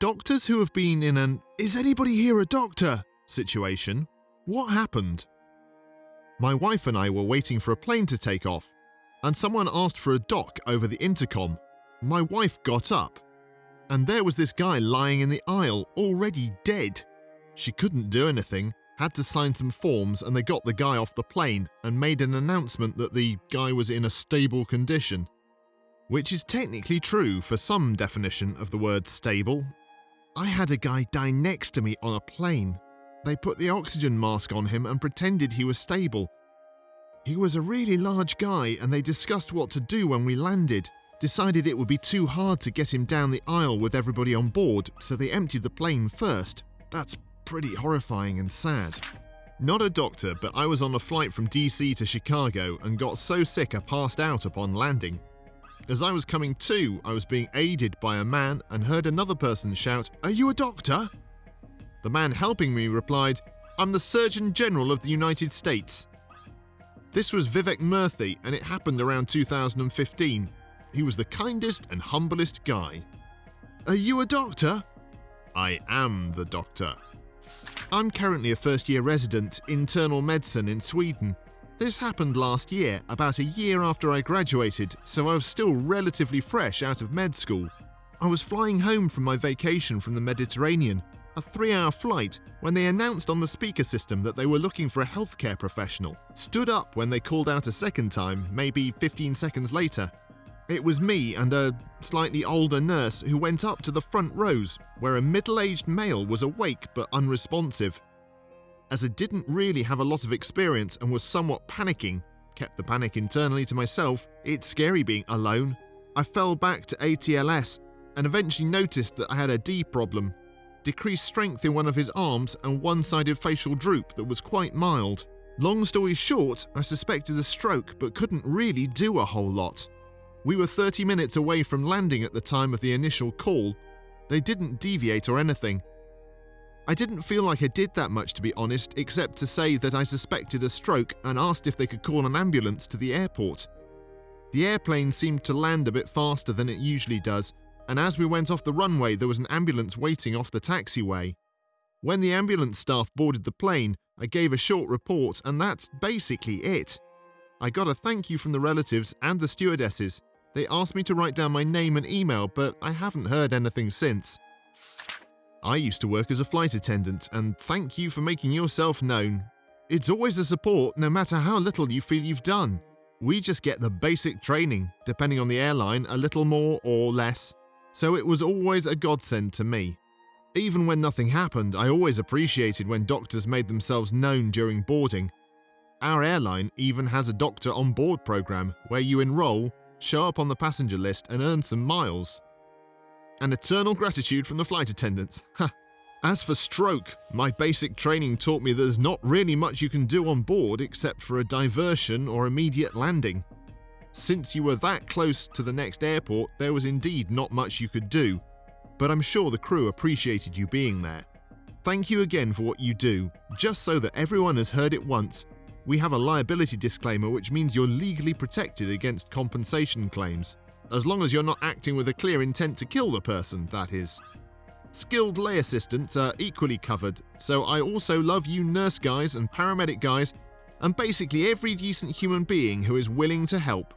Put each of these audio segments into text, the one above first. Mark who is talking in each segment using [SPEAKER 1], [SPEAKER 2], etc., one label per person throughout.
[SPEAKER 1] Doctors who have been in an "is anybody here a doctor?" situation, what happened? My wife and I were waiting for a plane to take off, and someone asked for a doc over the intercom. My wife got up, and there was this guy lying in the aisle, already dead. She couldn't do anything, had to sign some forms, and they got the guy off the plane and made an announcement that the guy was in a stable condition. Which is technically true for some definition of the word stable. I had a guy die next to me on a plane. They put the oxygen mask on him and pretended he was stable. He was a really large guy, and they discussed what to do when we landed. Decided it would be too hard to get him down the aisle with everybody on board, so they emptied the plane first. That's pretty horrifying and sad. Not a doctor, but I was on a flight from DC to Chicago and got so sick I passed out upon landing. As I was coming to, I was being aided by a man and heard another person shout, "Are you a doctor?" The man helping me replied, "I'm the Surgeon General of the United States." This was Vivek Murthy, and it happened around 2015. He was the kindest and humblest guy. "Are you a doctor?" "I am the doctor." I'm currently a first-year resident, internal medicine in Sweden. This happened last year, about a year after I graduated, so I was still relatively fresh out of med school. I was flying home from my vacation from the Mediterranean, a 3-hour flight, when they announced on the speaker system that they were looking for a healthcare professional. Stood up when they called out a second time, maybe 15 seconds later. It was me and a slightly older nurse who went up to the front rows, where a middle-aged male was awake but unresponsive. As I didn't really have a lot of experience and was somewhat panicking, kept the panic internally to myself, it's scary being alone, I fell back to ATLS and eventually noticed that I had a D problem. Decreased strength in one of his arms and one-sided facial droop that was quite mild. Long story short, I suspected a stroke but couldn't really do a whole lot. We were 30 minutes away from landing at the time of the initial call. They didn't deviate or anything. I didn't feel like I did that much, to be honest, except to say that I suspected a stroke and asked if they could call an ambulance to the airport. The airplane seemed to land a bit faster than it usually does, and as we went off the runway there was an ambulance waiting off the taxiway. When the ambulance staff boarded the plane, I gave a short report, and that's basically it. I got a thank you from the relatives and the stewardesses. They asked me to write down my name and email, but I haven't heard anything since. I used to work as a flight attendant, and thank you for making yourself known. It's always a support, no matter how little you feel you've done. We just get the basic training, depending on the airline, a little more or less. So it was always a godsend to me. Even when nothing happened, I always appreciated when doctors made themselves known during boarding. Our airline even has a doctor on board program where you enroll, show up on the passenger list and earn some miles. An eternal gratitude from the flight attendants. As for stroke, my basic training taught me there's not really much you can do on board except for a diversion or immediate landing. Since you were that close to the next airport, there was indeed not much you could do, but I'm sure the crew appreciated you being there. Thank you again for what you do. Just so that everyone has heard it once, we have a liability disclaimer, which means you're legally protected against compensation claims. As long as you're not acting with a clear intent to kill the person, that is. Skilled lay assistants are equally covered, so I also love you nurse guys and paramedic guys, and basically every decent human being who is willing to help.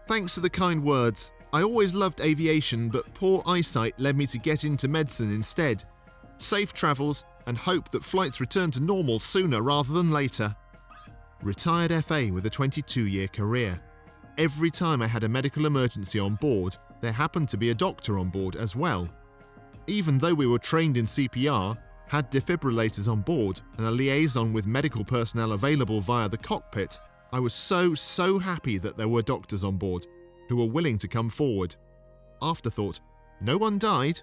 [SPEAKER 1] Thanks for the kind words. I always loved aviation, but poor eyesight led me to get into medicine instead. Safe travels, and hope that flights return to normal sooner rather than later. Retired FA with a 22-year career. Every time I had a medical emergency on board, there happened to be a doctor on board as well. Even though we were trained in CPR, had defibrillators on board, and a liaison with medical personnel available via the cockpit, I was so happy that there were doctors on board who were willing to come forward. Afterthought, no one died.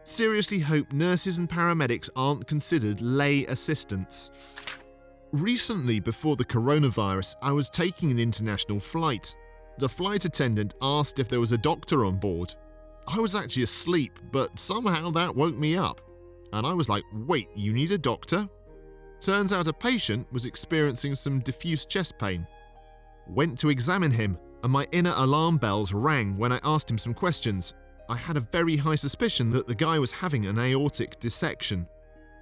[SPEAKER 1] Seriously hope nurses and paramedics aren't considered lay assistants. Recently, before the coronavirus, I was taking an international flight. The flight attendant asked if there was a doctor on board. I was actually asleep, but somehow that woke me up. And I was like, wait, you need a doctor? Turns out a patient was experiencing some diffuse chest pain. Went to examine him, and my inner alarm bells rang when I asked him some questions. I had a very high suspicion that the guy was having an aortic dissection.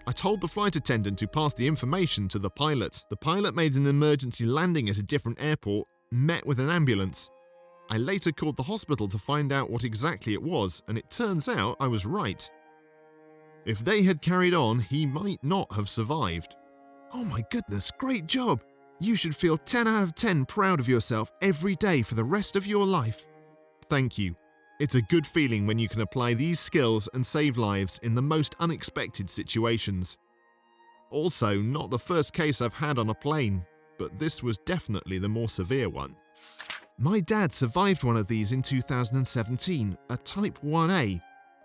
[SPEAKER 1] I told the flight attendant who passed the information to the pilot. The pilot made an emergency landing at a different airport, met with an ambulance. I later called the hospital to find out what exactly it was, and it turns out I was right. If they had carried on, he might not have survived. Oh my goodness, great job! You should feel 10 out of 10 proud of yourself every day for the rest of your life. Thank you. It's a good feeling when you can apply these skills and save lives in the most unexpected situations. Also, not the first case I've had on a plane, but this was definitely the more severe one. My dad survived one of these in 2017, a Type 1A,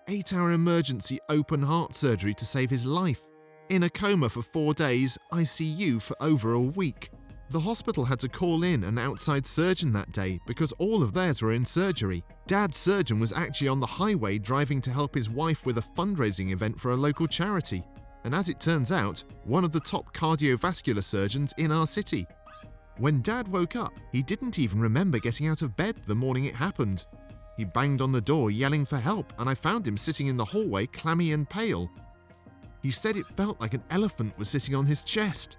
[SPEAKER 1] 8-hour emergency open heart surgery to save his life. In a coma for 4 days, ICU for over a week. The hospital had to call in an outside surgeon that day because all of theirs were in surgery. Dad's surgeon was actually on the highway driving to help his wife with a fundraising event for a local charity. And as it turns out, one of the top cardiovascular surgeons in our city. When Dad woke up, he didn't even remember getting out of bed the morning it happened. He banged on the door yelling for help, and I found him sitting in the hallway clammy and pale. He said it felt like an elephant was sitting on his chest.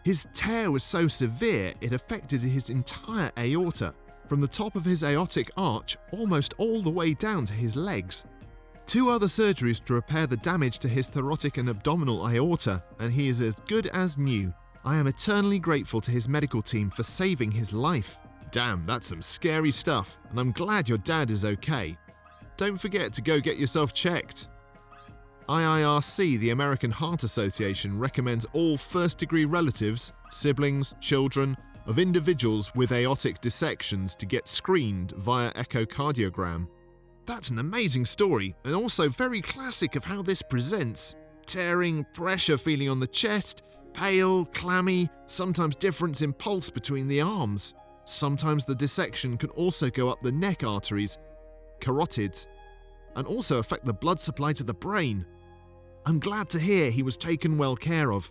[SPEAKER 1] His tear was so severe it affected his entire aorta, from the top of his aortic arch almost all the way down to his legs. 2 other surgeries to repair the damage to his thoracic and abdominal aorta, and he is as good as new. I am eternally grateful to his medical team for saving his life. Damn, that's some scary stuff, and I'm glad your dad is okay. Don't forget to go get yourself checked. IIRC, the American Heart Association, recommends all first-degree relatives, siblings, children, of individuals with aortic dissections to get screened via echocardiogram. That's an amazing story, and also very classic of how this presents. Tearing, pressure feeling on the chest, pale, clammy, sometimes difference in pulse between the arms. Sometimes the dissection can also go up the neck arteries, carotids, and also affect the blood supply to the brain. I'm glad to hear he was taken well care of.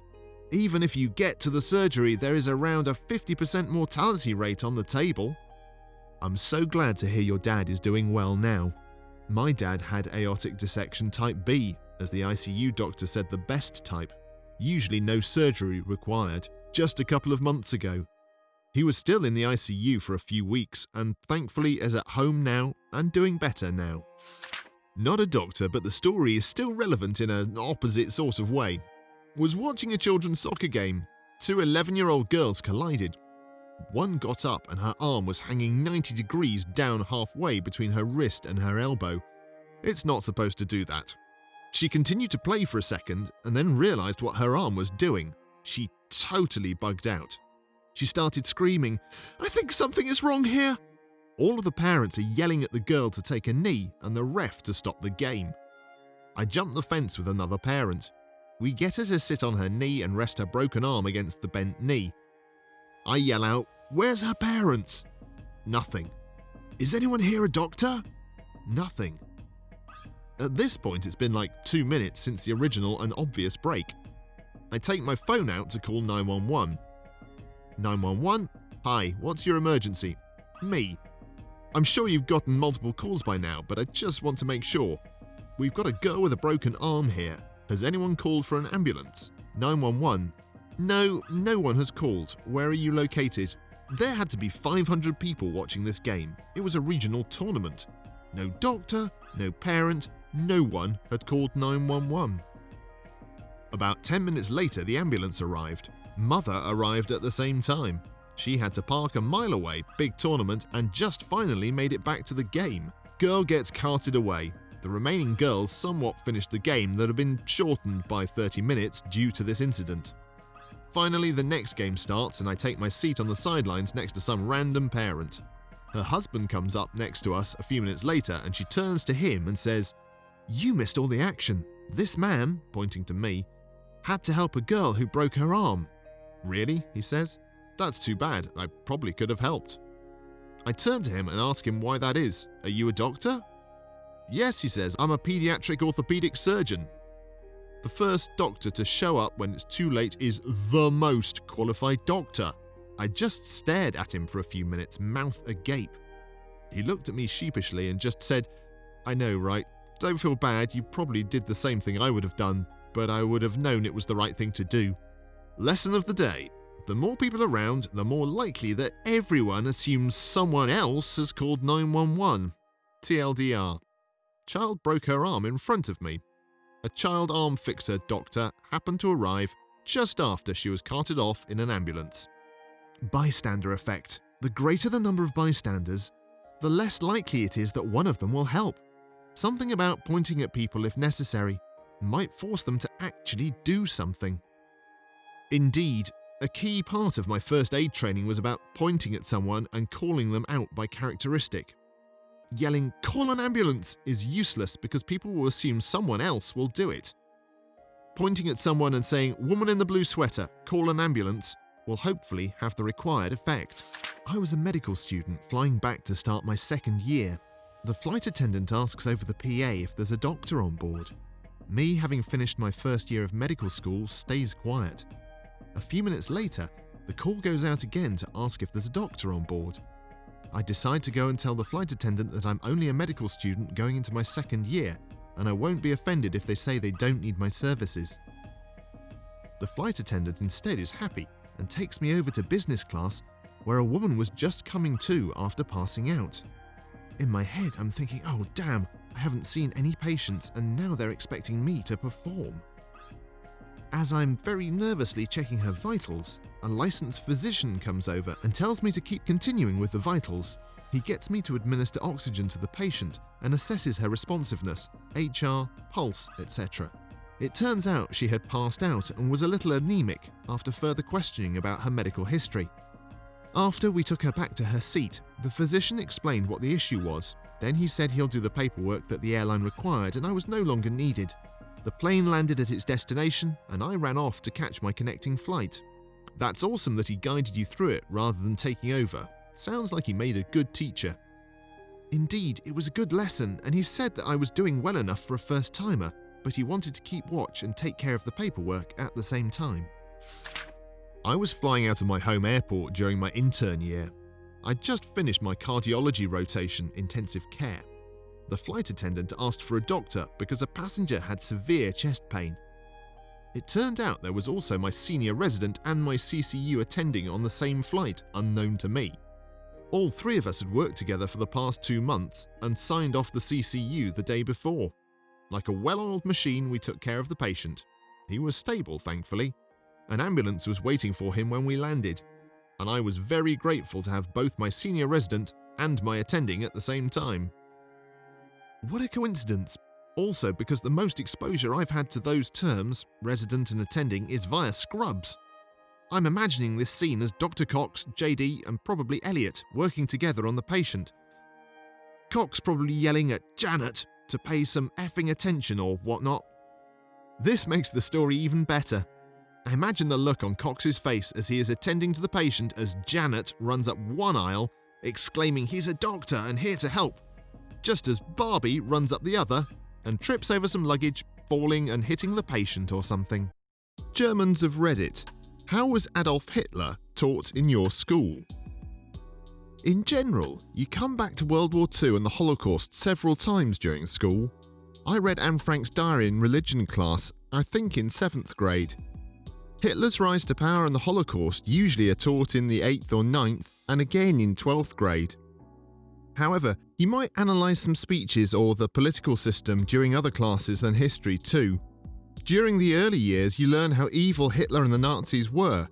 [SPEAKER 1] Even if you get to the surgery, there is around a 50% mortality rate on the table. I'm so glad to hear your dad is doing well now. My dad had aortic dissection type B, as the ICU doctor said the best type. Usually no surgery required, just a couple of months ago. He was still in the ICU for a few weeks and thankfully is at home now and doing better now. Not a doctor, but the story is still relevant in an opposite sort of way. Was watching a children's soccer game. 2 11-year-old girls collided. One got up and her arm was hanging 90 degrees down halfway between her wrist and her elbow. It's not supposed to do that. She continued to play for a second and then realized what her arm was doing. She totally bugged out. She started screaming, "I think something is wrong here." All of the parents are yelling at the girl to take a knee and the ref to stop the game. I jump the fence with another parent. We get her to sit on her knee and rest her broken arm against the bent knee. I yell out, "Where's her parents?" Nothing. "Is anyone here a doctor?" Nothing. At this point, it's been like 2 minutes since the original and obvious break. I take my phone out to call 911. 911? Hi, what's your emergency? Me. I'm sure you've gotten multiple calls by now, but I just want to make sure. We've got a girl with a broken arm here. Has anyone called for an ambulance? 911. No one has called. Where are you located? There had to be 500 people watching this game. It was a regional tournament. No doctor, no parent, no one had called 911. About 10 minutes later, the ambulance arrived. Mother arrived at the same time. She had to park a mile away, big tournament, and just finally made it back to the game. Girl gets carted away. The remaining girls somewhat finished the game that had been shortened by 30 minutes due to this incident. Finally, the next game starts and I take my seat on the sidelines next to some random parent. Her husband comes up next to us a few minutes later and she turns to him and says, "You missed all the action. This man," pointing to me, "had to help a girl who broke her arm." "Really?" he says. "That's too bad. I probably could have helped." I turn to him and ask him why that is. "Are you a doctor?" "Yes," he says, "I'm a pediatric orthopedic surgeon." The first doctor to show up when it's too late is the most qualified doctor. I just stared at him for a few minutes, mouth agape. He looked at me sheepishly and just said, "I know, right? Don't feel bad, you probably did the same thing I would have done, but I would have known it was the right thing to do." Lesson of the day. The more people around, the more likely that everyone assumes someone else has called 911. TLDR. Child broke her arm in front of me. A child arm fixer doctor happened to arrive just after she was carted off in an ambulance. Bystander effect. The greater the number of bystanders, the less likely it is that one of them will help. Something about pointing at people if necessary might force them to actually do something. Indeed, a key part of my first aid training was about pointing at someone and calling them out by characteristic. Yelling, "Call an ambulance," is useless because people will assume someone else will do it. Pointing at someone and saying, "Woman in the blue sweater, call an ambulance," will hopefully have the required effect. I was a medical student flying back to start my second year. The flight attendant asks over the PA if there's a doctor on board. Me, having finished my first year of medical school, stays quiet. A few minutes later, the call goes out again to ask if there's a doctor on board. I decide to go and tell the flight attendant that I'm only a medical student going into my second year, and I won't be offended if they say they don't need my services. The flight attendant instead is happy and takes me over to business class, where a woman was just coming to after passing out. In my head, I'm thinking, oh damn, I haven't seen any patients and now they're expecting me to perform. As I'm very nervously checking her vitals, a licensed physician comes over and tells me to keep continuing with the vitals. He gets me to administer oxygen to the patient and assesses her responsiveness, HR, pulse, etc. It turns out she had passed out and was a little anemic after further questioning about her medical history. After we took her back to her seat, the physician explained what the issue was. Then he said he'll do the paperwork that the airline required and I was no longer needed. The plane landed at its destination and I ran off to catch my connecting flight. That's awesome that he guided you through it rather than taking over. Sounds like he made a good teacher. Indeed, it was a good lesson and he said that I was doing well enough for a first-timer, but he wanted to keep watch and take care of the paperwork at the same time. I was flying out of my home airport during my intern year. I'd just finished my cardiology rotation, intensive care. The flight attendant asked for a doctor because a passenger had severe chest pain. It turned out there was also my senior resident and my CCU attending on the same flight, unknown to me. All three of us had worked together for the past 2 months and signed off the CCU the day before. Like a well-oiled machine, we took care of the patient. He was stable, thankfully. An ambulance was waiting for him when we landed, and I was very grateful to have both my senior resident and my attending at the same time. What a coincidence! Also because the most exposure I've had to those terms, resident and attending, is via Scrubs. I'm imagining this scene as Dr. Cox, JD and probably Elliot working together on the patient. Cox probably yelling at Janet to pay some effing attention or whatnot. This makes the story even better. I imagine the look on Cox's face as he is attending to the patient as Janet runs up one aisle, exclaiming he's a doctor and here to help, just as Barbie runs up the other and trips over some luggage, falling and hitting the patient or something. Germans of Reddit. How was Adolf Hitler taught in your school? In general, you come back to World War II and the Holocaust several times during school. I read Anne Frank's diary in religion class, I think in 7th grade. Hitler's rise to power and the Holocaust usually are taught in the 8th or 9th and again in 12th grade. However, you might analyse some speeches or the political system during other classes than history too. During the early years, you learn how evil Hitler and the Nazis were,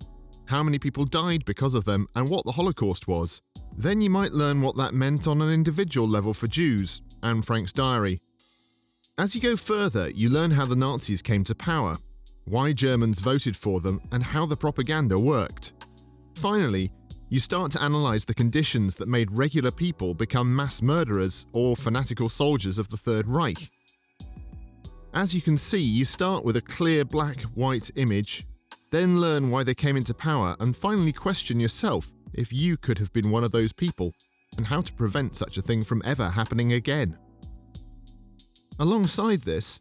[SPEAKER 1] how many people died because of them, and what the Holocaust was. Then you might learn what that meant on an individual level for Jews, Anne Frank's diary. As you go further, you learn how the Nazis came to power, why Germans voted for them, and how the propaganda worked. Finally, you start to analyse the conditions that made regular people become mass murderers or fanatical soldiers of the Third Reich. As you can see, you start with a clear black-white image, then learn why they came into power, and finally question yourself if you could have been one of those people, and how to prevent such a thing from ever happening again. Alongside this,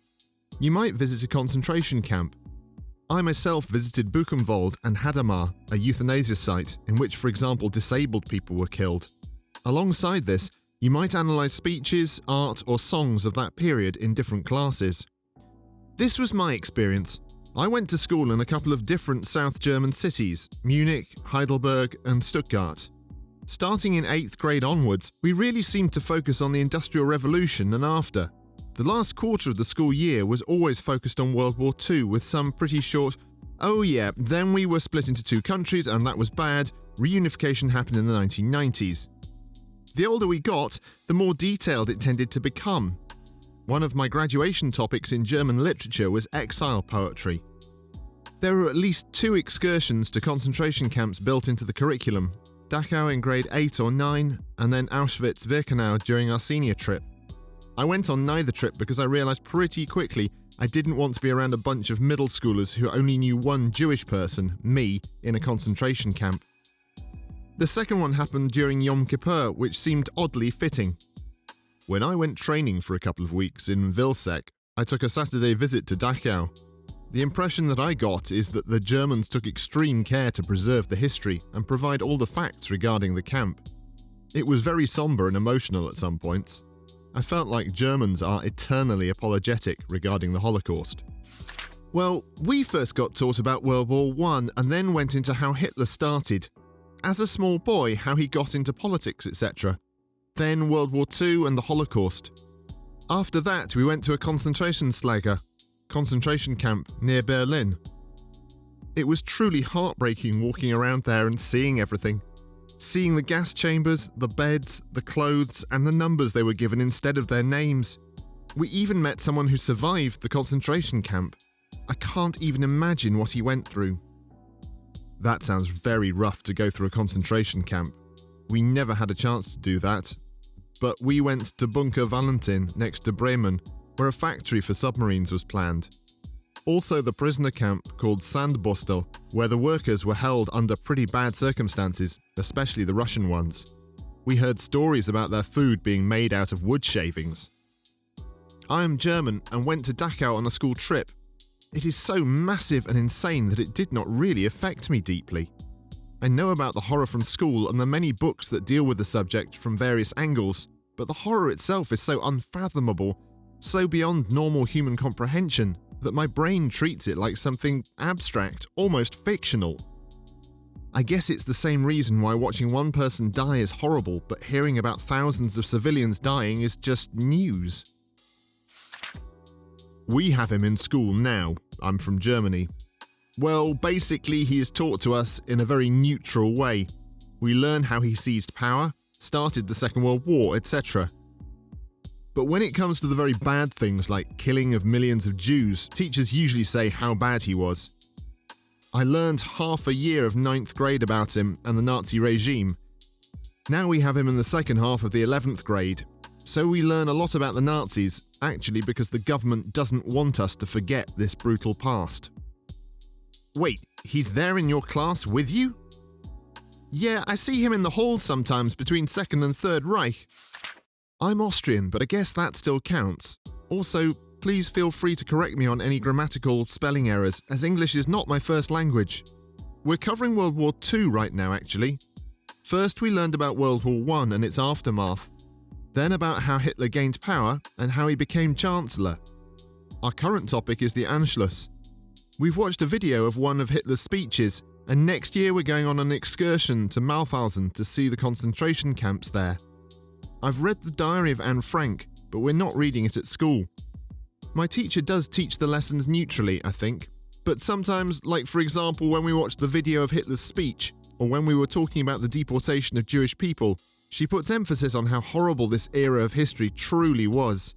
[SPEAKER 1] you might visit a concentration camp. I myself visited Buchenwald and Hadamar, a euthanasia site in which, for example, disabled people were killed. Alongside this, You might analyse speeches, art or songs of that period in different classes. This was my experience. I went to school in a couple of different South German cities, Munich, Heidelberg and Stuttgart. Starting in 8th grade onwards, we really seemed to focus on the Industrial Revolution and after. The last quarter of the school year was always focused on World War II with some pretty short, "Oh yeah, then we were split into 2 countries and that was bad, reunification happened in the 1990s. The older we got, the more detailed it tended to become. One of my graduation topics in German literature was exile poetry. There were at least 2 excursions to concentration camps built into the curriculum, Dachau in grade 8 or 9, and then Auschwitz-Birkenau during our senior trip. I went on neither trip because I realised pretty quickly I didn't want to be around a bunch of middle schoolers who only knew one Jewish person, me, in a concentration camp. The second one happened during Yom Kippur, which seemed oddly fitting. When I went training for a couple of weeks in Vilseck, I took a Saturday visit to Dachau. The impression that I got is that the Germans took extreme care to preserve the history and provide all the facts regarding the camp. It was very somber and emotional at some points. I felt like Germans are eternally apologetic regarding the Holocaust. Well, we first got taught about World War I and then went into how Hitler started. As a small boy, how he got into politics, etc. Then World War II and the Holocaust. After that, we went to a Konzentrationslager, concentration camp near Berlin. It was truly heartbreaking walking around there and seeing everything. Seeing the gas chambers, the beds, the clothes, and the numbers they were given instead of their names. We even met someone who survived the concentration camp. I can't even imagine what he went through. That sounds very rough to go through a concentration camp. We never had a chance to do that. But we went to Bunker Valentin next to Bremen, where a factory for submarines was planned. Also the prisoner camp called Sandbostel, where the workers were held under pretty bad circumstances, especially the Russian ones. We heard stories about their food being made out of wood shavings. I am German and went to Dachau on a school trip. It is so massive and insane that it did not really affect me deeply. I know about the horror from school and the many books that deal with the subject from various angles, but the horror itself is so unfathomable, so beyond normal human comprehension, that my brain treats it like something abstract, almost fictional. I guess it's the same reason why watching one person die is horrible, but hearing about thousands of civilians dying is just news. We have him in school now. I'm from Germany. Well, basically he is taught to us in a very neutral way. We learn how he seized power, started the Second World War, etc. But when it comes to the very bad things like killing of millions of Jews, teachers usually say how bad he was. I learned half a year of 9th grade about him and the Nazi regime. Now we have him in the second half of the 11th grade, so we learn a lot about the Nazis, actually because the government doesn't want us to forget this brutal past. Wait, he's there in your class with you? Yeah, I see him in the halls sometimes between 2nd and 3rd Reich. I'm Austrian, but I guess that still counts. Also, please feel free to correct me on any grammatical spelling errors, as English is not my first language. We're covering World War II right now, actually. First, we learned about World War I and its aftermath. Then about how Hitler gained power and how he became Chancellor. Our current topic is the Anschluss. We've watched a video of one of Hitler's speeches, and next year we're going on an excursion to Mauthausen to see the concentration camps there. I've read the diary of Anne Frank, but we're not reading it at school. My teacher does teach the lessons neutrally, I think, but sometimes, like for example when we watched the video of Hitler's speech, or when we were talking about the deportation of Jewish people, she puts emphasis on how horrible this era of history truly was.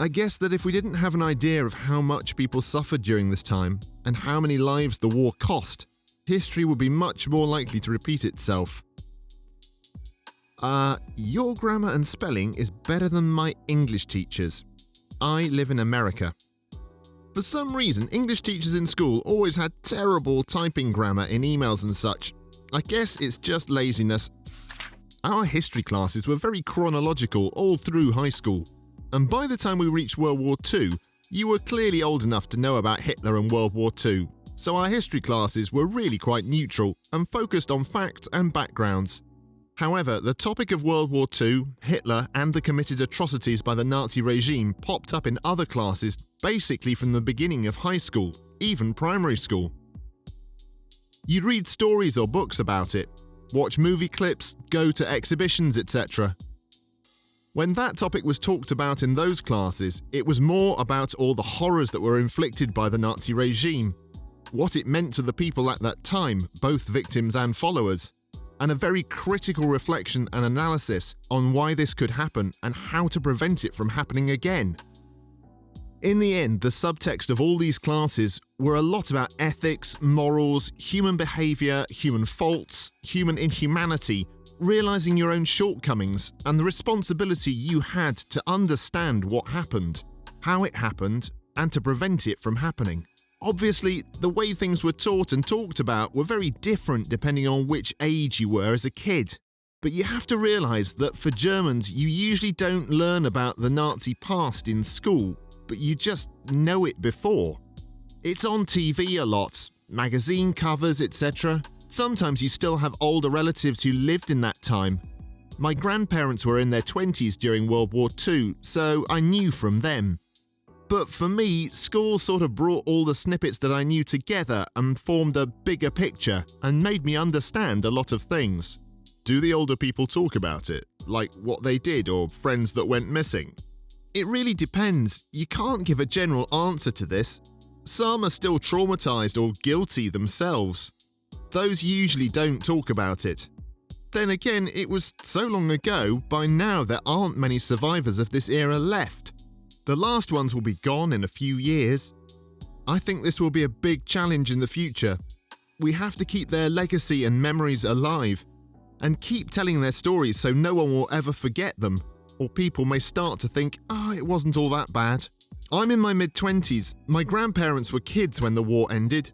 [SPEAKER 1] I guess that if we didn't have an idea of how much people suffered during this time, and how many lives the war cost, history would be much more likely to repeat itself. Your grammar and spelling is better than my English teachers. I live in America. For some reason, English teachers in school always had terrible typing grammar in emails and such. I guess it's just laziness. Our history classes were very chronological all through high school. And by the time we reached World War II, you were clearly old enough to know about Hitler and World War II. So our history classes were really quite neutral and focused on facts and backgrounds. However, the topic of World War II, Hitler, and the committed atrocities by the Nazi regime popped up in other classes basically from the beginning of high school, even primary school. You'd read stories or books about it, watch movie clips, go to exhibitions, etc. When that topic was talked about in those classes, it was more about all the horrors that were inflicted by the Nazi regime, what it meant to the people at that time, both victims and followers, and a very critical reflection and analysis on why this could happen and how to prevent it from happening again. In the end, the subtext of all these classes were a lot about ethics, morals, human behaviour, human faults, human inhumanity, realising your own shortcomings, and the responsibility you had to understand what happened, how it happened, and to prevent it from happening. Obviously, the way things were taught and talked about were very different depending on which age you were as a kid. But you have to realise that for Germans, you usually don't learn about the Nazi past in school, but you just know it before. It's on TV a lot, magazine covers, etc. Sometimes you still have older relatives who lived in that time. My grandparents were in their 20s during World War II, so I knew from them. But for me, school sort of brought all the snippets that I knew together and formed a bigger picture and made me understand a lot of things. Do the older people talk about it, like what they did or friends that went missing? It really depends. You can't give a general answer to this. Some are still traumatized or guilty themselves. Those usually don't talk about it. Then again, it was so long ago, by now there aren't many survivors of this era left. The last ones will be gone in a few years. I think this will be a big challenge in the future. We have to keep their legacy and memories alive, and keep telling their stories so no one will ever forget them, or people may start to think, it wasn't all that bad. I'm in my mid-20s. My grandparents were kids when the war ended.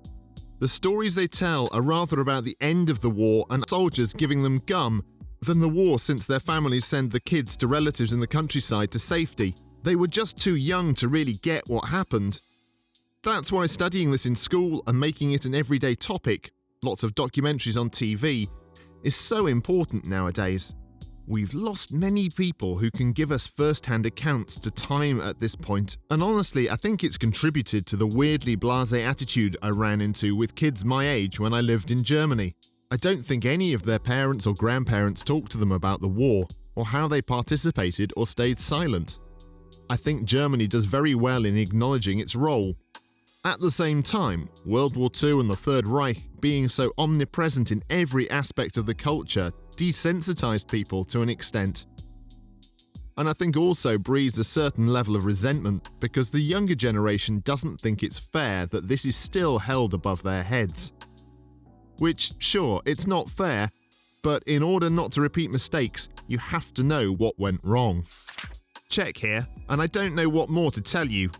[SPEAKER 1] The stories they tell are rather about the end of the war and soldiers giving them gum than the war, since their families send the kids to relatives in the countryside to safety. They were just too young to really get what happened. That's why studying this in school and making it an everyday topic, lots of documentaries on TV, is so important nowadays. We've lost many people who can give us first-hand accounts to time at this point, and honestly, I think it's contributed to the weirdly blasé attitude I ran into with kids my age when I lived in Germany. I don't think any of their parents or grandparents talked to them about the war, or how they participated or stayed silent. I think Germany does very well in acknowledging its role. At the same time, World War II and the Third Reich being so omnipresent in every aspect of the culture desensitized people to an extent. And I think also breeds a certain level of resentment because the younger generation doesn't think it's fair that this is still held above their heads. Which, sure, it's not fair, but in order not to repeat mistakes, you have to know what went wrong. Check here, and I don't know what more to tell you.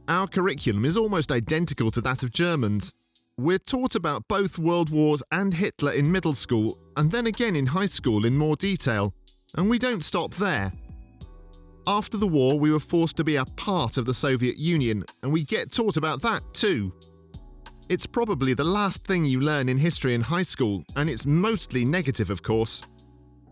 [SPEAKER 1] Our curriculum is almost identical to that of Germans. We're taught about both World Wars and Hitler in middle school, and then again in high school in more detail. And we don't stop there. After the war, we were forced to be a part of the Soviet Union, and we get taught about that too. It's probably the last thing you learn in history in high school, and it's mostly negative, of course.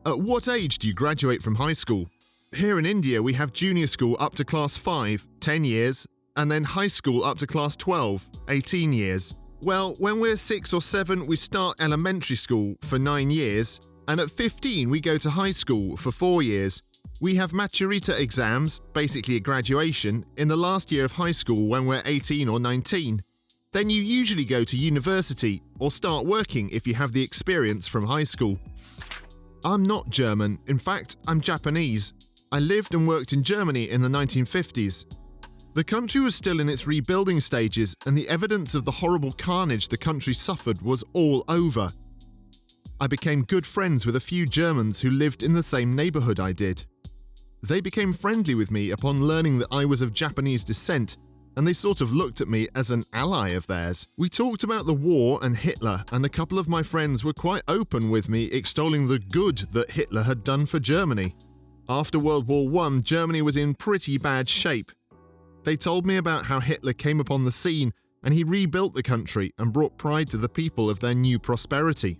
[SPEAKER 1] At what age do you graduate from high school? Here in India, we have junior school up to class 5, 10 years, and then high school up to class 12, 18 years. Well, when we're 6 or 7, we start elementary school for 9 years, and at 15 we go to high school for 4 years. We have maturita exams, basically a graduation, in the last year of high school when we're 18 or 19. Then you usually go to university or start working if you have the experience from high school. I'm not German, in fact, I'm Japanese. I lived and worked in Germany in the 1950s. The country was still in its rebuilding stages, and the evidence of the horrible carnage the country suffered was all over. I became good friends with a few Germans who lived in the same neighborhood I did. They became friendly with me upon learning that I was of Japanese descent, and they sort of looked at me as an ally of theirs. We talked about the war and Hitler, and a couple of my friends were quite open with me, extolling the good that Hitler had done for Germany. After World War I, Germany was in pretty bad shape. They told me about how Hitler came upon the scene and he rebuilt the country and brought pride to the people of their new prosperity.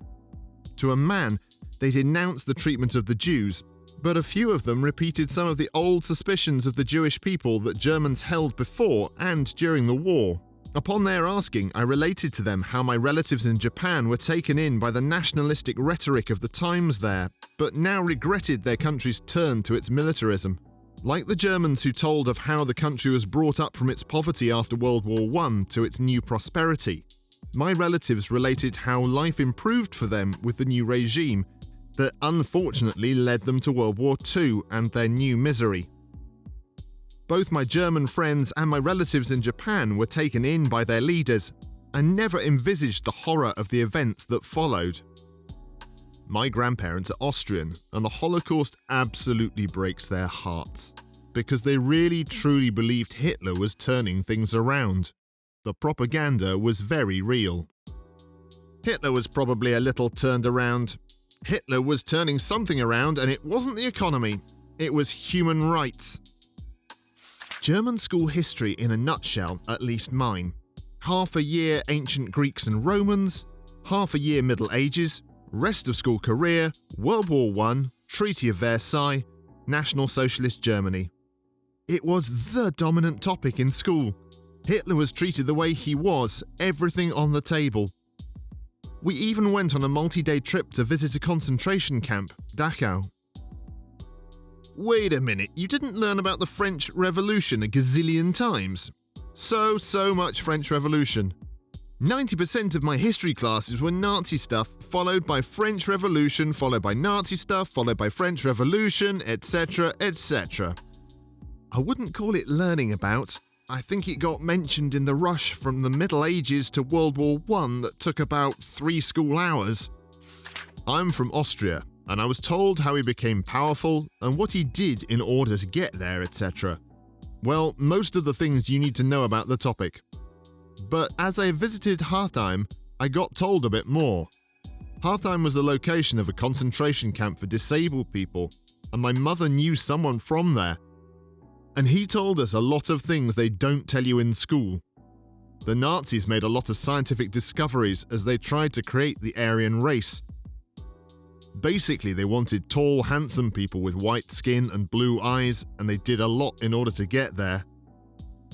[SPEAKER 1] To a man, They denounced the treatment of the Jews, but a few of them repeated some of the old suspicions of the Jewish people that Germans held before and during the war. Upon their asking, I related to them how my relatives in Japan were taken in by the nationalistic rhetoric of the times there, but now regretted their country's turn to its militarism. Like the Germans who told of how the country was brought up from its poverty after World War I to its new prosperity, my relatives related how life improved for them with the new regime that unfortunately led them to World War II and their new misery. Both my German friends and my relatives in Japan were taken in by their leaders and never envisaged the horror of the events that followed. My grandparents are Austrian, and the Holocaust absolutely breaks their hearts, because they really truly believed Hitler was turning things around. The propaganda was very real. Hitler was probably a little turned around. Hitler was turning something around, and it wasn't the economy, it was human rights. German school history in a nutshell, at least mine. Half a year ancient Greeks and Romans, half a year Middle Ages, rest of school career, World War I, Treaty of Versailles, National Socialist Germany. It was the dominant topic in school. Hitler was treated the way he was, everything on the table. We even went on a multi-day trip to visit a concentration camp, Dachau. Wait a minute, you didn't learn about the French Revolution a gazillion times? So much French Revolution. 90% of my history classes were Nazi stuff, followed by French Revolution, followed by Nazi stuff, followed by French Revolution, etc., etc. I wouldn't call it learning about. I think it got mentioned in the rush from the Middle Ages to World War I that took about 3 school hours. I'm from Austria, and I was told how he became powerful and what he did in order to get there, etc. Well, most of the things you need to know about the topic. But as I visited Hartheim, I got told a bit more. Hartheim was the location of a concentration camp for disabled people, and my mother knew someone from there. And he told us a lot of things they don't tell you in school. The Nazis made a lot of scientific discoveries as they tried to create the Aryan race. Basically, they wanted tall, handsome people with white skin and blue eyes, and they did a lot in order to get there.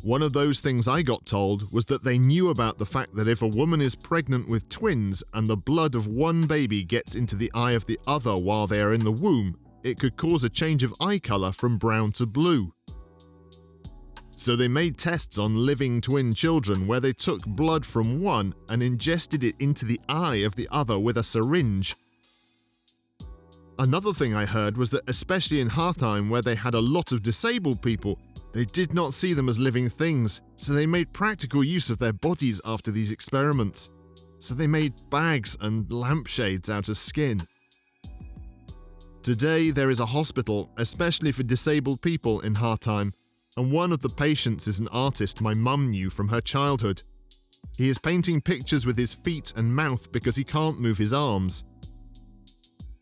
[SPEAKER 1] One of those things I got told was that they knew about the fact that if a woman is pregnant with twins and the blood of one baby gets into the eye of the other while they are in the womb, it could cause a change of eye color from brown to blue. So they made tests on living twin children where they took blood from one and ingested it into the eye of the other with a syringe. Another thing I heard was that especially in Hartheim, where they had a lot of disabled people, they did not see them as living things, so they made practical use of their bodies after these experiments. So they made bags and lampshades out of skin. Today there is a hospital, especially for disabled people in Hartheim, and one of the patients is an artist my mum knew from her childhood. He is painting pictures with his feet and mouth because he can't move his arms.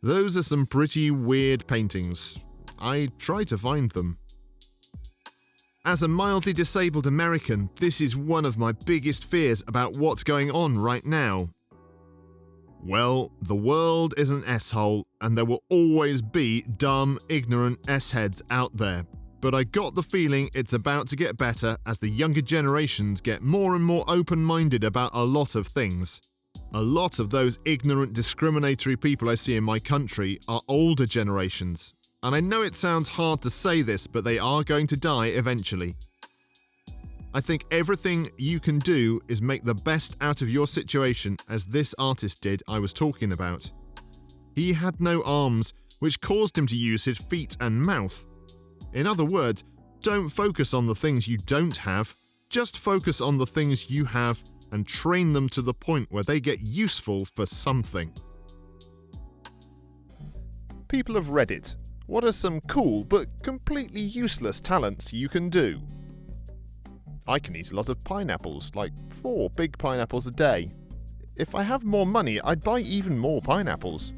[SPEAKER 1] Those are some pretty weird paintings. I try to find them. As a mildly disabled American, this is one of my biggest fears about what's going on right now. Well, the world is an S-hole, and there will always be dumb, ignorant S-heads out there. But I got the feeling it's about to get better as the younger generations get more and more open-minded about a lot of things. A lot of those ignorant, discriminatory people I see in my country are older generations. And I know it sounds hard to say this, but they are going to die eventually. I think everything you can do is make the best out of your situation, as this artist did I was talking about. He had no arms, which caused him to use his feet and mouth. In other words, don't focus on the things you don't have, just focus on the things you have and train them to the point where they get useful for something. People of Reddit, what are some cool but completely useless talents you can do? I can eat a lot of pineapples, like 4 big pineapples a day. If I have more money, I'd buy even more pineapples.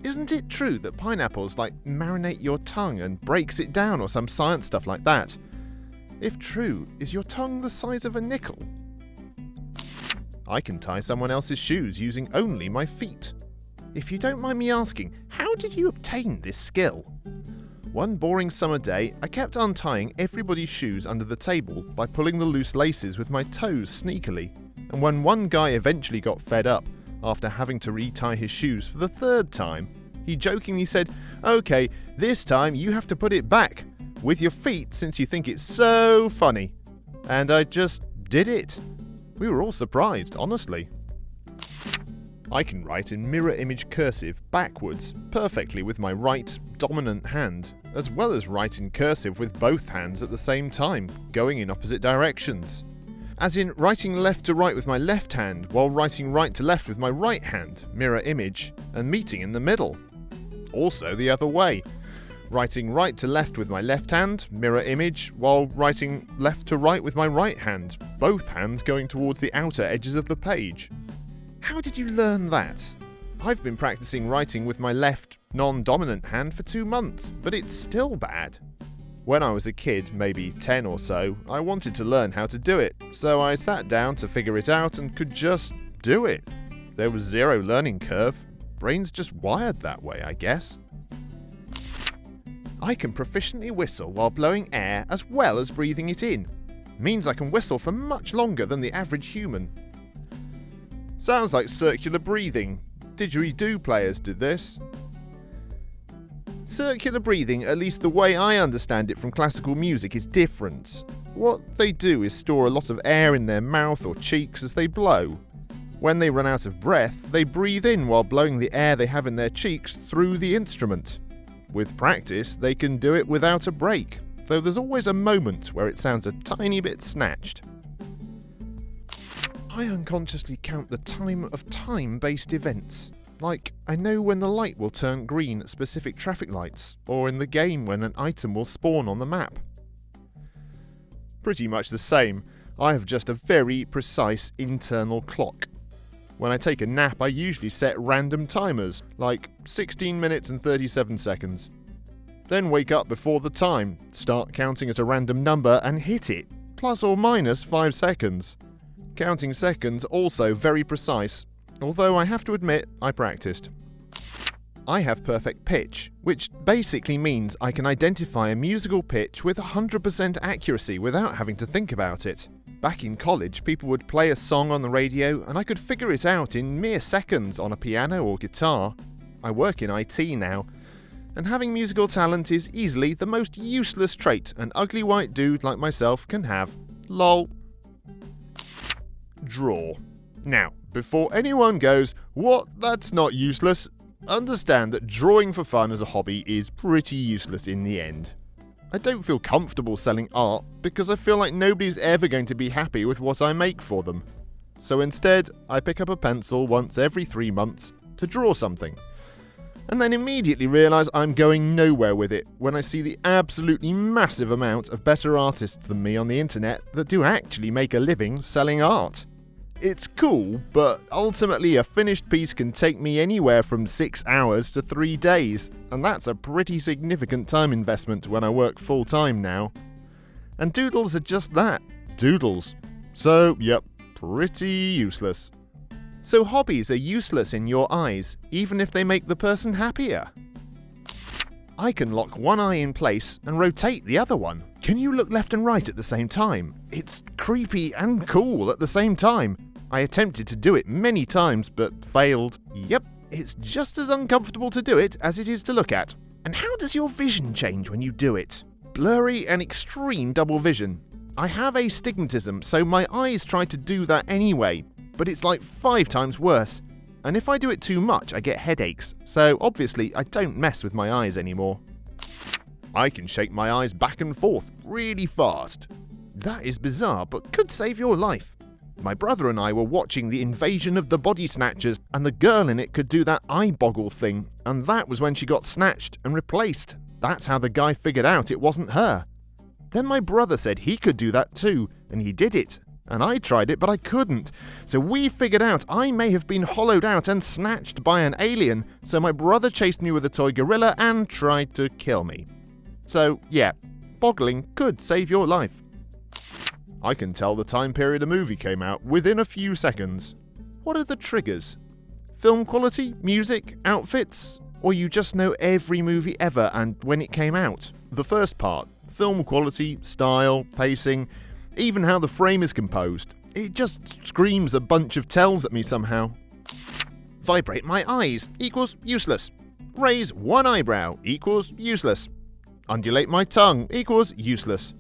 [SPEAKER 1] Isn't it true that pineapples marinate your tongue and breaks it down or some science stuff like that? If true, is your tongue the size of a nickel? I can tie someone else's shoes using only my feet.
[SPEAKER 2] If you don't mind me asking, how did you obtain this skill? One boring summer day, I kept untying everybody's shoes under the table by pulling the loose laces with my toes sneakily, and when one guy eventually got fed up, after having to retie his shoes for the third time, he jokingly said, "Okay, this time you have to put it back, with your feet since you think it's so funny." And I just did it. We were all surprised, honestly. I can write in mirror image cursive backwards perfectly with my right dominant hand, as well as write in cursive with both hands at the same time, going in opposite directions. As in writing left to right with my left hand, while writing right to left with my right hand, mirror image, and meeting in the middle. Also the other way, writing right to left with my left hand, mirror image, while writing left to right with my right hand, both hands going towards the outer edges of the page. How did you learn that? I've been practicing writing with my left, non-dominant hand for 2 months, but it's still bad. When I was a kid, maybe 10 or so, I wanted to learn how to do it, so I sat down to figure it out and could just do it. There was zero learning curve. Brain's just wired that way, I guess. I can proficiently whistle while blowing air as well as breathing it in. Means I can whistle for much longer than the average human. Sounds like circular breathing. Didgeridoo players did this. Circular breathing, at least the way I understand it from classical music, is different. What they do is store a lot of air in their mouth or cheeks as they blow. When they run out of breath, they breathe in while blowing the air they have in their cheeks through the instrument. With practice, they can do it without a break, though there's always a moment where it sounds a tiny bit snatched. I unconsciously count the time of time-based events. Like, I know when the light will turn green at specific traffic lights, or in the game when an item will spawn on the map. Pretty much the same. I have just a very precise internal clock. When I take a nap, I usually set random timers, like 16 minutes and 37 seconds. Then wake up before the time, start counting at a random number and hit it, plus or minus 5 seconds. Counting seconds also very precise, although I have to admit I practiced. I have perfect pitch, which basically means I can identify a musical pitch with 100% accuracy without having to think about it. Back in college, people would play a song on the radio and I could figure it out in mere seconds on a piano or guitar. I work in IT now, and having musical talent is easily the most useless trait an ugly white dude like myself can have. Lol. Draw. Now, before anyone goes, "What? That's not useless," understand that drawing for fun as a hobby is pretty useless in the end. I don't feel comfortable selling art because I feel like nobody's ever going to be happy with what I make for them. So instead, I pick up a pencil once every 3 months to draw something, and then immediately realise I'm going nowhere with it when I see the absolutely massive amount of better artists than me on the internet that do actually make a living selling art. It's cool, but ultimately a finished piece can take me anywhere from 6 hours to 3 days, and that's a pretty significant time investment when I work full-time now. And doodles are just that, doodles. So, yep, pretty useless. So hobbies are useless in your eyes, even if they make the person happier. I can lock one eye in place and rotate the other one. Can you look left and right at the same time? It's creepy and cool at the same time. I attempted to do it many times, but failed. Yep, it's just as uncomfortable to do it as it is to look at. And how does your vision change when you do it? Blurry and extreme double vision. I have astigmatism, so my eyes try to do that anyway, but it's like 5 times worse. And if I do it too much, I get headaches, so obviously I don't mess with my eyes anymore. I can shake my eyes back and forth really fast. That is bizarre, but could save your life. My brother and I were watching The Invasion of the Body Snatchers, and the girl in it could do that eye boggle thing, and that was when she got snatched and replaced. That's how the guy figured out it wasn't her. Then my brother said he could do that too, and he did it. And I tried it, but I couldn't. So we figured out I may have been hollowed out and snatched by an alien, so my brother chased me with a toy gorilla and tried to kill me. So, yeah, boggling could save your life. I can tell the time period a movie came out within a few seconds. What are the triggers? Film quality? Music? Outfits? Or you just know every movie ever and when it came out? The first part. Film quality, style, pacing, even how the frame is composed. It just screams a bunch of tells at me somehow. Vibrate my eyes equals useless. Raise one eyebrow equals useless. Undulate my tongue equals useless.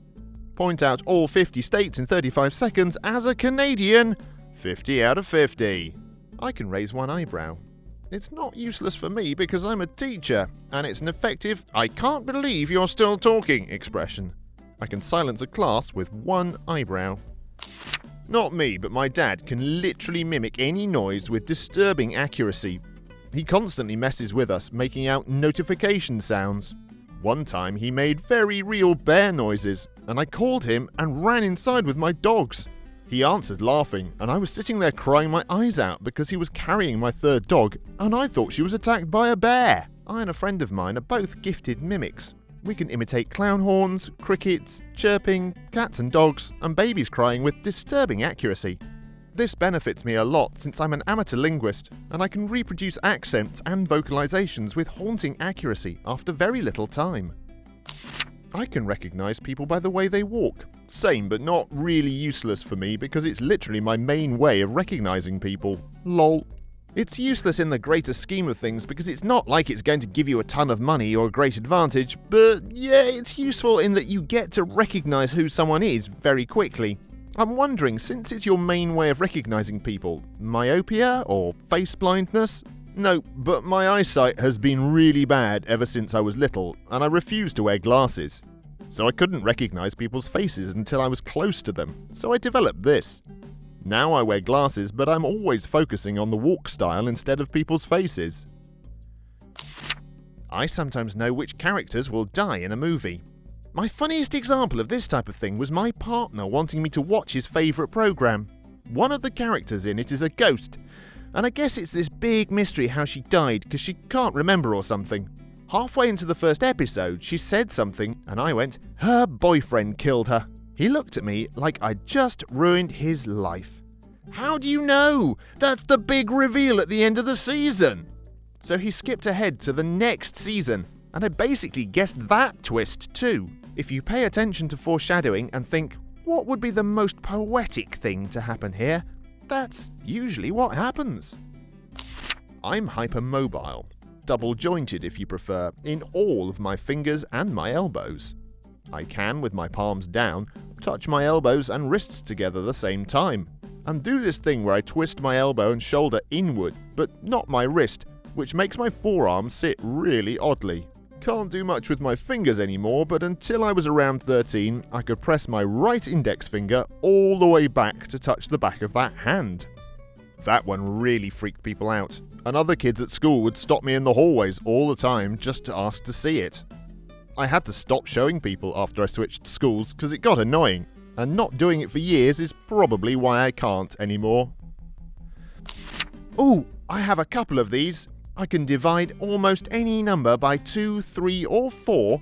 [SPEAKER 2] Point out all 50 states in 35 seconds as a Canadian, 50 out of 50. I can raise one eyebrow. It's not useless for me because I'm a teacher, and it's an effective "I can't believe you're still talking" expression. I can silence a class with one eyebrow. Not me, but my dad can literally mimic any noise with disturbing accuracy. He constantly messes with us, making out notification sounds. One time he made very real bear noises, and I called him and ran inside with my dogs. He answered laughing, and I was sitting there crying my eyes out because he was carrying my third dog, and I thought she was attacked by a bear. I and a friend of mine are both gifted mimics. We can imitate clown horns, crickets, chirping, cats and dogs, and babies crying with disturbing accuracy. This benefits me a lot since I'm an amateur linguist, and I can reproduce accents and vocalizations with haunting accuracy after very little time. I can recognize people by the way they walk. Same, but not really useless for me because it's literally my main way of recognizing people. Lol. It's useless in the greater scheme of things because it's not like it's going to give you a ton of money or a great advantage, but yeah, it's useful in that you get to recognize who someone is very quickly. I'm wondering, since it's your main way of recognizing people, myopia or face blindness? No, but my eyesight has been really bad ever since I was little, and I refused to wear glasses. So I couldn't recognize people's faces until I was close to them, so I developed this. Now I wear glasses, but I'm always focusing on the walk style instead of people's faces. I sometimes know which characters will die in a movie. My funniest example of this type of thing was my partner wanting me to watch his favourite programme. One of the characters in it is a ghost, and I guess it's this big mystery how she died because she can't remember or something. Halfway into the first episode, she said something, and I went, "Her boyfriend killed her." He looked at me like I'd just ruined his life. "How do you know? That's the big reveal at the end of the season." So he skipped ahead to the next season, and I basically guessed that twist too. If you pay attention to foreshadowing and think, what would be the most poetic thing to happen here? That's usually what happens. I'm hypermobile, double-jointed if you prefer, in all of my fingers and my elbows. I can, with my palms down, touch my elbows and wrists together at the same time, and do this thing where I twist my elbow and shoulder inward, but not my wrist, which makes my forearm sit really oddly. Can't do much with my fingers anymore, but until I was around 13, I could press my right index finger all the way back to touch the back of that hand. That one really freaked people out, and other kids at school would stop me in the hallways all the time just to ask to see it. I had to stop showing people after I switched schools because it got annoying, and not doing it for years is probably why I can't anymore. Ooh, I have a couple of these. I can divide almost any number by 2, 3 or 4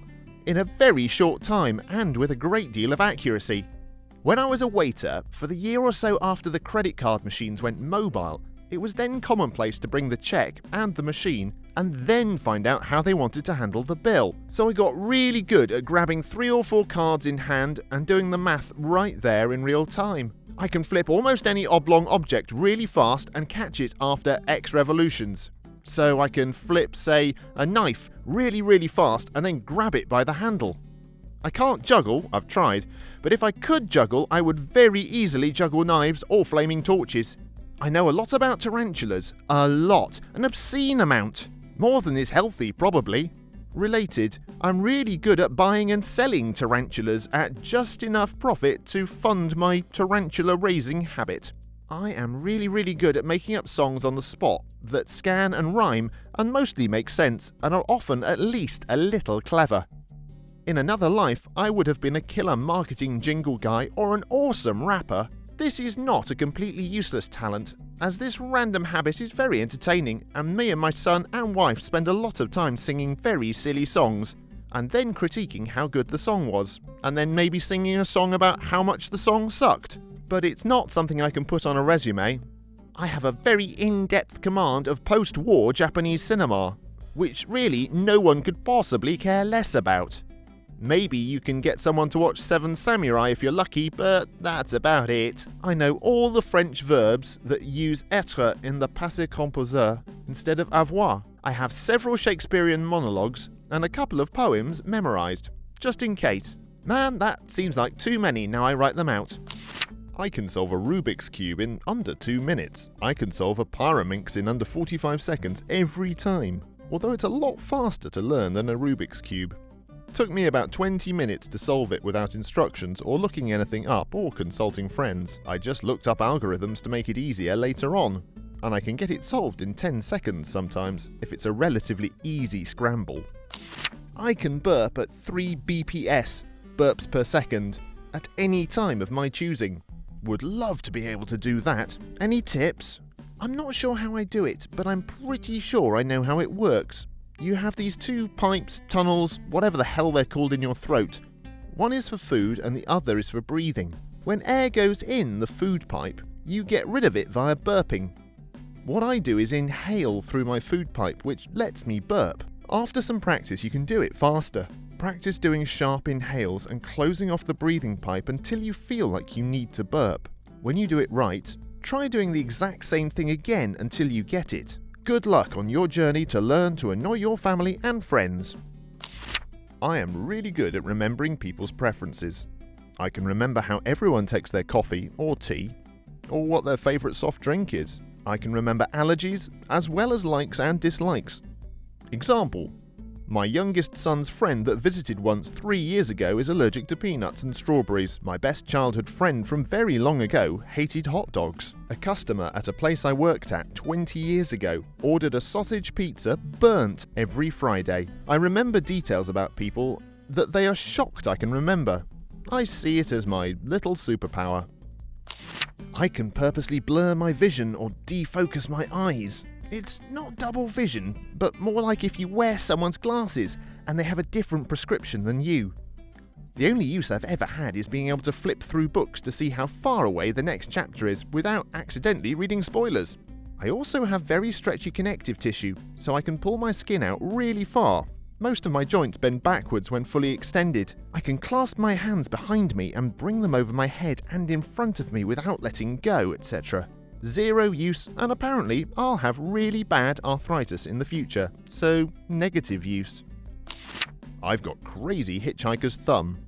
[SPEAKER 2] in a very short time and with a great deal of accuracy. When I was a waiter, for the year or so after the credit card machines went mobile, it was then commonplace to bring the check and the machine and then find out how they wanted to handle the bill. So I got really good at grabbing 3 or 4 cards in hand and doing the math right there in real time. I can flip almost any oblong object really fast and catch it after X revolutions. So I can flip, say, a knife really fast and then grab it by the handle. I can't juggle, I've tried, but if I could juggle, I would very easily juggle knives or flaming torches. I know a lot about tarantulas, a lot, an obscene amount. More than is healthy, probably. Related, I'm really good at buying and selling tarantulas at just enough profit to fund my tarantula raising habit. I am really good at making up songs on the spot that scan and rhyme and mostly make sense and are often at least a little clever. In another life, I would have been a killer marketing jingle guy or an awesome rapper. This is not a completely useless talent, as this random habit is very entertaining, and me and my son and wife spend a lot of time singing very silly songs, and then critiquing how good the song was, and then maybe singing a song about how much the song sucked. But it's not something I can put on a resume. I have a very in-depth command of post-war Japanese cinema, which really no one could possibly care less about. Maybe you can get someone to watch Seven Samurai if you're lucky, but that's about it. I know all the French verbs that use être in the passé composé instead of avoir. I have several Shakespearean monologues and a couple of poems memorized, just in case. Man, that seems like too many now I write them out. I can solve a Rubik's Cube in under 2 minutes. I can solve a Pyraminx in under 45 seconds every time, although it's a lot faster to learn than a Rubik's Cube. Took me about 20 minutes to solve it without instructions or looking anything up or consulting friends. I just looked up algorithms to make it easier later on, and I can get it solved in 10 seconds sometimes if it's a relatively easy scramble. I can burp at 3 BPS, burps per second, at any time of my choosing. Would love to be able to do that. Any tips? I'm not sure how I do it, but I'm pretty sure I know how it works. You have these 2 pipes, tunnels, whatever the hell they're called in your throat. One is for food and the other is for breathing. When air goes in the food pipe, you get rid of it via burping. What I do is inhale through my food pipe, which lets me burp. After some practice, you can do it faster. Practice doing sharp inhales and closing off the breathing pipe until you feel like you need to burp. When you do it right, try doing the exact same thing again until you get it. Good luck on your journey to learn to annoy your family and friends. I am really good at remembering people's preferences. I can remember how everyone takes their coffee or tea, or what their favourite soft drink is. I can remember allergies as well as likes and dislikes. Example: my youngest son's friend that visited once 3 years ago is allergic to peanuts and strawberries. My best childhood friend from very long ago hated hot dogs. A customer at a place I worked at 20 years ago ordered a sausage pizza burnt every Friday. I remember details about people that they are shocked I can remember. I see it as my little superpower. I can purposely blur my vision or defocus my eyes. It's not double vision, but more like if you wear someone's glasses and they have a different prescription than you. The only use I've ever had is being able to flip through books to see how far away the next chapter is without accidentally reading spoilers. I also have very stretchy connective tissue, so I can pull my skin out really far. Most of my joints bend backwards when fully extended. I can clasp my hands behind me and bring them over my head and in front of me without letting go, etc. Zero use, and apparently I'll have really bad arthritis in the future, so negative use. I've got crazy hitchhiker's thumb.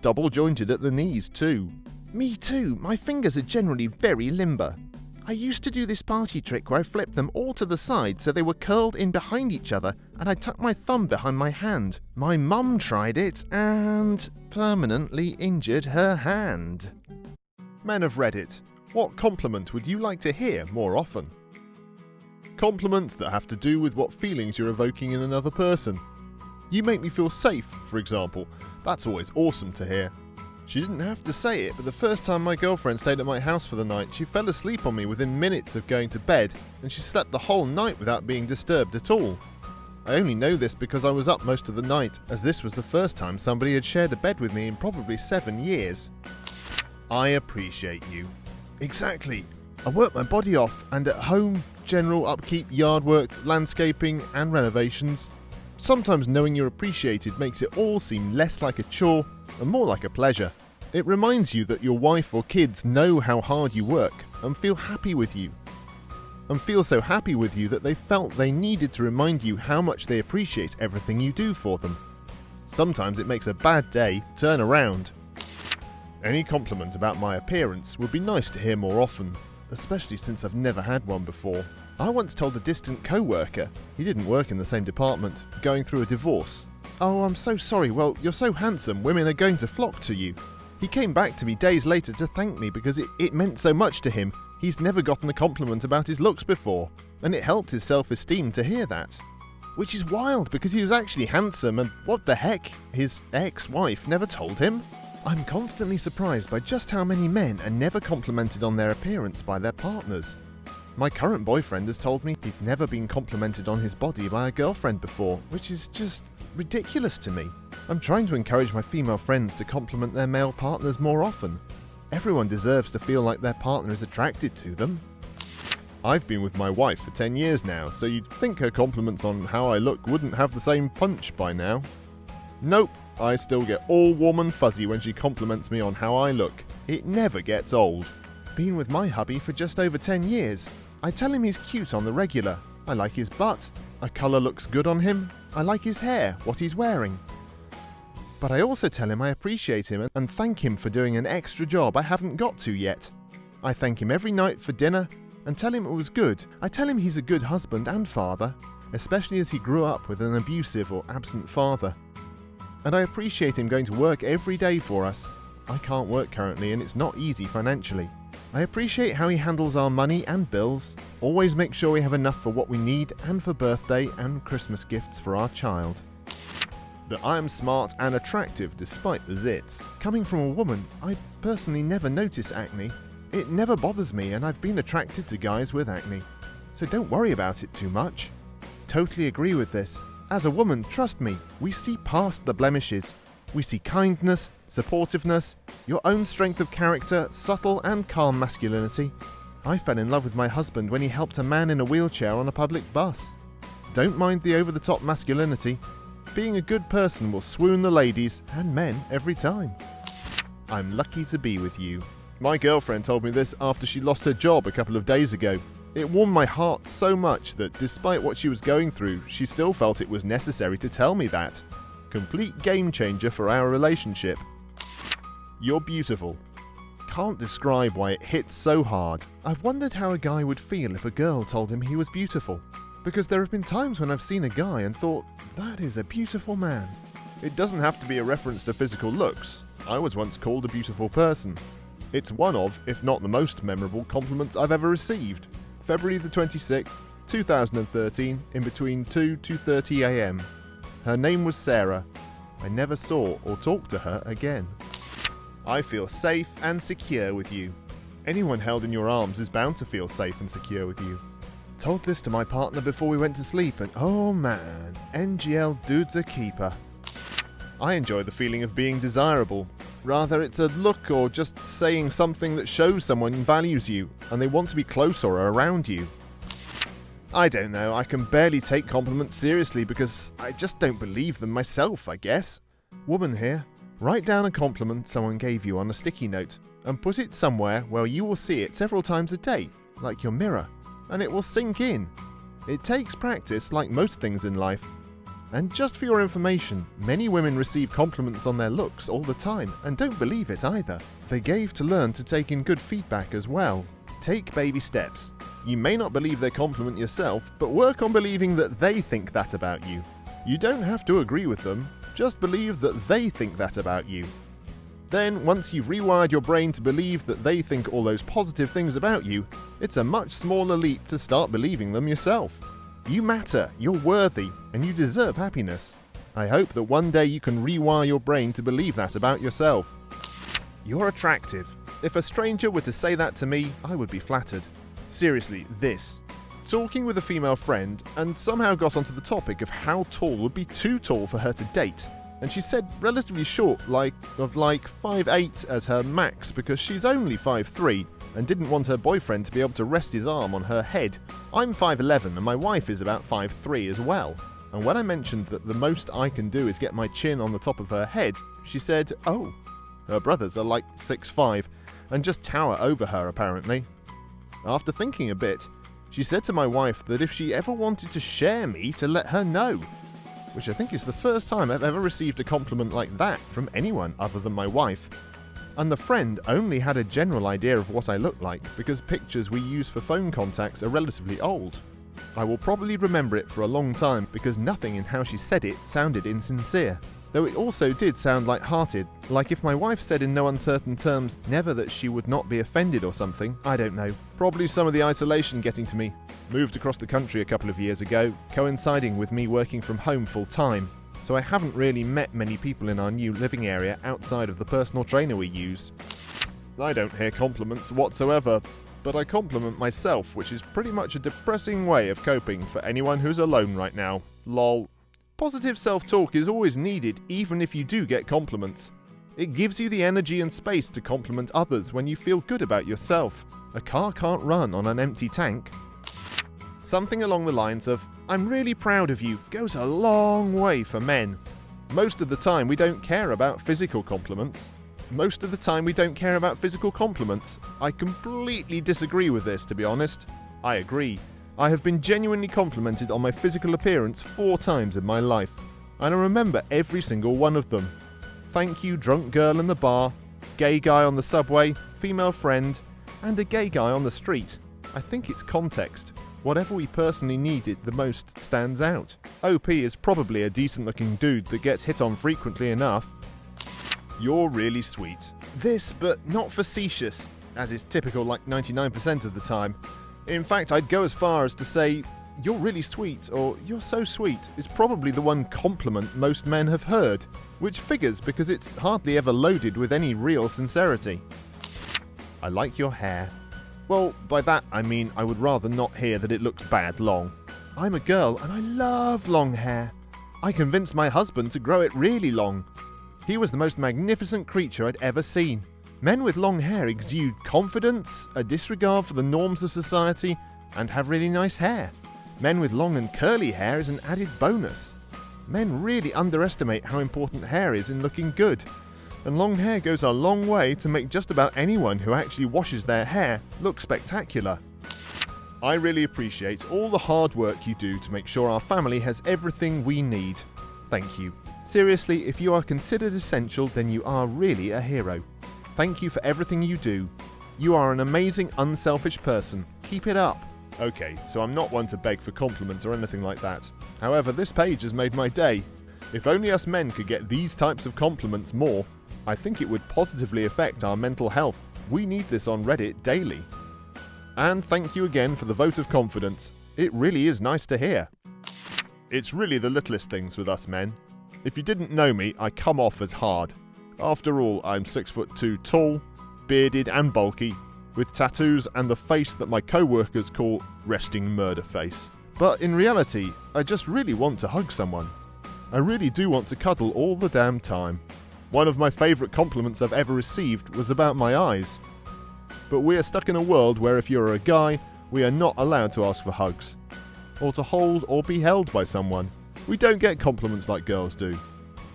[SPEAKER 2] Double jointed at the knees too. Me too, my fingers are generally very limber. I used to do this party trick where I flipped them all to the side so they were curled in behind each other and I tucked my thumb behind my hand. My mum tried it and permanently injured her hand. Men of Reddit, what compliment would you like to hear more often? Compliments that have to do with what feelings you're evoking in another person. You make me feel safe, for example. That's always awesome to hear. She didn't have to say it, but the first time my girlfriend stayed at my house for the night, she fell asleep on me within minutes of going to bed, and she slept the whole night without being disturbed at all. I only know this because I was up most of the night, as this was the first time somebody had shared a bed with me in probably 7 years. I appreciate you. Exactly. I work my body off, and at home, general upkeep, yard work, landscaping, and renovations. Sometimes knowing you're appreciated makes it all seem less like a chore and more like a pleasure. It reminds you that your wife or kids know how hard you work and feel happy with you. And feel so happy with you that they felt they needed to remind you how much they appreciate everything you do for them. Sometimes it makes a bad day turn around. Any compliment about my appearance would be nice to hear more often, especially since I've never had one before. I once told a distant co-worker, he didn't work in the same department, going through a divorce. "Oh, I'm so sorry, well, you're so handsome, women are going to flock to you." He came back to me days later to thank me because it meant so much to him. He's never gotten a compliment about his looks before, and it helped his self-esteem to hear that. Which is wild because he was actually handsome, and what the heck, his ex-wife never told him? I'm constantly surprised by just how many men are never complimented on their appearance by their partners. My current boyfriend has told me he's never been complimented on his body by a girlfriend before, which is just ridiculous to me. I'm trying to encourage my female friends to compliment their male partners more often. Everyone deserves to feel like their partner is attracted to them. I've been with my wife for 10 years now, so you'd think her compliments on how I look wouldn't have the same punch by now. Nope, I still get all warm and fuzzy when she compliments me on how I look. It never gets old. Been with my hubby for just over 10 years. I tell him he's cute on the regular. I like his butt. A colour looks good on him. I like his hair, what he's wearing. But I also tell him I appreciate him and thank him for doing an extra job I haven't got to yet. I thank him every night for dinner and tell him it was good. I tell him he's a good husband and father, especially as he grew up with an abusive or absent father. And I appreciate him going to work every day for us. I can't work currently and it's not easy financially. I appreciate how he handles our money and bills, always makes sure we have enough for what we need and for birthday and Christmas gifts for our child. That I am smart and attractive despite the zits. Coming from a woman, I personally never notice acne. It never bothers me and I've been attracted to guys with acne. So don't worry about it too much. Totally agree with this. As a woman, trust me, we see past the blemishes. We see kindness, supportiveness, your own strength of character, subtle and calm masculinity. I fell in love with my husband when he helped a man in a wheelchair on a public bus. Don't mind the over-the-top masculinity. Being a good person will swoon the ladies and men every time. I'm lucky to be with you. My girlfriend told me this after she lost her job a couple of days ago. It warmed my heart so much that despite what she was going through, she still felt it was necessary to tell me that. Complete game changer for our relationship. You're beautiful. Can't describe why it hits so hard. I've wondered how a guy would feel if a girl told him he was beautiful. Because there have been times when I've seen a guy and thought, that is a beautiful man. It doesn't have to be a reference to physical looks. I was once called a beautiful person. It's one of, if not the most memorable compliments I've ever received. February the 26th, 2013, in between 2:30 AM. Her name was Sarah. I never saw or talked to her again. I feel safe and secure with you. Anyone held in your arms is bound to feel safe and secure with you. Told this to my partner before we went to sleep and oh man, NGL dude's a keeper. I enjoy the feeling of being desirable. Rather it's a look or just saying something that shows someone values you and they want to be close or around you. I don't know, I can barely take compliments seriously because I just don't believe them myself, I guess. Woman here, write down a compliment someone gave you on a sticky note and put it somewhere where you will see it several times a day, like your mirror, and it will sink in. It takes practice like most things in life. And just for your information, many women receive compliments on their looks all the time and don't believe it either. They gave to learn to take in good feedback as well. Take baby steps. You may not believe their compliment yourself, but work on believing that they think that about you. You don't have to agree with them, just believe that they think that about you. Then, once you've rewired your brain to believe that they think all those positive things about you, it's a much smaller leap to start believing them yourself. You matter, you're worthy, and you deserve happiness. I hope that one day you can rewire your brain to believe that about yourself. You're attractive. If a stranger were to say that to me, I would be flattered. Seriously, this. Talking with a female friend, and somehow got onto the topic of how tall would be too tall for her to date. And she said relatively short, like 5'8" as her max because she's only 5'3", and didn't want her boyfriend to be able to rest his arm on her head. I'm 5'11" and my wife is about 5'3" as well. And when I mentioned that the most I can do is get my chin on the top of her head, she said, oh. Her brothers are like 6'5", and just tower over her apparently. After thinking a bit, she said to my wife that if she ever wanted to share me, to let her know. Which I think is the first time I've ever received a compliment like that from anyone other than my wife. And the friend only had a general idea of what I look like because pictures we use for phone contacts are relatively old. I will probably remember it for a long time because nothing in how she said it sounded insincere. Though it also did sound light-hearted, like if my wife said in no uncertain terms, never that she would not be offended or something, I don't know. Probably some of the isolation getting to me. Moved across the country a couple of years ago, coinciding with me working from home full-time, so I haven't really met many people in our new living area outside of the personal trainer we use. I don't hear compliments whatsoever, but I compliment myself, which is pretty much a depressing way of coping for anyone who's alone right now. Lol. Positive self-talk is always needed even if you do get compliments. It gives you the energy and space to compliment others when you feel good about yourself. A car can't run on an empty tank. Something along the lines of, "I'm really proud of you," goes a long way for men. Most of the time we don't care about physical compliments. I completely disagree with this, to be honest. I agree. I have been genuinely complimented on my physical appearance 4 times in my life, and I remember every single one of them. Thank you, drunk girl in the bar, gay guy on the subway, female friend, and a gay guy on the street. I think it's context. Whatever we personally needed the most stands out. OP is probably a decent-looking dude that gets hit on frequently enough. You're really sweet. This, but not facetious, as is typical like 99% of the time. In fact, I'd go as far as to say, "You're really sweet," or "You're so sweet," is probably the one compliment most men have heard, which figures because it's hardly ever loaded with any real sincerity. I like your hair. Well, by that I mean I would rather not hear that it looks bad long. I'm a girl and I love long hair. I convinced my husband to grow it really long. He was the most magnificent creature I'd ever seen. Men with long hair exude confidence, a disregard for the norms of society, and have really nice hair. Men with long and curly hair is an added bonus. Men really underestimate how important hair is in looking good, and long hair goes a long way to make just about anyone who actually washes their hair look spectacular. I really appreciate all the hard work you do to make sure our family has everything we need. Thank you. Seriously, if you are considered essential, then you are really a hero. Thank you for everything you do. You are an amazing, unselfish person. Keep it up. Okay, so I'm not one to beg for compliments or anything like that. However, this page has made my day. If only us men could get these types of compliments more, I think it would positively affect our mental health. We need this on Reddit daily. And thank you again for the vote of confidence. It really is nice to hear. It's really the littlest things with us men. If you didn't know me, I come off as hard. After all, I'm 6'2" tall, bearded and bulky, with tattoos and the face that my co-workers call resting murder face. But in reality, I just really want to hug someone. I really do want to cuddle all the damn time. One of my favourite compliments I've ever received was about my eyes. But we are stuck in a world where if you're a guy, we are not allowed to ask for hugs, or to hold or be held by someone. We don't get compliments like girls do.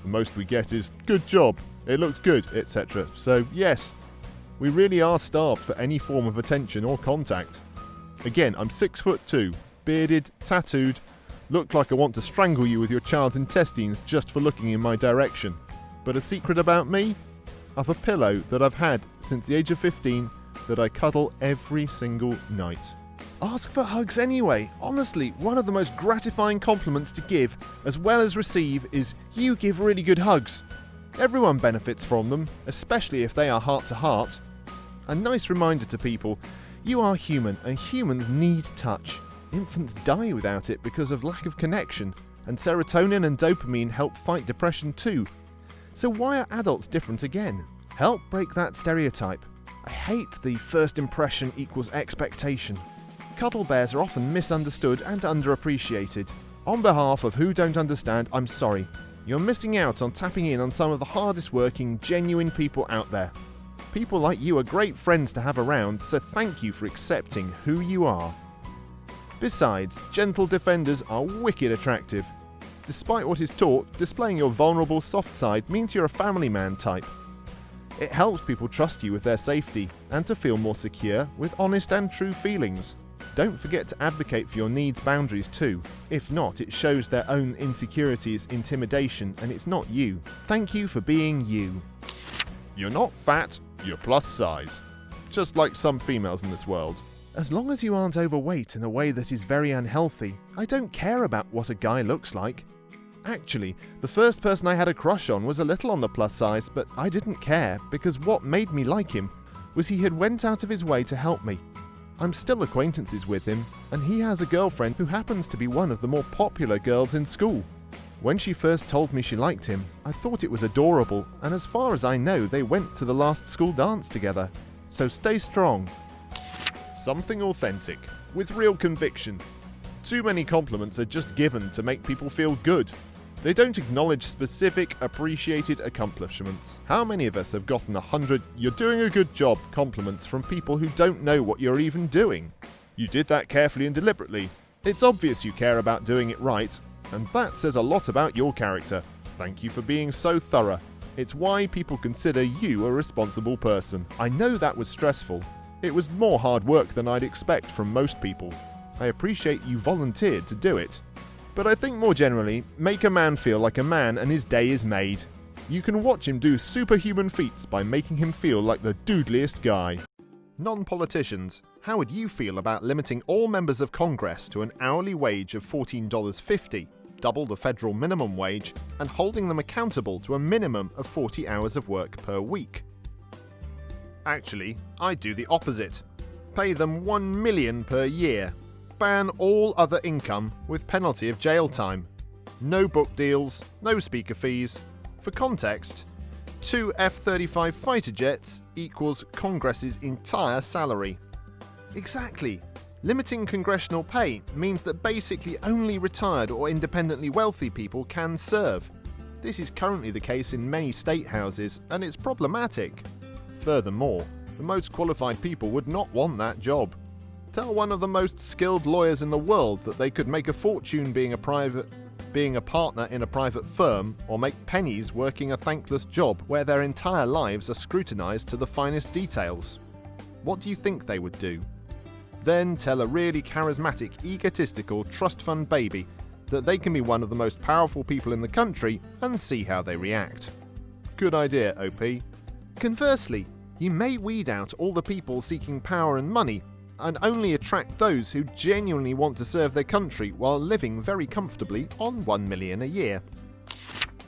[SPEAKER 2] The most we get is, "Good job, it looked good," etc. So yes, we really are starved for any form of attention or contact. Again, I'm 6'2", bearded, tattooed, look like I want to strangle you with your child's intestines just for looking in my direction. But a secret about me? I've a pillow that I've had since the age of 15 that I cuddle every single night. Ask for hugs anyway. Honestly, one of the most gratifying compliments to give, as well as receive, is "You give really good hugs." Everyone benefits from them, especially if they are heart to heart. A nice reminder to people, you are human and humans need touch. Infants die without it because of lack of connection, and serotonin and dopamine help fight depression too. So why are adults different again? Help break that stereotype. I hate the first impression equals expectation. Cuddle bears are often misunderstood and underappreciated. On behalf of who don't understand, I'm sorry. You're missing out on tapping in on some of the hardest working, genuine people out there. People like you are great friends to have around, so thank you for accepting who you are. Besides, gentle defenders are wicked attractive. Despite what is taught, displaying your vulnerable soft side means you're a family man type. It helps people trust you with their safety and to feel more secure with honest and true feelings. Don't forget to advocate for your needs' boundaries too. If not, it shows their own insecurities, intimidation, and it's not you. Thank you for being you. You're not fat, you're plus size. Just like some females in this world. As long as you aren't overweight in a way that is very unhealthy, I don't care about what a guy looks like. Actually, the first person I had a crush on was a little on the plus size, but I didn't care because what made me like him was he had went out of his way to help me. I'm still acquaintances with him, and he has a girlfriend who happens to be one of the more popular girls in school. When she first told me she liked him, I thought it was adorable, and as far as I know, they went to the last school dance together. So stay strong. Something authentic, with real conviction. Too many compliments are just given to make people feel good. They don't acknowledge specific, appreciated accomplishments. How many of us have gotten 100 "you're doing a good job" compliments from people who don't know what you're even doing? You did that carefully and deliberately. It's obvious you care about doing it right, and that says a lot about your character. Thank you for being so thorough. It's why people consider you a responsible person. I know that was stressful. It was more hard work than I'd expect from most people. I appreciate you volunteered to do it. But I think more generally, make a man feel like a man and his day is made. You can watch him do superhuman feats by making him feel like the doodliest guy. Non-politicians, how would you feel about limiting all members of Congress to an hourly wage of $14.50, double the federal minimum wage, and holding them accountable to a minimum of 40 hours of work per week? Actually, I'd do the opposite. Pay them $1 million per year. Ban all other income with penalty of jail time. No book deals, no speaker fees. For context, 2 F-35 fighter jets equals Congress's entire salary. Exactly. Limiting congressional pay means that basically only retired or independently wealthy people can serve. This is currently the case in many state houses, and it's problematic. Furthermore, the most qualified people would not want that job. Tell one of the most skilled lawyers in the world that they could make a fortune being a partner in a private firm, or make pennies working a thankless job where their entire lives are scrutinized to the finest details. What do you think they would do? Then tell a really charismatic, egotistical trust fund baby that they can be one of the most powerful people in the country and see how they react. Good idea, OP. Conversely, you may weed out all the people seeking power and money and only attract those who genuinely want to serve their country while living very comfortably on $1 million a year.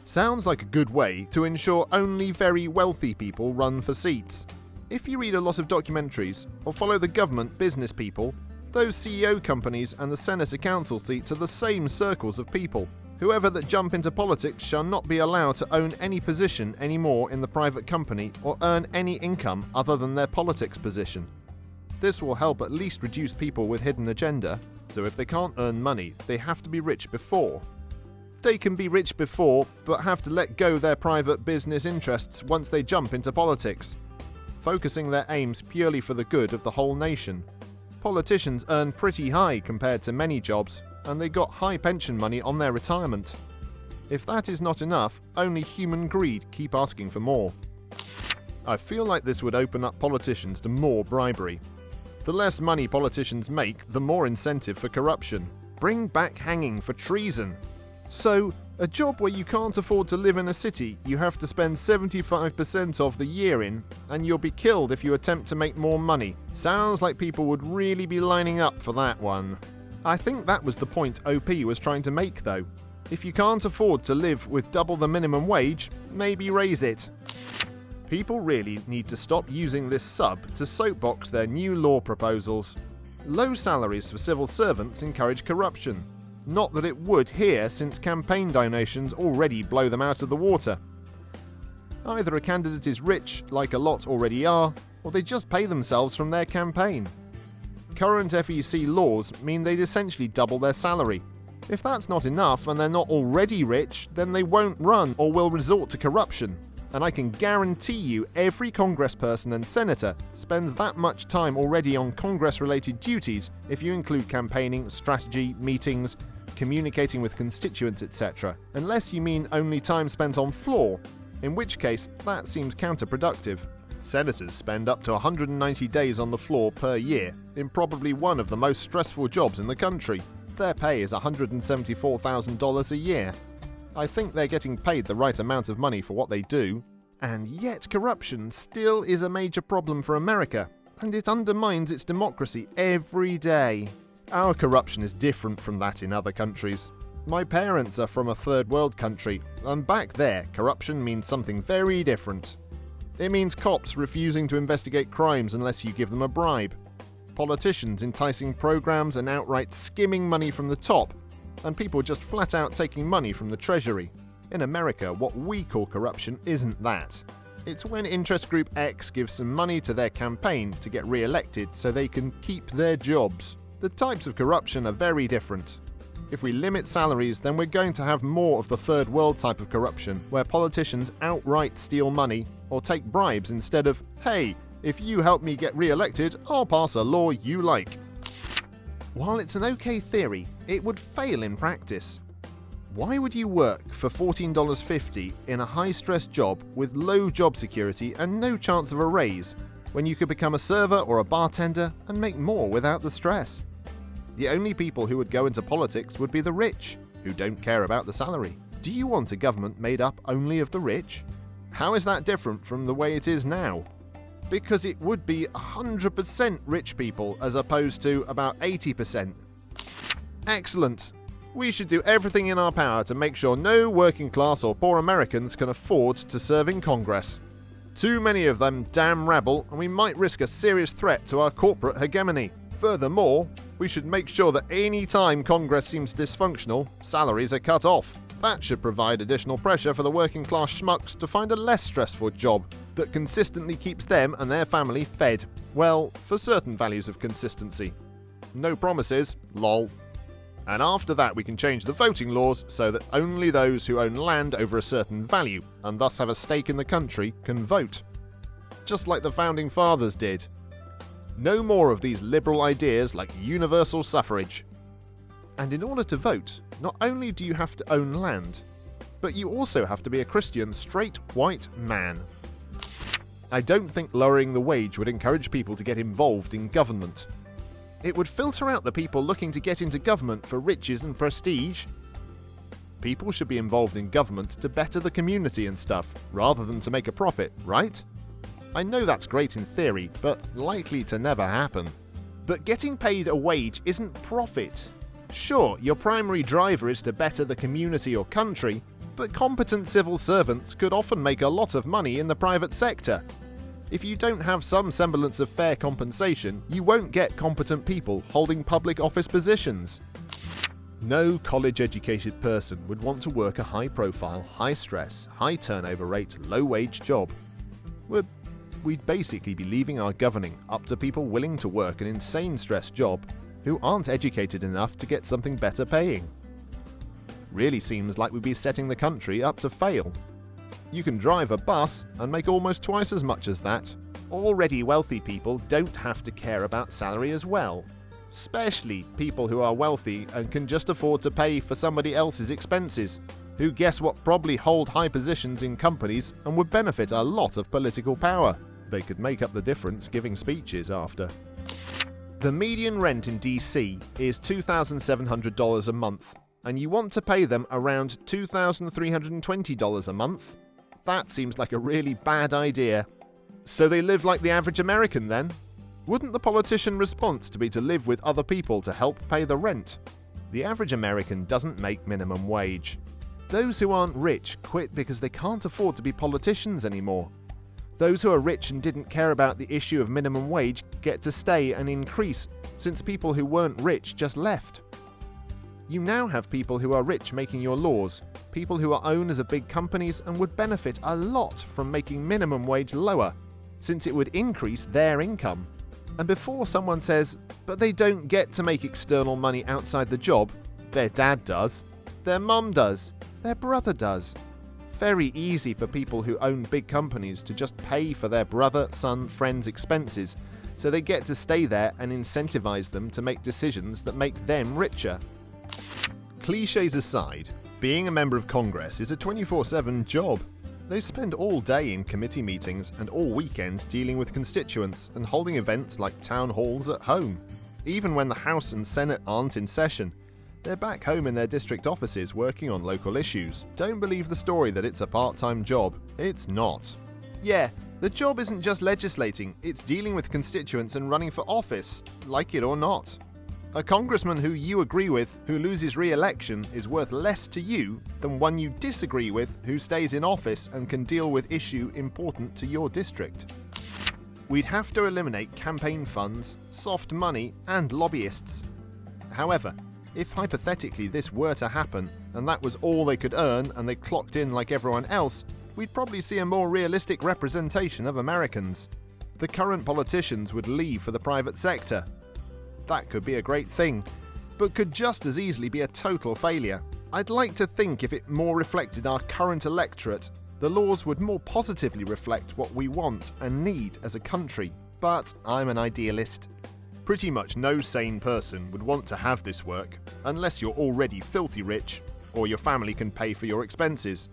[SPEAKER 2] Sounds like a good way to ensure only very wealthy people run for seats. If you read a lot of documentaries or follow the government business people, those CEO companies and the senator council seats are the same circles of people. Whoever that jump into politics shall not be allowed to own any position anymore in the private company or earn any income other than their politics position. This will help at least reduce people with hidden agenda, so if they can't earn money, they have to be rich before. They can be rich before, but have to let go their private business interests once they jump into politics, focusing their aims purely for the good of the whole nation. Politicians earn pretty high compared to many jobs, and they got high pension money on their retirement. If that is not enough, only human greed keep asking for more. I feel like this would open up politicians to more bribery. The less money politicians make, the more incentive for corruption. Bring back hanging for treason. So, a job where you can't afford to live in a city you have to spend 75% of the year in, and you'll be killed if you attempt to make more money. Sounds like people would really be lining up for that one. I think that was the point OP was trying to make though. If you can't afford to live with double the minimum wage, maybe raise it. People really need to stop using this sub to soapbox their new law proposals. Low salaries for civil servants encourage corruption. Not that it would here, since campaign donations already blow them out of the water. Either a candidate is rich, like a lot already are, or they just pay themselves from their campaign. Current FEC laws mean they'd essentially double their salary. If that's not enough and they're not already rich, then they won't run or will resort to corruption. And I can guarantee you every congressperson and senator spends that much time already on Congress-related duties if you include campaigning, strategy, meetings, communicating with constituents, etc. Unless you mean only time spent on floor, in which case that seems counterproductive. Senators spend up to 190 days on the floor per year, in probably one of the most stressful jobs in the country. Their pay is $174,000 a year. I think they're getting paid the right amount of money for what they do. And yet corruption still is a major problem for America, and it undermines its democracy every day. Our corruption is different from that in other countries. My parents are from a third world country, and back there, corruption means something very different. It means cops refusing to investigate crimes unless you give them a bribe, politicians enticing programs and outright skimming money from the top, and people just flat out taking money from the Treasury. In America, what we call corruption isn't that. It's when interest group X gives some money to their campaign to get re-elected so they can keep their jobs. The types of corruption are very different. If we limit salaries, then we're going to have more of the third world type of corruption, where politicians outright steal money or take bribes instead of, hey, if you help me get re-elected, I'll pass a law you like. While it's an okay theory, it would fail in practice. Why would you work for $14.50 in a high-stress job with low job security and no chance of a raise, when you could become a server or a bartender and make more without the stress? The only people who would go into politics would be the rich, who don't care about the salary. Do you want a government made up only of the rich? How is that different from the way it is now? Because it would be 100% rich people as opposed to about 80%. Excellent. We should do everything in our power to make sure no working class or poor Americans can afford to serve in Congress. Too many of them damn rabble, and we might risk a serious threat to our corporate hegemony. Furthermore, we should make sure that any time Congress seems dysfunctional, salaries are cut off. That should provide additional pressure for the working class schmucks to find a less stressful job that consistently keeps them and their family fed. Well, for certain values of consistency. No promises, lol. And after that we can change the voting laws so that only those who own land over a certain value, and thus have a stake in the country, can vote. Just like the Founding Fathers did. No more of these liberal ideas like universal suffrage. And in order to vote, not only do you have to own land, but you also have to be a Christian straight white man. I don't think lowering the wage would encourage people to get involved in government. It would filter out the people looking to get into government for riches and prestige. People should be involved in government to better the community and stuff, rather than to make a profit, right? I know that's great in theory, but likely to never happen. But getting paid a wage isn't profit. Sure, your primary driver is to better the community or country, but competent civil servants could often make a lot of money in the private sector. If you don't have some semblance of fair compensation, you won't get competent people holding public office positions. No college-educated person would want to work a high-profile, high-stress, high-turnover rate, low-wage job. We'd basically be leaving our governing up to people willing to work an insane stress job who aren't educated enough to get something better paying. Really seems like we'd be setting the country up to fail. You can drive a bus and make almost twice as much as that. Already wealthy people don't have to care about salary as well. Especially people who are wealthy and can just afford to pay for somebody else's expenses, who guess what probably hold high positions in companies and would benefit a lot of political power. They could make up the difference giving speeches after. The median rent in DC is $2,700 a month, and you want to pay them around $2,320 a month? That seems like a really bad idea. So they live like the average American then? Wouldn't the politician response to be to live with other people to help pay the rent? The average American doesn't make minimum wage. Those who aren't rich quit because they can't afford to be politicians anymore. Those who are rich and didn't care about the issue of minimum wage get to stay and increase, since people who weren't rich just left. You now have people who are rich making your laws, people who are owners of big companies and would benefit a lot from making minimum wage lower, since it would increase their income. And before someone says, but they don't get to make external money outside the job, their dad does, their mum does, their brother does. Very easy for people who own big companies to just pay for their brother, son, friends' expenses, so they get to stay there and incentivize them to make decisions that make them richer. Clichés aside, being a member of Congress is a 24/7 job. They spend all day in committee meetings and all weekend dealing with constituents and holding events like town halls at home. Even when the House and Senate aren't in session, they're back home in their district offices working on local issues. Don't believe the story that it's a part-time job. It's not. Yeah, the job isn't just legislating, it's dealing with constituents and running for office, like it or not. A congressman who you agree with who loses re-election is worth less to you than one you disagree with who stays in office and can deal with issue important to your district. We'd have to eliminate campaign funds, soft money, and lobbyists. However, if hypothetically this were to happen, and that was all they could earn and they clocked in like everyone else, we'd probably see a more realistic representation of Americans. The current politicians would leave for the private sector. That could be a great thing, but could just as easily be a total failure. I'd like to think if it more reflected our current electorate, the laws would more positively reflect what we want and need as a country, but I'm an idealist. Pretty much no sane person would want to have this work unless you're already filthy rich or your family can pay for your expenses.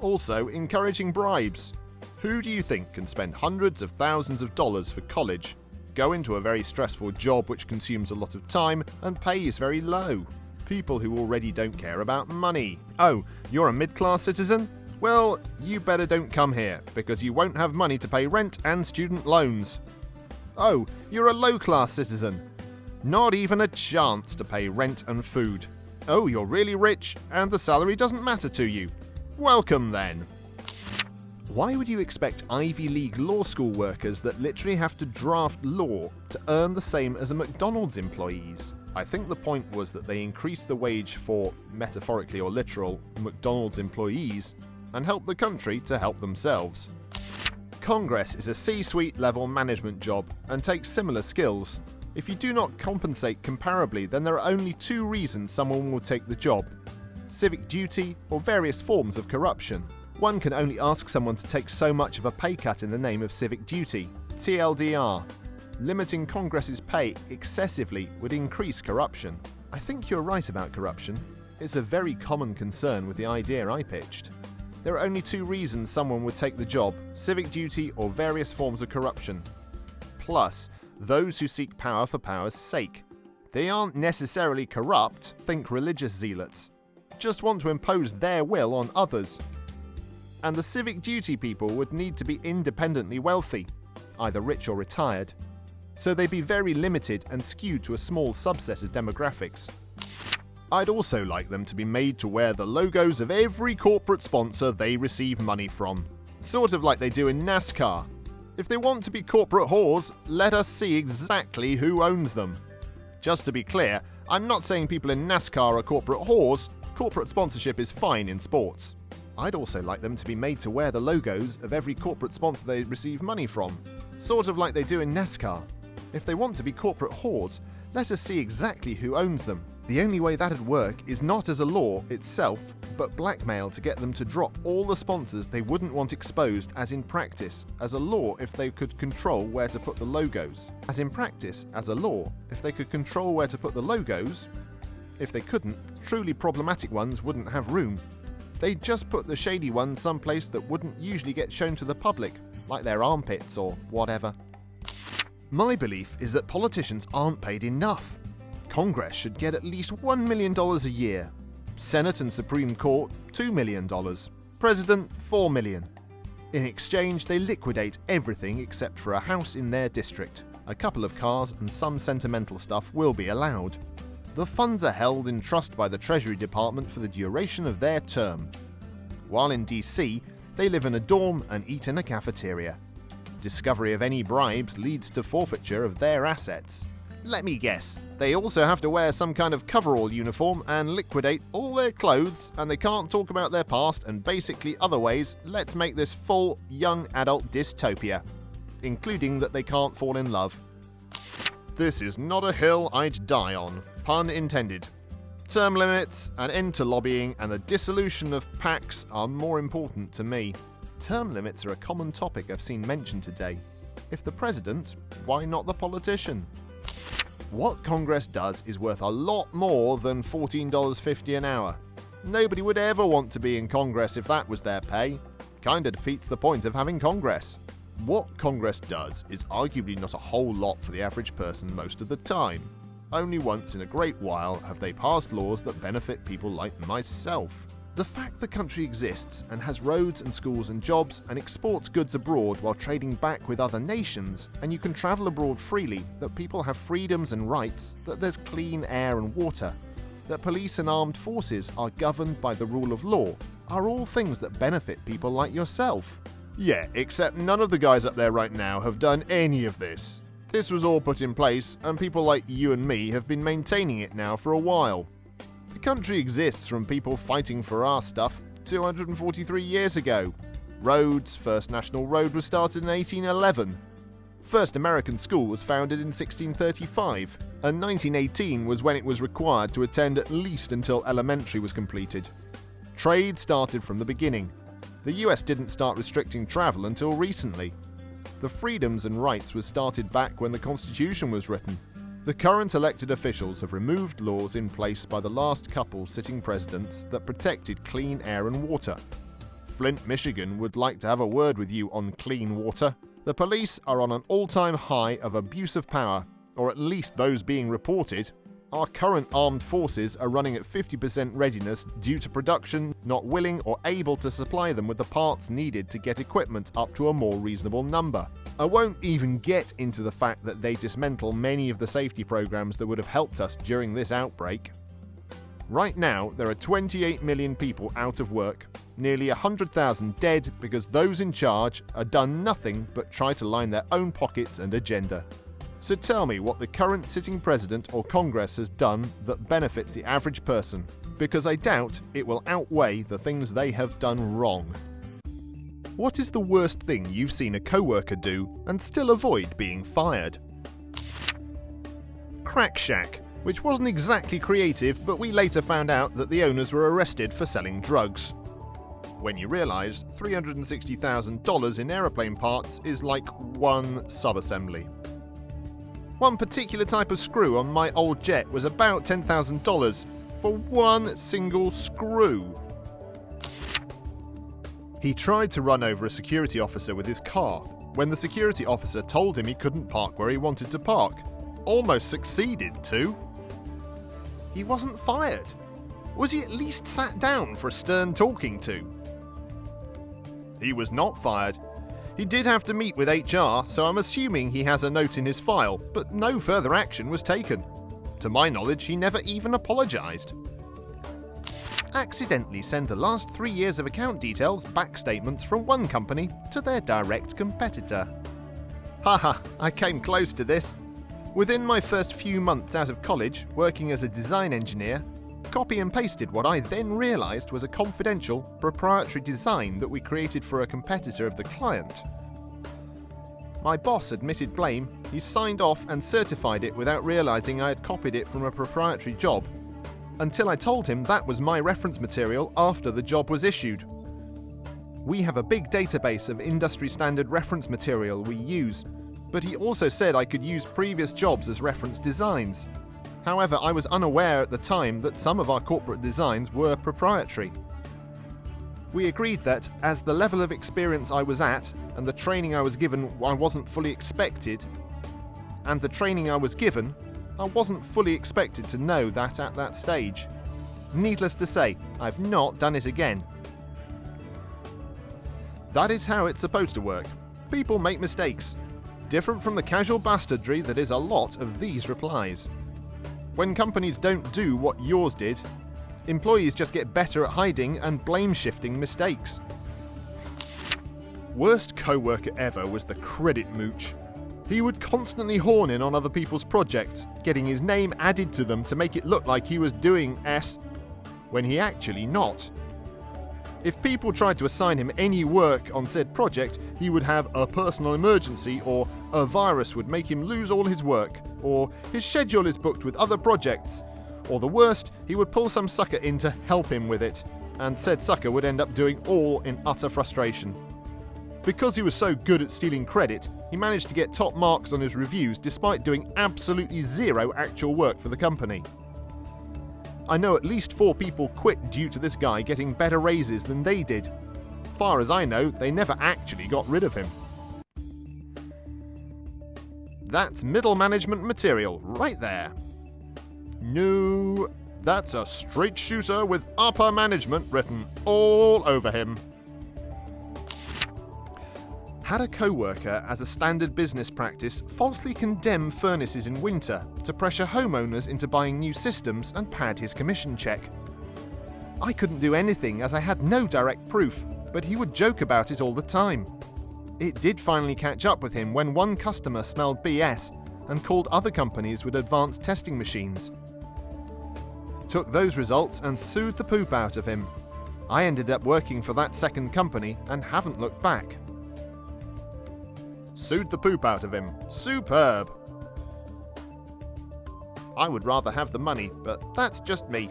[SPEAKER 2] Also, encouraging bribes. Who do you think can spend hundreds of thousands of dollars for college, go into a very stressful job which consumes a lot of time and pay is very low? People who already don't care about money. Oh, you're a mid-class citizen? Well, you better don't come here, because you won't have money to pay rent and student loans. Oh, you're a low-class citizen. Not even a chance to pay rent and food. Oh, you're really rich, and the salary doesn't matter to you. Welcome then. Why would you expect Ivy League law school workers that literally have to draft law to earn the same as a McDonald's employees? I think the point was that they increased the wage for, metaphorically or literal, McDonald's employees and help the country to help themselves. Congress is a C-suite level management job and takes similar skills. If you do not compensate comparably, then there are only two reasons someone will take the job: civic duty or various forms of corruption. One can only ask someone to take so much of a pay cut in the name of civic duty. TLDR. Limiting Congress's pay excessively would increase corruption. I think you're right about corruption. It's a very common concern with the idea I pitched. There are only two reasons someone would take the job: civic duty or various forms of corruption. Plus, those who seek power for power's sake. They aren't necessarily corrupt, think religious zealots. Just want to impose their will on others. And the civic duty people would need to be independently wealthy, either rich or retired. So they'd be very limited and skewed to a small subset of demographics. I'd also like them to be made to wear the logos of every corporate sponsor they receive money from. Sort of like they do in NASCAR. If they want to be corporate whores, let us see exactly who owns them. Just to be clear, I'm not saying people in NASCAR are corporate whores. Corporate sponsorship is fine in sports. I'd also like them to be made to wear the logos of every corporate sponsor they receive money from. Sort of like they do in NASCAR. If they want to be corporate whores, let us see exactly who owns them. The only way that'd work is not as a law itself, but blackmail to get them to drop all the sponsors they wouldn't want exposed as in practice, as a law if they could control where to put the logos. As in practice, as a law, if they could control where to put the logos. If they couldn't, truly problematic ones wouldn't have room. They'd just put the shady ones someplace that wouldn't usually get shown to the public, like their armpits or whatever. My belief is that politicians aren't paid enough. Congress should get at least $1 million a year. Senate and Supreme Court, $2 million. President, $4 million. In exchange, they liquidate everything except for a house in their district. A couple of cars and some sentimental stuff will be allowed. The funds are held in trust by the Treasury Department for the duration of their term. While in DC, they live in a dorm and eat in a cafeteria. Discovery of any bribes leads to forfeiture of their assets. Let me guess, they also have to wear some kind of coverall uniform and liquidate all their clothes, and they can't talk about their past and basically other ways. Let's make this full young adult dystopia, including that they can't fall in love. This is not a hill I'd die on, pun intended. Term limits, an end to lobbying, and the dissolution of PACs are more important to me. Term limits are a common topic I've seen mentioned today. If the president, why not the politician? What Congress does is worth a lot more than $14.50 an hour. Nobody would ever want to be in Congress if that was their pay. Kinda defeats the point of having Congress. What Congress does is arguably not a whole lot for the average person most of the time. Only once in a great while have they passed laws that benefit people like myself. The fact the country exists and has roads and schools and jobs and exports goods abroad while trading back with other nations, and you can travel abroad freely, that people have freedoms and rights, that there's clean air and water, that police and armed forces are governed by the rule of law, are all things that benefit people like yourself. Yeah, except none of the guys up there right now have done any of this. This was all put in place, and people like you and me have been maintaining it now for a while. The country exists from people fighting for our stuff 243 years ago. Roads, First National Road was started in 1811. First American school was founded in 1635, and 1918 was when it was required to attend at least until elementary was completed. Trade started from the beginning. The US didn't start restricting travel until recently. The freedoms and rights was started back when the Constitution was written. The current elected officials have removed laws in place by the last couple sitting presidents that protected clean air and water. Flint, Michigan would like to have a word with you on clean water. The police are on an all-time high of abuse of power, or at least those being reported. Our current armed forces are running at 50% readiness due to production not willing or able to supply them with the parts needed to get equipment up to a more reasonable number. I won't even get into the fact that they dismantle many of the safety programs that would have helped us during this outbreak. Right now, there are 28 million people out of work, nearly 100,000 dead because those in charge are done nothing but try to line their own pockets and agenda. So tell me what the current sitting president or Congress has done that benefits the average person, because I doubt it will outweigh the things they have done wrong. What is the worst thing you've seen a coworker do and still avoid being fired? Crack Shack, which wasn't exactly creative, but we later found out that the owners were arrested for selling drugs. When you realised $360,000 in aeroplane parts is like one subassembly. One particular type of screw on my old jet was about $10,000 for one single screw. He tried to run over a security officer with his car when the security officer told him he couldn't park where he wanted to park. Almost succeeded too. He wasn't fired. Was he at least sat down for a stern talking to? He was not fired. He did have to meet with HR, so I'm assuming he has a note in his file, but no further action was taken. To my knowledge, he never even apologised. Accidentally send the last 3 years of account details back statements from one company to their direct competitor. Haha, I came close to this. Within my first few months out of college, working as a design engineer, copy and pasted what I then realised was a confidential, proprietary design that we created for a competitor of the client. My boss admitted blame, he signed off and certified it without realising I had copied it from a proprietary job, until I told him that was my reference material after the job was issued. We have a big database of industry standard reference material we use, but he also said I could use previous jobs as reference designs. However, I was unaware at the time that some of our corporate designs were proprietary. We agreed that, as the level of experience I was at and the training I was given I wasn't fully expected, to know that at that stage. Needless to say, I've not done it again. That is how it's supposed to work. People make mistakes. Different from the casual bastardry that is a lot of these replies. When companies don't do what yours did, employees just get better at hiding and blame-shifting mistakes. Worst coworker ever was the credit mooch. He would constantly horn in on other people's projects, getting his name added to them to make it look like he was doing S, when he actually not. If people tried to assign him any work on said project, he would have a personal emergency, or a virus would make him lose all his work, or his schedule is booked with other projects, or the worst, he would pull some sucker in to help him with it, and said sucker would end up doing all in utter frustration. Because he was so good at stealing credit, he managed to get top marks on his reviews despite doing absolutely zero actual work for the company. I know at least 4 people quit due to this guy getting better raises than they did. Far as I know, they never actually got rid of him. That's middle management material right there. No, that's a straight shooter with upper management written all over him. Had a co-worker, as a standard business practice, falsely condemn furnaces in winter to pressure homeowners into buying new systems and pad his commission check. I couldn't do anything as I had no direct proof, but he would joke about it all the time. It did finally catch up with him when one customer smelled BS and called other companies with advanced testing machines. Took those results and sued the poop out of him. I ended up working for that second company and haven't looked back. Sued the poop out of him. Superb. I would rather have the money, but that's just me.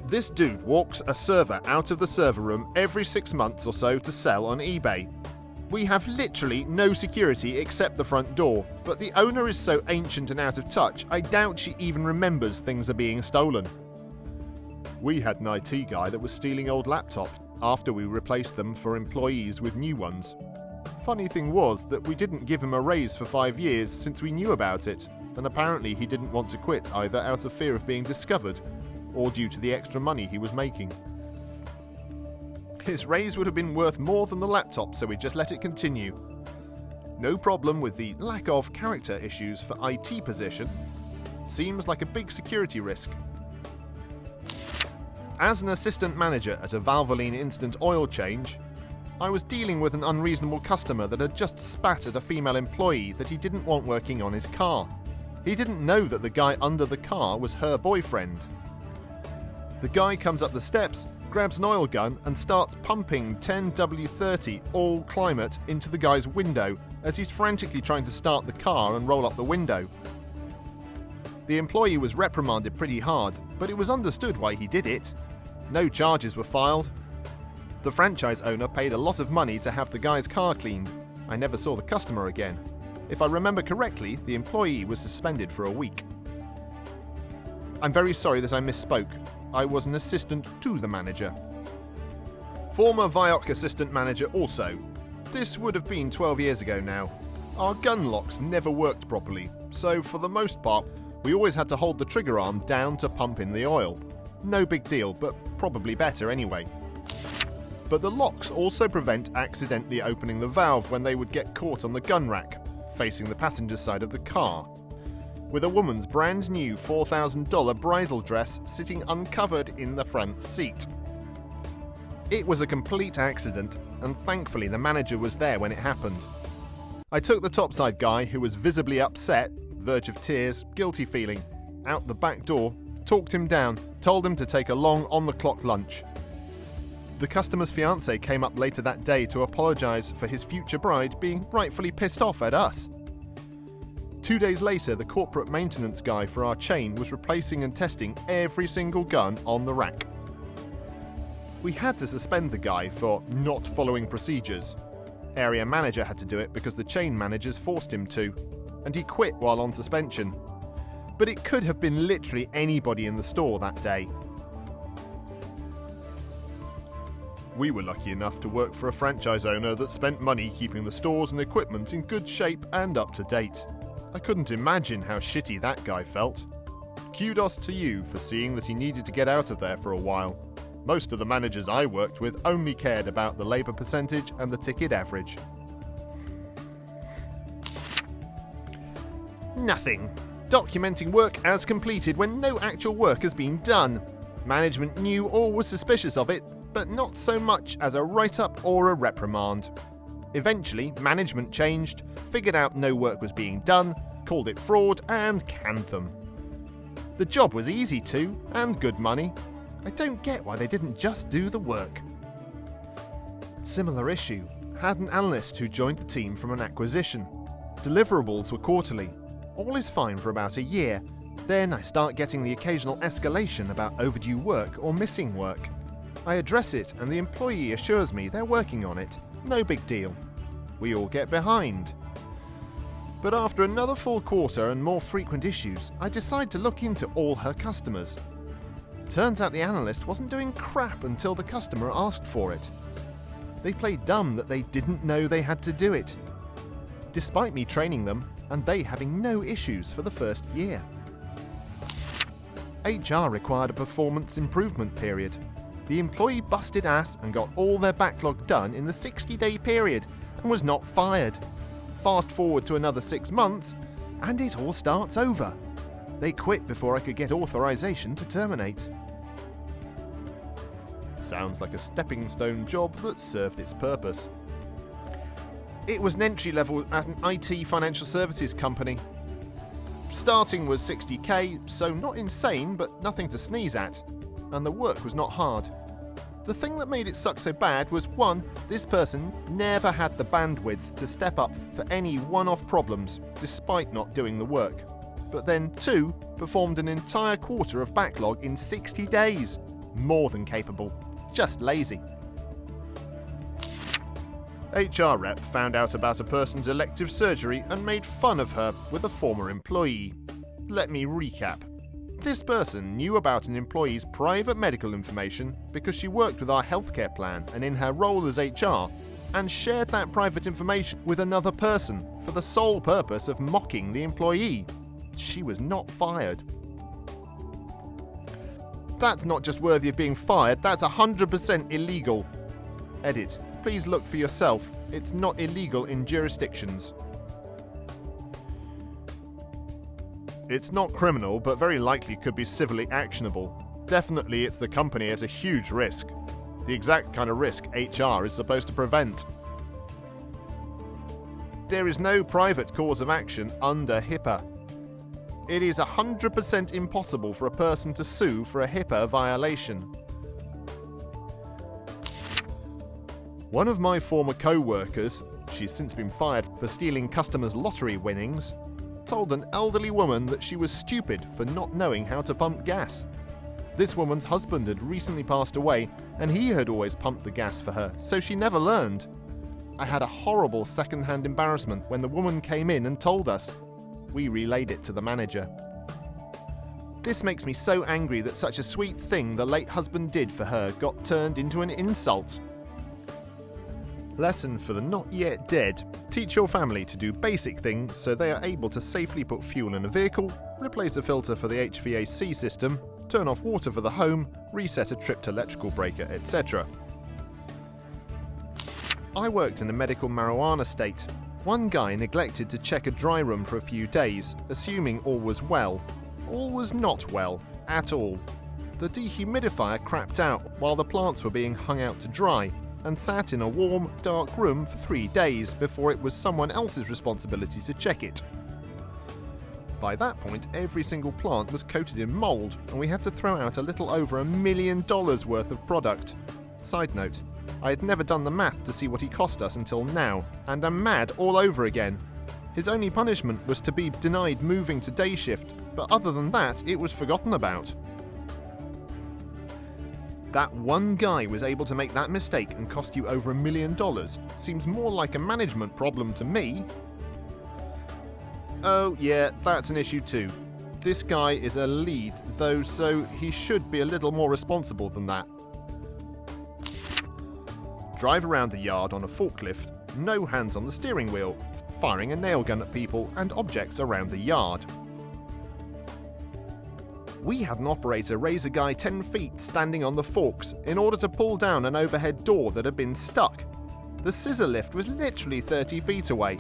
[SPEAKER 2] This dude walks a server out of the server room every 6 months or so to sell on eBay. We have literally no security except the front door, but the owner is so ancient and out of touch, I doubt she even remembers things are being stolen. We had an IT guy that was stealing old laptops after we replaced them for employees with new ones. Funny thing was that we didn't give him a raise for 5 years since we knew about it, and apparently he didn't want to quit either out of fear of being discovered, or due to the extra money he was making. His raise would have been worth more than the laptop, so we just let it continue. No problem with the lack of character issues for IT position. Seems like a big security risk. As an assistant manager at a Valvoline instant oil change, I was dealing with an unreasonable customer that had just spat at a female employee that he didn't want working on his car. He didn't know that the guy under the car was her boyfriend. The guy comes up the steps, grabs an oil gun and starts pumping 10W30 all climate into the guy's window as he's frantically trying to start the car and roll up the window. The employee was reprimanded pretty hard, but it was understood why he did it. No charges were filed. The franchise owner paid a lot of money to have the guy's car cleaned. I never saw the customer again. If I remember correctly, the employee was suspended for a week. I'm very sorry that I misspoke. I was an assistant to the manager. Former Vioc assistant manager also. This would have been 12 years ago now. Our gun locks never worked properly, so for the most part, we always had to hold the trigger arm down to pump in the oil. No big deal, but probably better anyway. But the locks also prevent accidentally opening the valve when they would get caught on the gun rack, facing the passenger side of the car, with a woman's brand new $4,000 bridal dress sitting uncovered in the front seat. It was a complete accident, and thankfully the manager was there when it happened. I took the topside guy, who was visibly upset, verge of tears, guilty feeling, out the back door, talked him down, told him to take a long on-the-clock lunch. The customer's fiancé came up later that day to apologise for his future bride being rightfully pissed off at us. 2 days later, the corporate maintenance guy for our chain was replacing and testing every single gun on the rack. We had to suspend the guy for not following procedures. Area manager had to do it because the chain managers forced him to, and he quit while on suspension. But it could have been literally anybody in the store that day. We were lucky enough to work for a franchise owner that spent money keeping the stores and equipment in good shape and up to date. I couldn't imagine how shitty that guy felt. Kudos to you for seeing that he needed to get out of there for a while. Most of the managers I worked with only cared about the labour percentage and the ticket average. Nothing. Documenting work as completed when no actual work has been done. Management knew or was suspicious of it, but not so much as a write-up or a reprimand. Eventually, management changed, figured out no work was being done, called it fraud, and canned them. The job was easy too, and good money. I don't get why they didn't just do the work. Similar issue. Had an analyst who joined the team from an acquisition. Deliverables were quarterly. All is fine for about a year. Then I start getting the occasional escalation about overdue work or missing work. I address it and the employee assures me they're working on it. No big deal. We all get behind. But after another full quarter and more frequent issues, I decide to look into all her customers. Turns out the analyst wasn't doing crap until the customer asked for it. They played dumb that they didn't know they had to do it, despite me training them and they having no issues for the first year. HR required a performance improvement period. The employee busted ass and got all their backlog done in the 60-day period and was not fired. Fast forward to another 6 months, and it all starts over. They quit before I could get authorization to terminate. Sounds like a stepping stone job that served its purpose. It was an entry level at an IT financial services company. Starting was 60k, so not insane, but nothing to sneeze at. And the work was not hard. The thing that made it suck so bad was 1, this person never had the bandwidth to step up for any one-off problems, despite not doing the work. But then 2, performed an entire quarter of backlog in 60 days. More than capable. Just lazy. HR rep found out about a person's elective surgery and made fun of her with a former employee. Let me recap. This person knew about an employee's private medical information because she worked with our healthcare plan and in her role as HR, and shared that private information with another person for the sole purpose of mocking the employee. She was not fired. That's not just worthy of being fired, that's 100% illegal. Edit. Please look for yourself. It's not illegal in jurisdictions. It's not criminal, but very likely could be civilly actionable. Definitely it's the company at a huge risk. The exact kind of risk HR is supposed to prevent. There is no private cause of action under HIPAA. It is 100% impossible for a person to sue for a HIPAA violation. One of my former co-workers, she's since been fired for stealing customers' lottery winnings, told an elderly woman that she was stupid for not knowing how to pump gas. This woman's husband had recently passed away and he had always pumped the gas for her, so she never learned. I had a horrible second-hand embarrassment when the woman came in and told us. We relayed it to the manager. This makes me so angry that such a sweet thing the late husband did for her got turned into an insult. Lesson for the not yet dead. Teach your family to do basic things so they are able to safely put fuel in a vehicle, replace a filter for the HVAC system, turn off water for the home, reset a tripped electrical breaker, etc. I worked in a medical marijuana state. One guy neglected to check a dry room for a few days, assuming all was well. All was not well, at all. The dehumidifier crapped out while the plants were being hung out to dry, and sat in a warm, dark room for 3 days before it was someone else's responsibility to check it. By that point, every single plant was coated in mold, and we had to throw out a little over $1 million worth of product. Side note, I had never done the math to see what he cost us until now, and am mad all over again. His only punishment was to be denied moving to day shift, but other than that, it was forgotten about. That one guy was able to make that mistake and cost you over $1 million seems more like a management problem to me. Oh yeah, that's an issue too. This guy is a lead though, so he should be a little more responsible than that. Drive around the yard on a forklift, no hands on the steering wheel, firing a nail gun at people and objects around the yard. We had an operator raise a guy 10 feet standing on the forks in order to pull down an overhead door that had been stuck. The scissor lift was literally 30 feet away.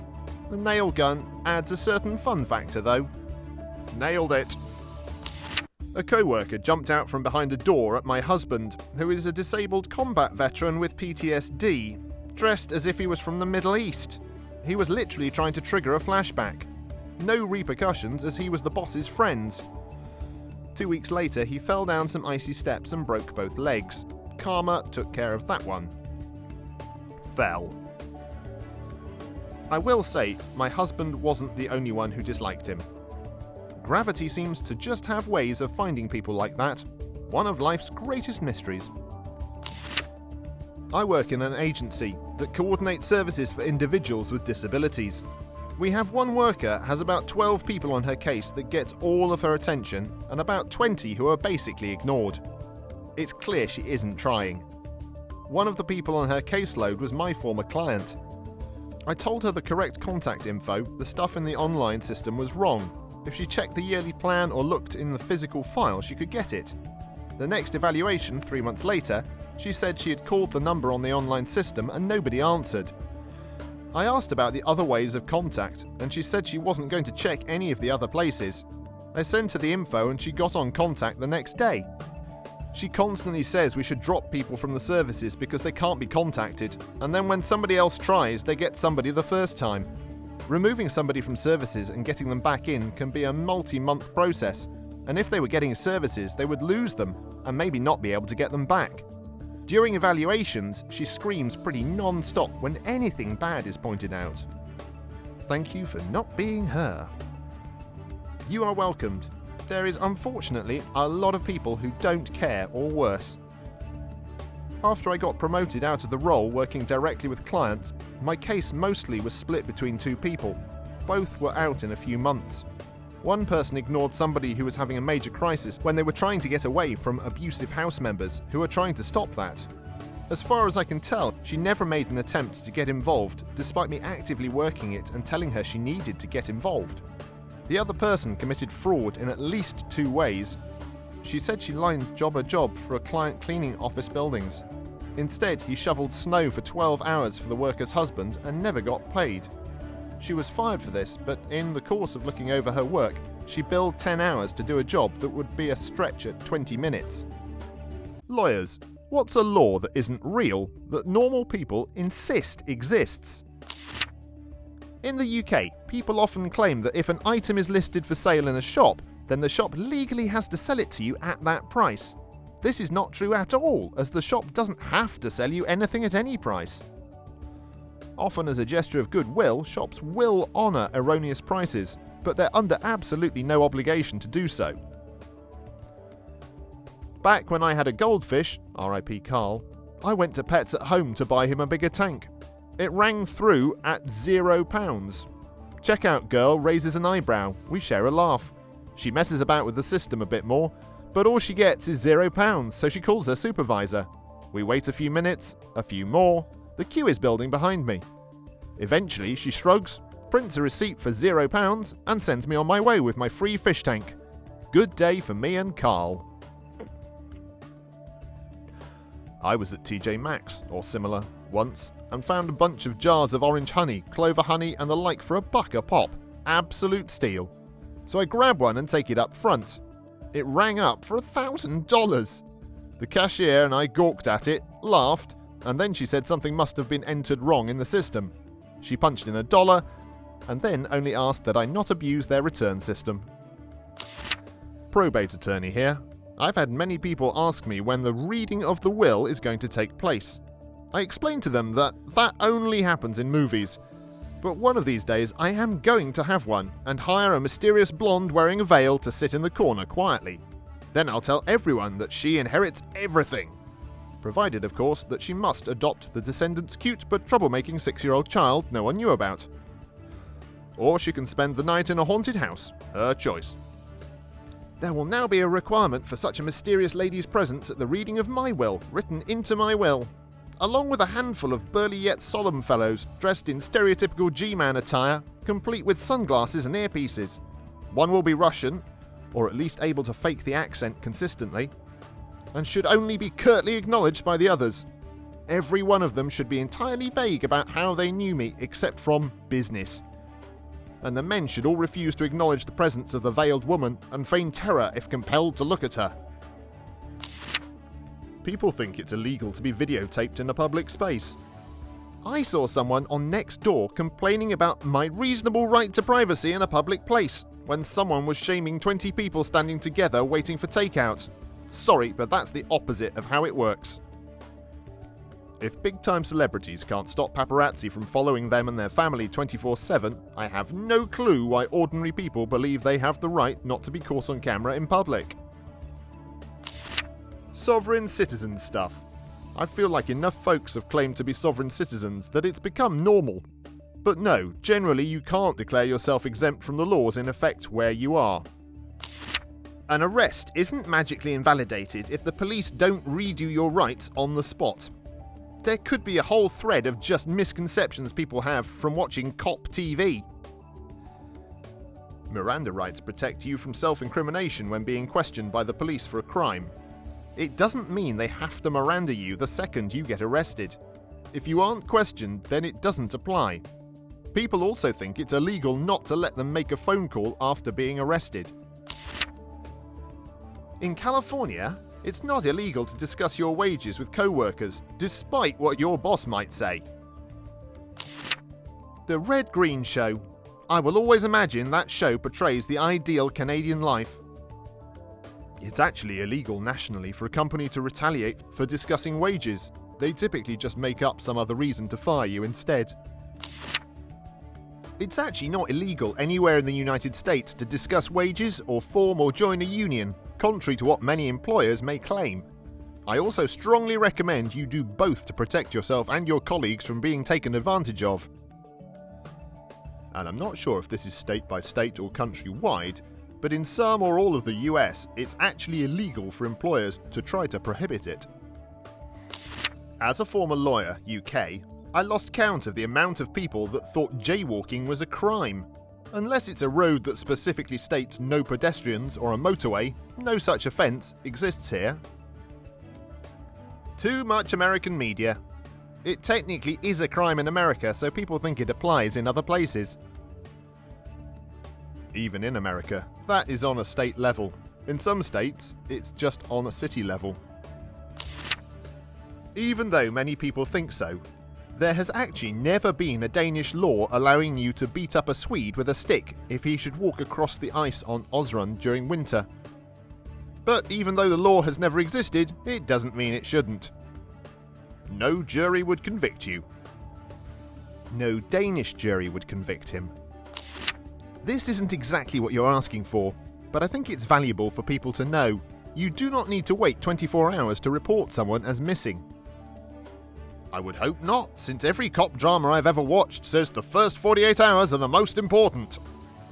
[SPEAKER 2] The nail gun adds a certain fun factor though. Nailed it. A co-worker jumped out from behind a door at my husband, who is a disabled combat veteran with PTSD, dressed as if he was from the Middle East. He was literally trying to trigger a flashback. No repercussions as he was the boss's friends. 2 weeks later, he fell down some icy steps and broke both legs. Karma took care of that one. Fell. I will say, my husband wasn't the only one who disliked him. Gravity seems to just have ways of finding people like that. One of life's greatest mysteries. I work in an agency that coordinates services for individuals with disabilities. We have one worker has about 12 people on her case that gets all of her attention and about 20 who are basically ignored. It's clear she isn't trying. One of the people on her caseload was my former client. I told her the correct contact info, the stuff in the online system was wrong. If she checked the yearly plan or looked in the physical file, she could get it. The next evaluation, 3 months later, she said she had called the number on the online system and nobody answered. I asked about the other ways of contact, and she said she wasn't going to check any of the other places. I sent her the info and she got on contact the next day. She constantly says we should drop people from the services because they can't be contacted, and then when somebody else tries, they get somebody the first time. Removing somebody from services and getting them back in can be a multi-month process, and if they were getting services, they would lose them and maybe not be able to get them back. During evaluations, she screams pretty non-stop when anything bad is pointed out. Thank you for not being her. You are welcomed. There is unfortunately a lot of people who don't care or worse. After I got promoted out of the role working directly with clients, my case mostly was split between two people. Both were out in a few months. One person ignored somebody who was having a major crisis when they were trying to get away from abusive house members who were trying to stop that. As far as I can tell, she never made an attempt to get involved, despite me actively working it and telling her she needed to get involved. The other person committed fraud in at least 2 ways. She said she lined job for a client cleaning office buildings. Instead, he shoveled snow for 12 hours for the worker's husband and never got paid. She was fired for this, but in the course of looking over her work, she billed 10 hours to do a job that would be a stretch at 20 minutes. Lawyers, what's a law that isn't real, that normal people insist exists? In the UK, people often claim that if an item is listed for sale in a shop, then the shop legally has to sell it to you at that price. This is not true at all, as the shop doesn't have to sell you anything at any price. Often as a gesture of goodwill, shops will honour erroneous prices, but they're under absolutely no obligation to do so. Back when I had a goldfish, RIP Carl, I went to Pets at Home to buy him a bigger tank. It rang through at £0. Checkout girl raises an eyebrow. We share a laugh. She messes about with the system a bit more, but all she gets is £0, so she calls her supervisor. We wait a few minutes, a few more. The queue is building behind me. Eventually, she shrugs, prints a receipt for £0, and sends me on my way with my free fish tank. Good day for me and Carl. I was at TJ Maxx, or similar, once, and found a bunch of jars of orange honey, clover honey, and the like for $1 a pop. Absolute steal. So I grab one and take it up front. It rang up for $1,000. The cashier and I gawked at it, laughed, and then she said something must have been entered wrong in the system. She punched in $1, and then only asked that I not abuse their return system. Probate attorney here. I've had many people ask me when the reading of the will is going to take place. I explained to them that only happens in movies. But one of these days I am going to have one and hire a mysterious blonde wearing a veil to sit in the corner quietly. Then I'll tell everyone that she inherits everything. Provided, of course, that she must adopt the descendant's cute but troublemaking 6-year-old child no one knew about. Or she can spend the night in a haunted house. Her choice. There will now be a requirement for such a mysterious lady's presence at the reading of my will, written into my will, along with a handful of burly yet solemn fellows dressed in stereotypical G-man attire, complete with sunglasses and earpieces. One will be Russian, or at least able to fake the accent consistently, and should only be curtly acknowledged by the others. Every one of them should be entirely vague about how they knew me, except from business. And the men should all refuse to acknowledge the presence of the veiled woman and feign terror if compelled to look at her. People think it's illegal to be videotaped in a public space. I saw someone on Nextdoor complaining about my reasonable right to privacy in a public place when someone was shaming 20 people standing together waiting for takeout. Sorry, but that's the opposite of how it works. If big-time celebrities can't stop paparazzi from following them and their family 24/7, I have no clue why ordinary people believe they have the right not to be caught on camera in public. Sovereign citizen stuff. I feel like enough folks have claimed to be sovereign citizens that it's become normal. But no, generally you can't declare yourself exempt from the laws in effect where you are. An arrest isn't magically invalidated if the police don't read you your rights on the spot. There could be a whole thread of just misconceptions people have from watching cop TV. Miranda rights protect you from self-incrimination when being questioned by the police for a crime. It doesn't mean they have to Miranda you the second you get arrested. If you aren't questioned, then it doesn't apply. People also think it's illegal not to let them make a phone call after being arrested. In California, it's not illegal to discuss your wages with co-workers, despite what your boss might say. The Red Green Show. I will always imagine that show portrays the ideal Canadian life. It's actually illegal nationally for a company to retaliate for discussing wages. They typically just make up some other reason to fire you instead. It's actually not illegal anywhere in the United States to discuss wages or form or join a union, contrary to what many employers may claim. I also strongly recommend you do both to protect yourself and your colleagues from being taken advantage of. And I'm not sure if this is state by state or country-wide, but in some or all of the US, it's actually illegal for employers to try to prohibit it. As a former lawyer, UK, I lost count of the amount of people that thought jaywalking was a crime. Unless it's a road that specifically states no pedestrians or a motorway, no such offence exists here. Too much American media. It technically is a crime in America, so people think it applies in other places. Even in America, that is on a state level. In some states, it's just on a city level. Even though many people think so, there has actually never been a Danish law allowing you to beat up a Swede with a stick if he should walk across the ice on Öresund during winter. But even though the law has never existed, it doesn't mean it shouldn't. No jury would convict you. No Danish jury would convict him. This isn't exactly what you're asking for, but I think it's valuable for people to know. You do not need to wait 24 hours to report someone as missing. I would hope not, since every cop drama I've ever watched says the first 48 hours are the most important.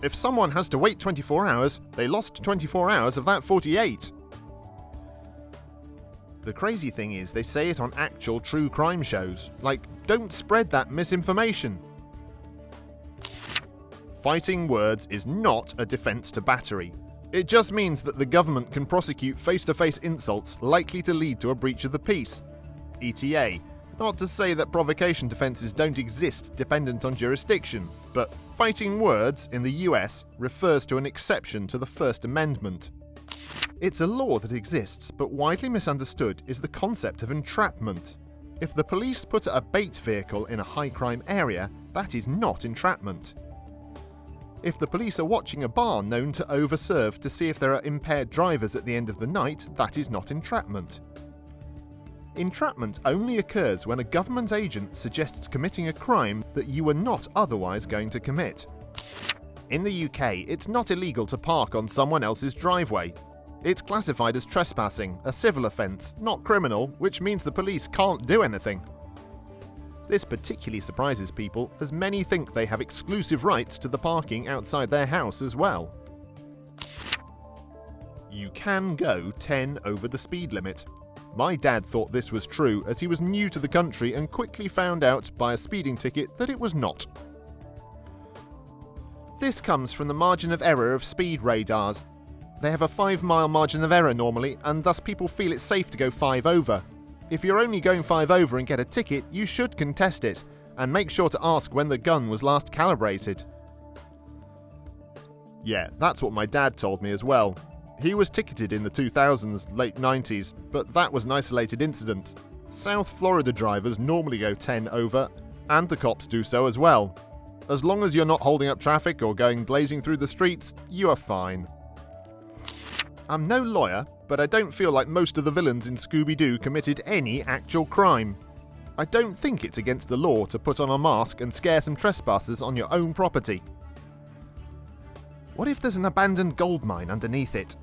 [SPEAKER 2] If someone has to wait 24 hours, they lost 24 hours of that 48. The crazy thing is they say it on actual true crime shows, like, don't spread that misinformation. Fighting words is not a defence to battery. It just means that the government can prosecute face-to-face insults likely to lead to a breach of the peace. ETA. Not to say that provocation defences don't exist dependent on jurisdiction, but fighting words in the US refers to an exception to the First Amendment. It's a law that exists, but widely misunderstood is the concept of entrapment. If the police put a bait vehicle in a high-crime area, that is not entrapment. If the police are watching a bar known to overserve to see if there are impaired drivers at the end of the night, that is not entrapment. Entrapment only occurs when a government agent suggests committing a crime that you were not otherwise going to commit. In the UK, it's not illegal to park on someone else's driveway. It's classified as trespassing, a civil offence, not criminal, which means the police can't do anything. This particularly surprises people, as many think they have exclusive rights to the parking outside their house as well. You can go 10 over the speed limit. My dad thought this was true as he was new to the country and quickly found out by a speeding ticket that it was not. This comes from the margin of error of speed radars. They have a 5-mile margin of error normally, and thus people feel it's safe to go 5 over. If you're only going 5 over and get a ticket, you should contest it, and make sure to ask when the gun was last calibrated. Yeah, that's what my dad told me as well. He was ticketed in the 2000s, late 90s, but that was an isolated incident. South Florida drivers normally go 10 over, and the cops do so as well. As long as you're not holding up traffic or going blazing through the streets, you are fine. I'm no lawyer, but I don't feel like most of the villains in Scooby-Doo committed any actual crime. I don't think it's against the law to put on a mask and scare some trespassers on your own property. What if there's an abandoned gold mine underneath it?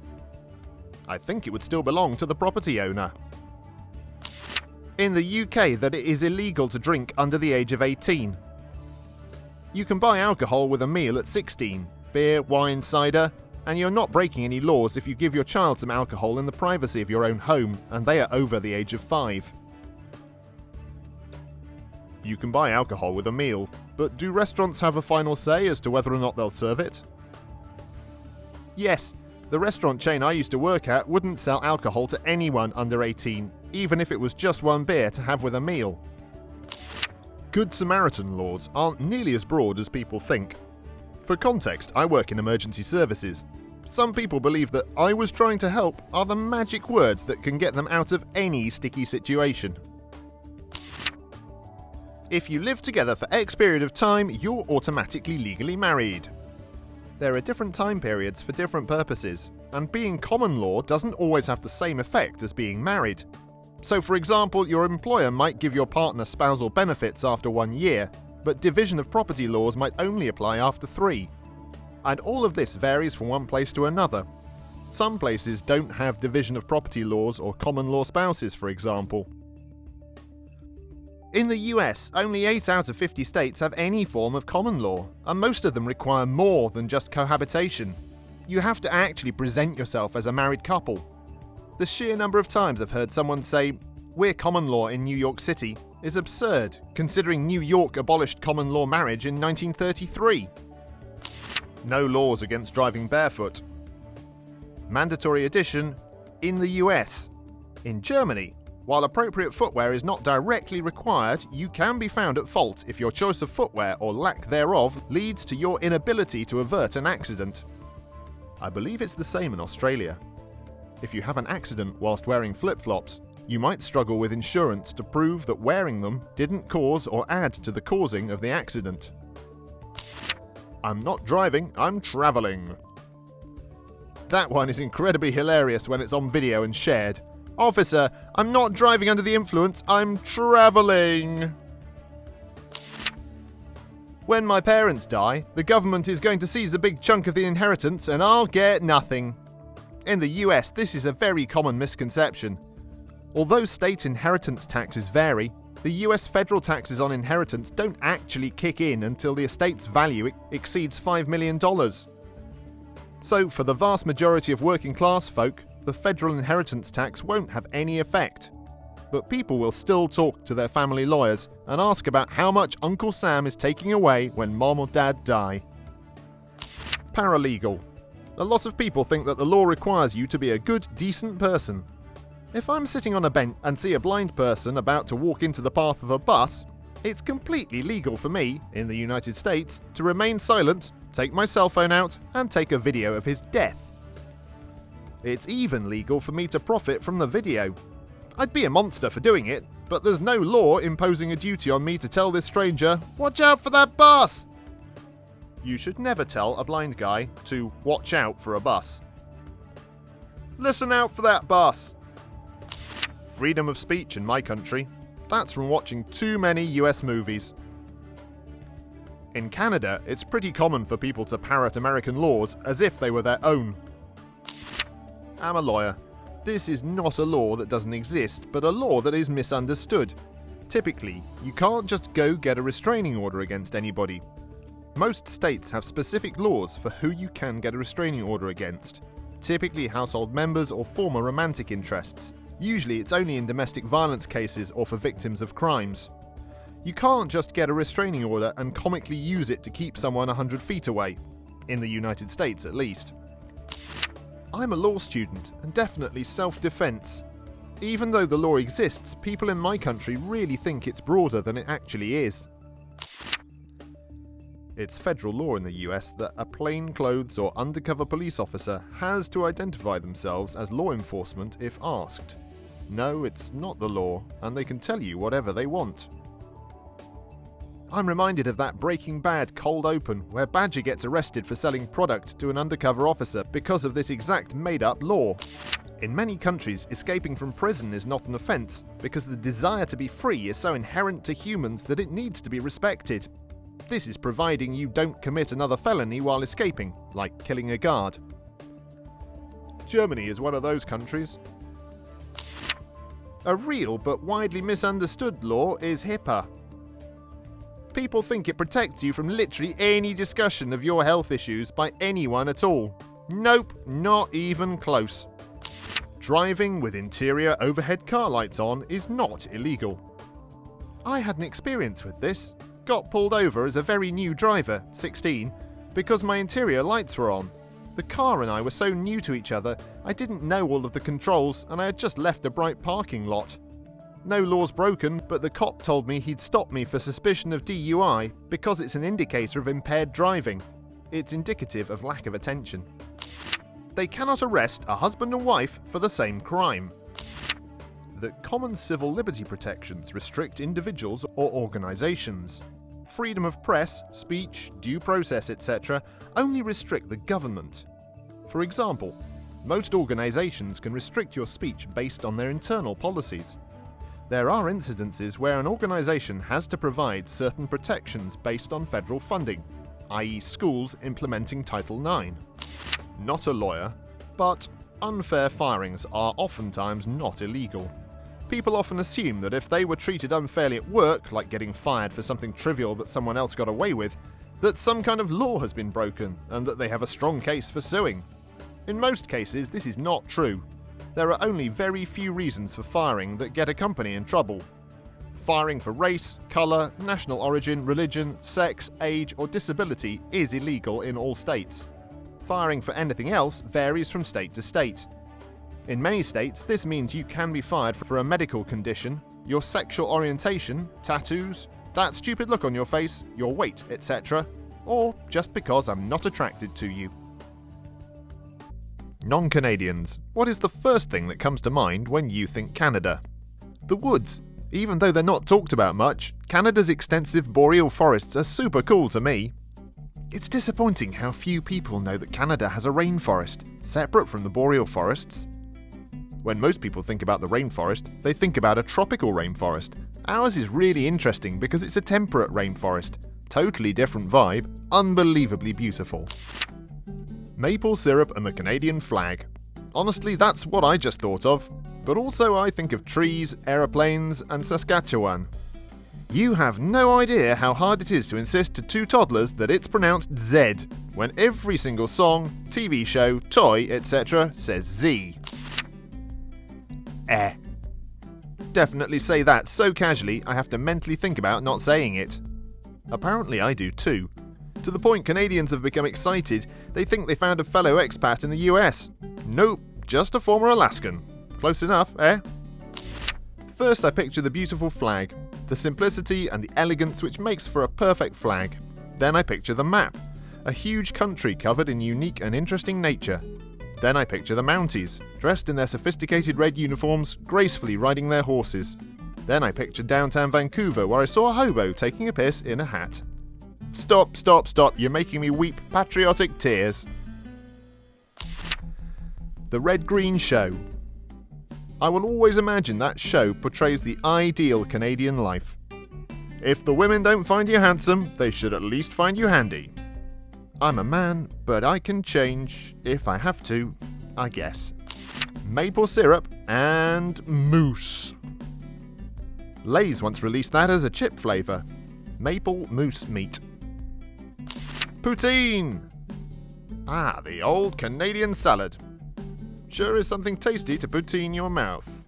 [SPEAKER 2] I think it would still belong to the property owner. In the UK, that it is illegal to drink under the age of 18. You can buy alcohol with a meal at 16, beer, wine, cider, and you're not breaking any laws if you give your child some alcohol in the privacy of your own home and they are over the age of 5. You can buy alcohol with a meal, but do restaurants have a final say as to whether or not they'll serve it? Yes, the restaurant chain I used to work at wouldn't sell alcohol to anyone under 18, even if it was just one beer to have with a meal. Good Samaritan laws aren't nearly as broad as people think. For context, I work in emergency services. Some people believe that "I was trying to help" are the magic words that can get them out of any sticky situation. If you live together for X period of time, you're automatically legally married. There are different time periods for different purposes, and being common law doesn't always have the same effect as being married. So for example, your employer might give your partner spousal benefits after 1 year, but division of property laws might only apply after 3. And all of this varies from one place to another. Some places don't have division of property laws or common law spouses, for example. In the US, only 8 out of 50 states have any form of common law, and most of them require more than just cohabitation. You have to actually present yourself as a married couple. The sheer number of times I've heard someone say, "We're common law in New York City," is absurd, considering New York abolished common law marriage in 1933. No laws against driving barefoot. Mandatory addition in the US. In Germany, while appropriate footwear is not directly required, you can be found at fault if your choice of footwear or lack thereof leads to your inability to avert an accident. I believe it's the same in Australia. If you have an accident whilst wearing flip-flops, you might struggle with insurance to prove that wearing them didn't cause or add to the causing of the accident. I'm not driving, I'm travelling. That one is incredibly hilarious when it's on video and shared. "Officer, I'm not driving under the influence, I'm travelling." When my parents die, the government is going to seize a big chunk of the inheritance and I'll get nothing. In the US, this is a very common misconception. Although state inheritance taxes vary, the US federal taxes on inheritance don't actually kick in until the estate's value exceeds $5 million. So, for the vast majority of working class folk, the federal inheritance tax won't have any effect. But people will still talk to their family lawyers and ask about how much Uncle Sam is taking away when mom or dad die. Paralegal. A lot of people think that the law requires you to be a good, decent person. If I'm sitting on a bench and see a blind person about to walk into the path of a bus, it's completely legal for me, in the United States, to remain silent, take my cell phone out, and take a video of his death. It's even legal for me to profit from the video. I'd be a monster for doing it, but there's no law imposing a duty on me to tell this stranger, "Watch out for that bus!" You should never tell a blind guy to watch out for a bus. Listen out for that bus! Freedom of speech in my country. That's from watching too many US movies. In Canada, it's pretty common for people to parrot American laws as if they were their own. I'm a lawyer. This is not a law that doesn't exist, but a law that is misunderstood. Typically, you can't just go get a restraining order against anybody. Most states have specific laws for who you can get a restraining order against. Typically household members or former romantic interests. Usually it's only in domestic violence cases or for victims of crimes. You can't just get a restraining order and comically use it to keep someone 100 feet away. In the United States, at least. I'm a law student, and definitely self-defense. Even though the law exists, people in my country really think it's broader than it actually is. It's federal law in the US that a plainclothes or undercover police officer has to identify themselves as law enforcement if asked. No, it's not the law, and they can tell you whatever they want. I'm reminded of that Breaking Bad cold open where Badger gets arrested for selling product to an undercover officer because of this exact made-up law. In many countries, escaping from prison is not an offence because the desire to be free is so inherent to humans that it needs to be respected. This is providing you don't commit another felony while escaping, like killing a guard. Germany is one of those countries. A real but widely misunderstood law is HIPAA. People think it protects you from literally any discussion of your health issues by anyone at all. Nope, not even close. Driving with interior overhead car lights on is not illegal. I had an experience with this. Got pulled over as a very new driver, 16, because my interior lights were on. The car and I were so new to each other, I didn't know all of the controls and I had just left a bright parking lot. No laws broken, but the cop told me he'd stop me for suspicion of DUI because it's an indicator of impaired driving. It's indicative of lack of attention. They cannot arrest a husband and wife for the same crime. That common civil liberty protections restrict individuals or organisations. Freedom of press, speech, due process, etc. only restrict the government. For example, most organisations can restrict your speech based on their internal policies. There are incidences where an organisation has to provide certain protections based on federal funding, i.e. schools implementing Title IX. Not a lawyer, but unfair firings are oftentimes not illegal. People often assume that if they were treated unfairly at work, like getting fired for something trivial that someone else got away with, that some kind of law has been broken and that they have a strong case for suing. In most cases, this is not true. There are only very few reasons for firing that get a company in trouble. Firing for race, colour, national origin, religion, sex, age, or disability is illegal in all states. Firing for anything else varies from state to state. In many states, this means you can be fired for a medical condition, your sexual orientation, tattoos, that stupid look on your face, your weight, etc., or just because I'm not attracted to you. Non-Canadians. What is the first thing that comes to mind when you think Canada? The woods. Even though they're not talked about much, Canada's extensive boreal forests are super cool to me. It's disappointing how few people know that Canada has a rainforest, separate from the boreal forests. When most people think about the rainforest, they think about a tropical rainforest. Ours is really interesting because it's a temperate rainforest. Totally different vibe, unbelievably beautiful. Maple syrup and the Canadian flag. Honestly, that's what I just thought of. But also I think of trees, aeroplanes, and Saskatchewan. You have no idea how hard it is to insist to two toddlers that it's pronounced Z, when every single song, TV show, toy, etc. says Z. Definitely say that so casually I have to mentally think about not saying it. Apparently I do too. To the point Canadians have become excited, they think they found a fellow expat in the US. Nope, just a former Alaskan. Close enough, eh? First I picture the beautiful flag, the simplicity and the elegance which makes for a perfect flag. Then I picture the map, a huge country covered in unique and interesting nature. Then I picture the Mounties, dressed in their sophisticated red uniforms, gracefully riding their horses. Then I picture downtown Vancouver where I saw a hobo taking a piss in a hat. Stop, stop, stop, you're making me weep patriotic tears. The Red Green Show. I will always imagine that show portrays the ideal Canadian life. If the women don't find you handsome, they should at least find you handy. I'm a man, but I can change, if I have to, I guess. Maple syrup and mousse. Lay's once released that as a chip flavour. Maple mousse meat. Poutine! Ah, the old Canadian salad. Sure is something tasty to poutine your mouth.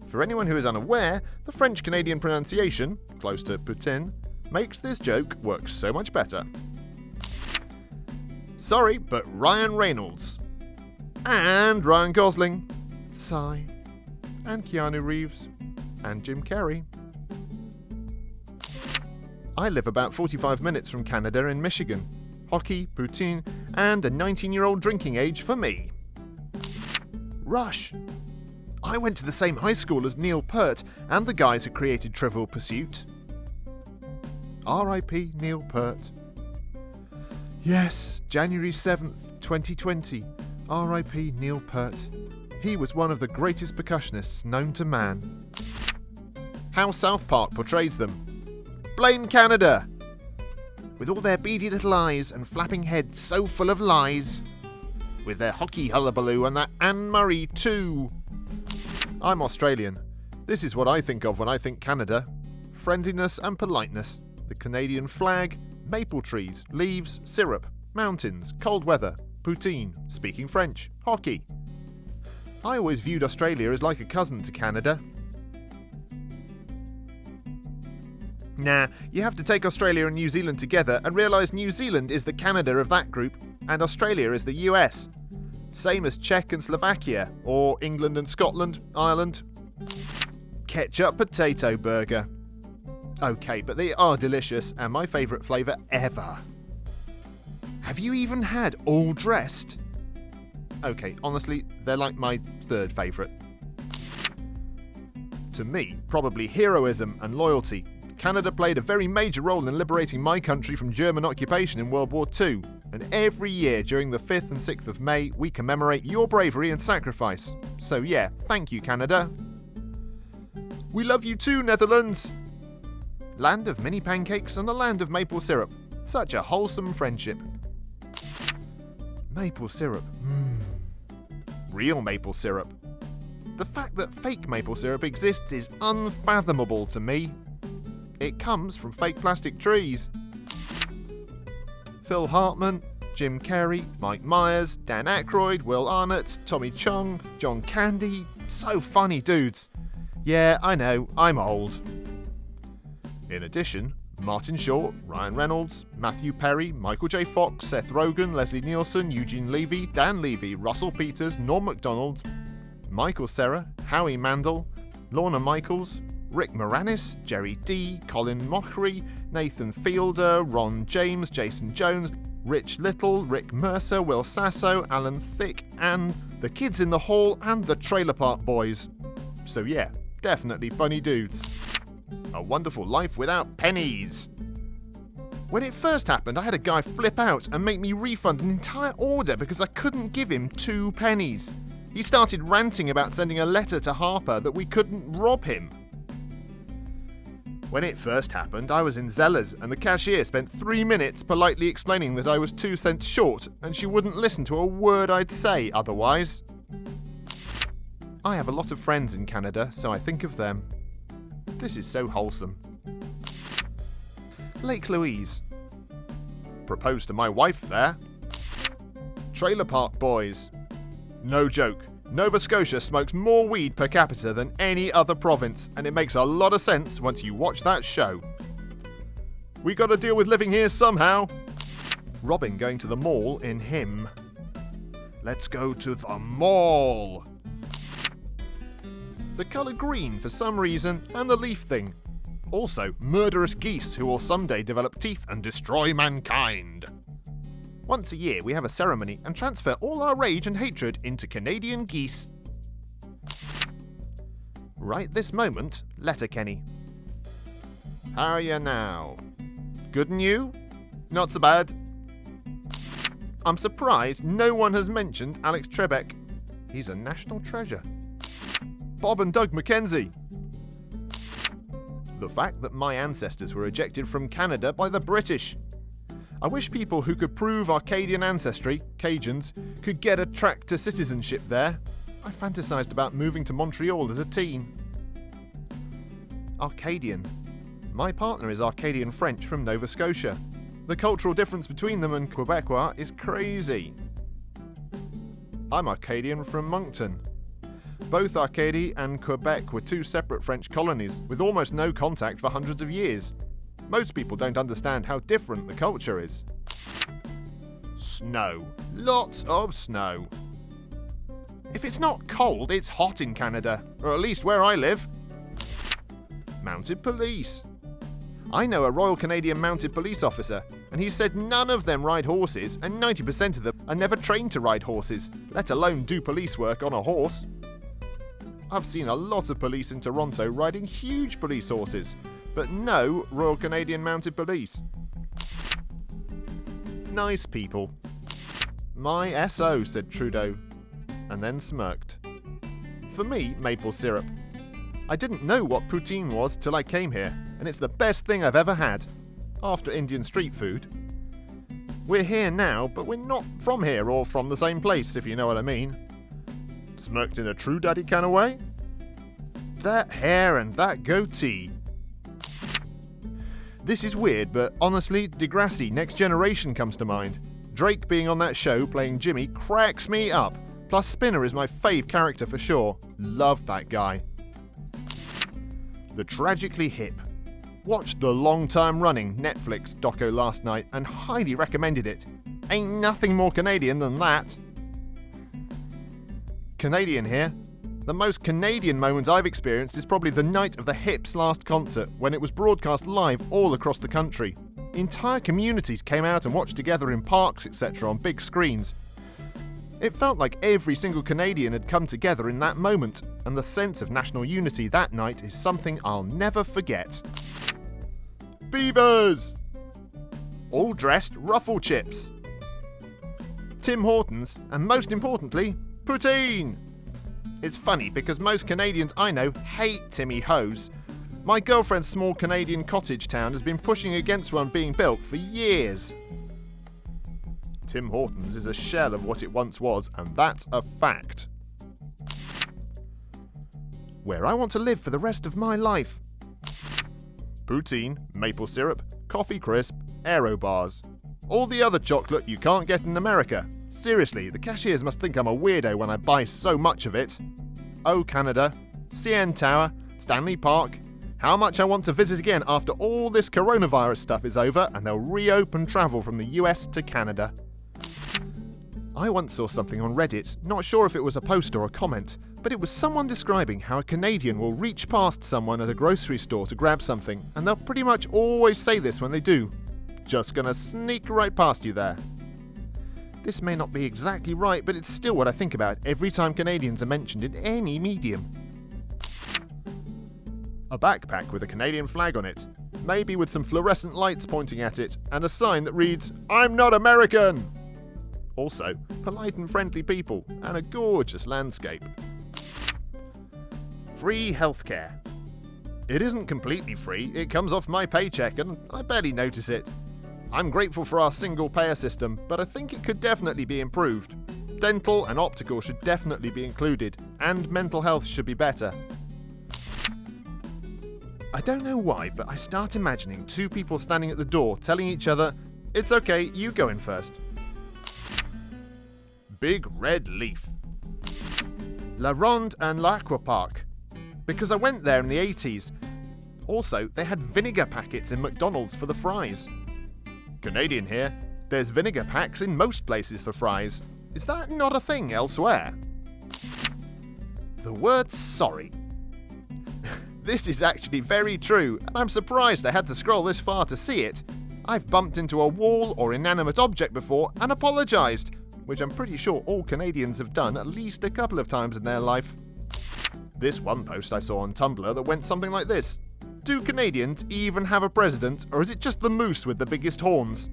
[SPEAKER 2] For anyone who is unaware, the French-Canadian pronunciation, close to poutine, makes this joke work so much better. Sorry, but Ryan Reynolds. And Ryan Gosling. Sigh. And Keanu Reeves. And Jim Carrey. I live about 45 minutes from Canada in Michigan. Hockey, poutine, and a 19-year-old drinking age for me. Rush. I went to the same high school as Neil Peart and the guys who created Trivial Pursuit. R.I.P. Neil Peart. Yes, January 7th, 2020. R.I.P. Neil Peart. He was one of the greatest percussionists known to man. How South Park portrays them. Blame Canada! With all their beady little eyes and flapping heads so full of lies. With their hockey hullabaloo and that Anne Murray too. I'm Australian. This is what I think of when I think Canada. Friendliness and politeness. The Canadian flag, maple trees, leaves, syrup, mountains, cold weather, poutine, speaking French, hockey. I always viewed Australia as like a cousin to Canada. Nah, you have to take Australia and New Zealand together and realise New Zealand is the Canada of that group, and Australia is the US. Same as Czech and Slovakia, or England and Scotland, Ireland. Ketchup potato burger. Okay, but they are delicious and my favourite flavour ever. Have you even had all dressed? Okay, honestly, they're like my third favourite. To me, probably heroism and loyalty. Canada played a very major role in liberating my country from German occupation in World War II, and every year during the 5th and 6th of May, we commemorate your bravery and sacrifice. So yeah, thank you, Canada. We love you too, Netherlands! Land of mini pancakes and the land of maple syrup. Such a wholesome friendship. Maple syrup. real maple syrup. The fact that fake maple syrup exists is unfathomable to me. It comes from fake plastic trees. Phil Hartman, Jim Carrey, Mike Myers, Dan Aykroyd, Will Arnott, Tommy Chong, John Candy. So funny dudes. Yeah, I know, I'm old. In addition, Martin Short, Ryan Reynolds, Matthew Perry, Michael J. Fox, Seth Rogen, Leslie Nielsen, Eugene Levy, Dan Levy, Russell Peters, Norm MacDonald, Michael Cera, Howie Mandel, Lorna Michaels, Rick Moranis, Jerry D, Colin Mockery, Nathan Fielder, Ron James, Jason Jones, Rich Little, Rick Mercer, Will Sasso, Alan Thicke, and the Kids in the Hall and the Trailer Park Boys. So yeah, definitely funny dudes. A Wonderful Life Without Pennies. When it first happened, I had a guy flip out and make me refund an entire order because I couldn't give him 2 pennies. He started ranting about sending a letter to Harper that we couldn't rob him. When it first happened, I was in Zeller's and the cashier spent 3 minutes politely explaining that I was 2 cents short and she wouldn't listen to a word I'd say otherwise. I have a lot of friends in Canada, so I think of them. This is so wholesome. Lake Louise. Proposed to my wife there. Trailer Park Boys. No joke. Nova Scotia smokes more weed per capita than any other province, and it makes a lot of sense once you watch that show. We gotta deal with living here somehow. Robin going to the mall in Him. Let's go to the mall. The colour green for some reason, and the leaf thing. Also, murderous geese who will someday develop teeth and destroy mankind. Once a year we have a ceremony and transfer all our rage and hatred into Canadian geese. Right this moment, Letterkenny. How are you now? Good and you? Not so bad. I'm surprised no one has mentioned Alex Trebek. He's a national treasure. Bob and Doug McKenzie. The fact that my ancestors were ejected from Canada by the British. I wish people who could prove Arcadian ancestry, Cajuns, could get a track to citizenship there. I fantasized about moving to Montreal as a teen. Arcadian. My partner is Arcadian French from Nova Scotia. The cultural difference between them and Quebecois is crazy. I'm Arcadian from Moncton. Both Arcadie and Quebec were 2 separate French colonies with almost no contact for hundreds of years. Most people don't understand how different the culture is. Snow. Lots of snow. If it's not cold, it's hot in Canada, or at least where I live. Mounted police. I know a Royal Canadian Mounted Police officer, and he said none of them ride horses, and 90% of them are never trained to ride horses, let alone do police work on a horse. I've seen a lot of police in Toronto riding huge police horses, but no Royal Canadian Mounted Police. Nice people. My SO, said Trudeau, and then smirked. For me, maple syrup. I didn't know what poutine was till I came here, and it's the best thing I've ever had, after Indian street food. We're here now, but we're not from here or from the same place, if you know what I mean. Smirked in a true daddy kind of way. That hair and that goatee. This is weird, but honestly, Degrassi Next Generation comes to mind. Drake being on that show playing Jimmy cracks me up. Plus Spinner is my fave character for sure. Love that guy. The Tragically Hip. Watched the long-time running Netflix doco last night and highly recommended it. Ain't nothing more Canadian than that. Canadian here. The most Canadian moment I've experienced is probably the night of the Hips' last concert, when it was broadcast live all across the country. Entire communities came out and watched together in parks, etc. on big screens. It felt like every single Canadian had come together in that moment, and the sense of national unity that night is something I'll never forget. Beavers! All dressed ruffle chips. Tim Hortons, and most importantly, poutine! It's funny because most Canadians I know hate Timmy Hoes. My girlfriend's small Canadian cottage town has been pushing against one being built for years. Tim Hortons is a shell of what it once was, and that's a fact. where I want to live for the rest of my life. Poutine, maple syrup, coffee crisp, Aero bars. All the other chocolate you can't get in America. Seriously, the cashiers must think I'm a weirdo when I buy so much of it. Oh, Canada, CN Tower, Stanley Park. How much I want to visit again after all this coronavirus stuff is over and they'll reopen travel from the US to Canada. I once saw something on Reddit, not sure if it was a post or a comment, but it was someone describing how a Canadian will reach past someone at a grocery store to grab something, and they'll pretty much always say this when they do. Just gonna sneak right past you there. This may not be exactly right, but it's still what I think about every time Canadians are mentioned in any medium. A backpack with a Canadian flag on it, maybe with some fluorescent lights pointing at it, and a sign that reads, "I'm not American!" Also, polite and friendly people, and a gorgeous landscape. Free healthcare. It isn't completely free, it comes off my paycheck and I barely notice it. I'm grateful for our single-payer system, but I think it could definitely be improved. Dental and optical should definitely be included, and mental health should be better. I don't know why, but I start imagining two people standing at the door telling each other, "It's okay, you go in first." Big red leaf. La Ronde and l'Aquapark. Because I went there in the 80s. Also, they had vinegar packets in McDonald's for the fries. Canadian here. There's vinegar packs in most places for fries. Is that not a thing elsewhere? The word sorry. This is actually very true, and I'm surprised I had to scroll this far to see it. I've bumped into a wall or inanimate object before and apologised, which I'm pretty sure all Canadians have done at least a couple of times in their life. This one post I saw on Tumblr that went something like this. Do Canadians even have a president, or is it just the moose with the biggest horns?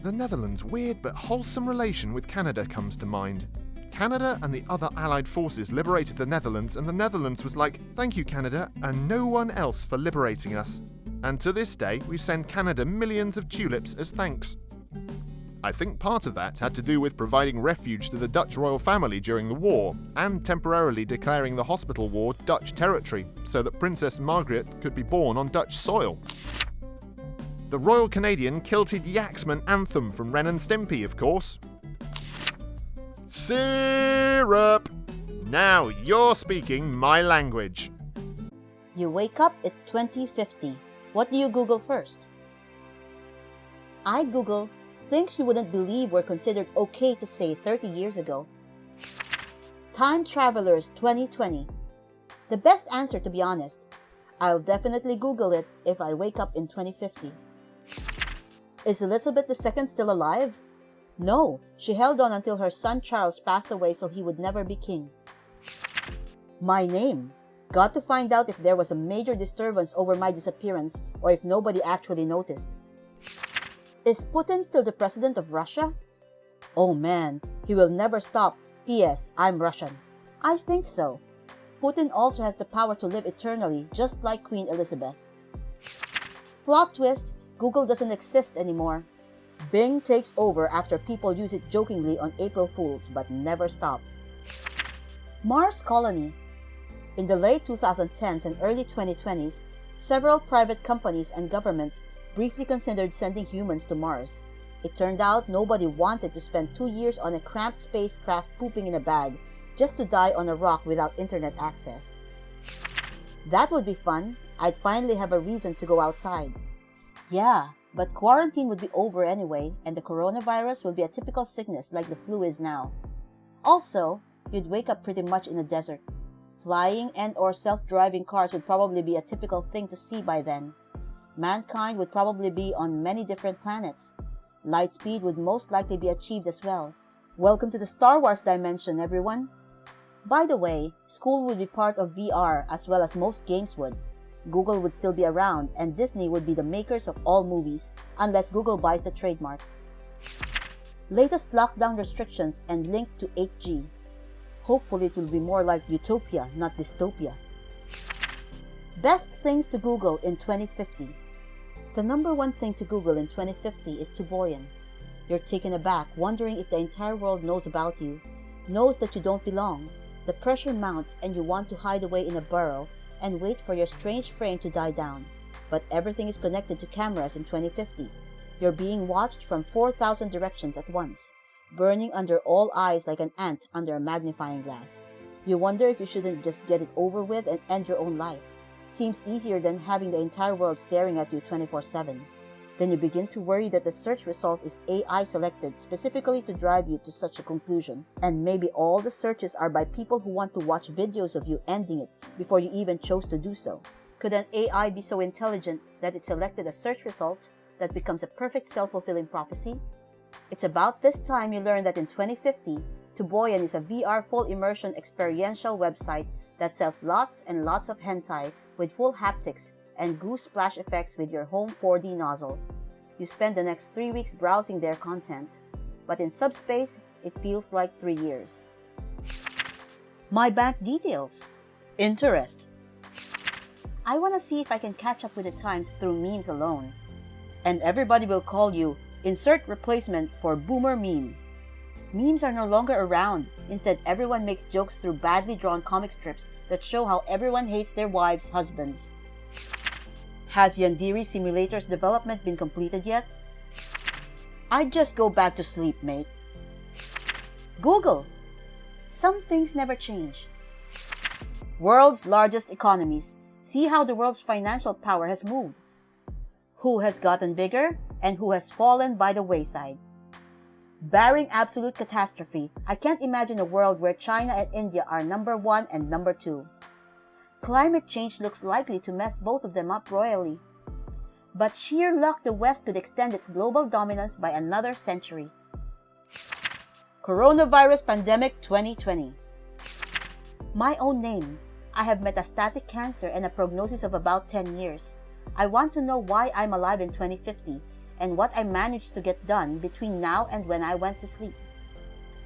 [SPEAKER 2] The Netherlands' weird but wholesome relation with Canada comes to mind. Canada and the other Allied forces liberated the Netherlands, and the Netherlands was like, "Thank you, Canada, and no one else for liberating us." And to this day, we send Canada millions of tulips as thanks. I think part of that had to do with providing refuge to the Dutch royal family during the war, and temporarily declaring the hospital ward Dutch territory, so that Princess Margaret could be born on Dutch soil. The Royal Canadian Kilted Yaxman anthem from Ren and Stimpy, of course. Syrup! Now you're speaking my language.
[SPEAKER 3] You wake up, it's 2050. What do you Google first? I Google things you wouldn't believe were considered okay to say 30 years ago. Time Travelers 2020. The best answer, to be honest. I'll definitely Google it if I wake up in 2050. Is Elizabeth II still alive? No, she held on until her son Charles passed away so he would never be king. My name. Got to find out if there was a major disturbance over my disappearance or if nobody actually noticed. Is Putin still the president of Russia? Oh man, he will never stop. P.S. I'm Russian. I think so. Putin also has the power to live eternally, just like Queen Elizabeth. Plot twist, Google doesn't exist anymore. Bing takes over after people use it jokingly on April Fools, but never stop. Mars colony. In the late 2010s and early 2020s, several private companies and governments briefly considered sending humans to Mars. It turned out nobody wanted to spend 2 years on a cramped spacecraft pooping in a bag just to die on a rock without internet access. That would be fun. I'd finally have a reason to go outside. Yeah, but quarantine would be over anyway, and the coronavirus will be a typical sickness like the flu is now. Also, you'd wake up pretty much in a desert. Flying and/or self-driving cars would probably be a typical thing to see by then. Mankind would probably be on many different planets. Lightspeed would most likely be achieved as well. Welcome to the Star Wars dimension, everyone! By the way, school would be part of VR as well as most games would. Google would still be around, and Disney would be the makers of all movies, unless Google buys the trademark. Latest lockdown restrictions and link to 8G. Hopefully it will be more like utopia, not dystopia. Best things to Google in 2050. The number one thing to Google in 2050 is Tuboyan. You're taken aback, wondering if the entire world knows about you, knows that you don't belong. The pressure mounts and you want to hide away in a burrow and wait for your strange frame to die down. But everything is connected to cameras in 2050. You're being watched from 4,000 directions at once, burning under all eyes like an ant under a magnifying glass. You wonder if you shouldn't just get it over with and end your own life. Seems easier than having the entire world staring at you 24/7. Then you begin to worry that the search result is AI selected specifically to drive you to such a conclusion. And maybe all the searches are by people who want to watch videos of you ending it before you even chose to do so. Could an AI be so intelligent that it selected a search result that becomes a perfect self-fulfilling prophecy? It's about this time you learn that in 2050, Tuboyan is a VR full immersion experiential website that sells lots and lots of hentai with full haptics and goose splash effects with your home 4D nozzle. You spend the next 3 weeks browsing their content, but in subspace, it feels like 3 years. My bank details. Interest. I want to see if I can catch up with the times through memes alone. And everybody will call you insert replacement for boomer meme. Memes are no longer around. Instead, everyone makes jokes through badly drawn comic strips that show how everyone hates their wives' husbands. Has Yandere Simulator's development been completed yet? I'd just go back to sleep, mate. Google. Some things never change. World's largest economies. See how the world's financial power has moved. Who has gotten bigger and who has fallen by the wayside. Barring absolute catastrophe, I can't imagine a world where China and India are number 1 and number 2. Climate change looks likely to mess both of them up royally. But sheer luck the West could extend its global dominance by another century. Coronavirus Pandemic 2020. My own name. I have metastatic cancer and a prognosis of about 10 years. I want to know why I'm alive in 2050 and what I managed to get done between now and when I went to sleep.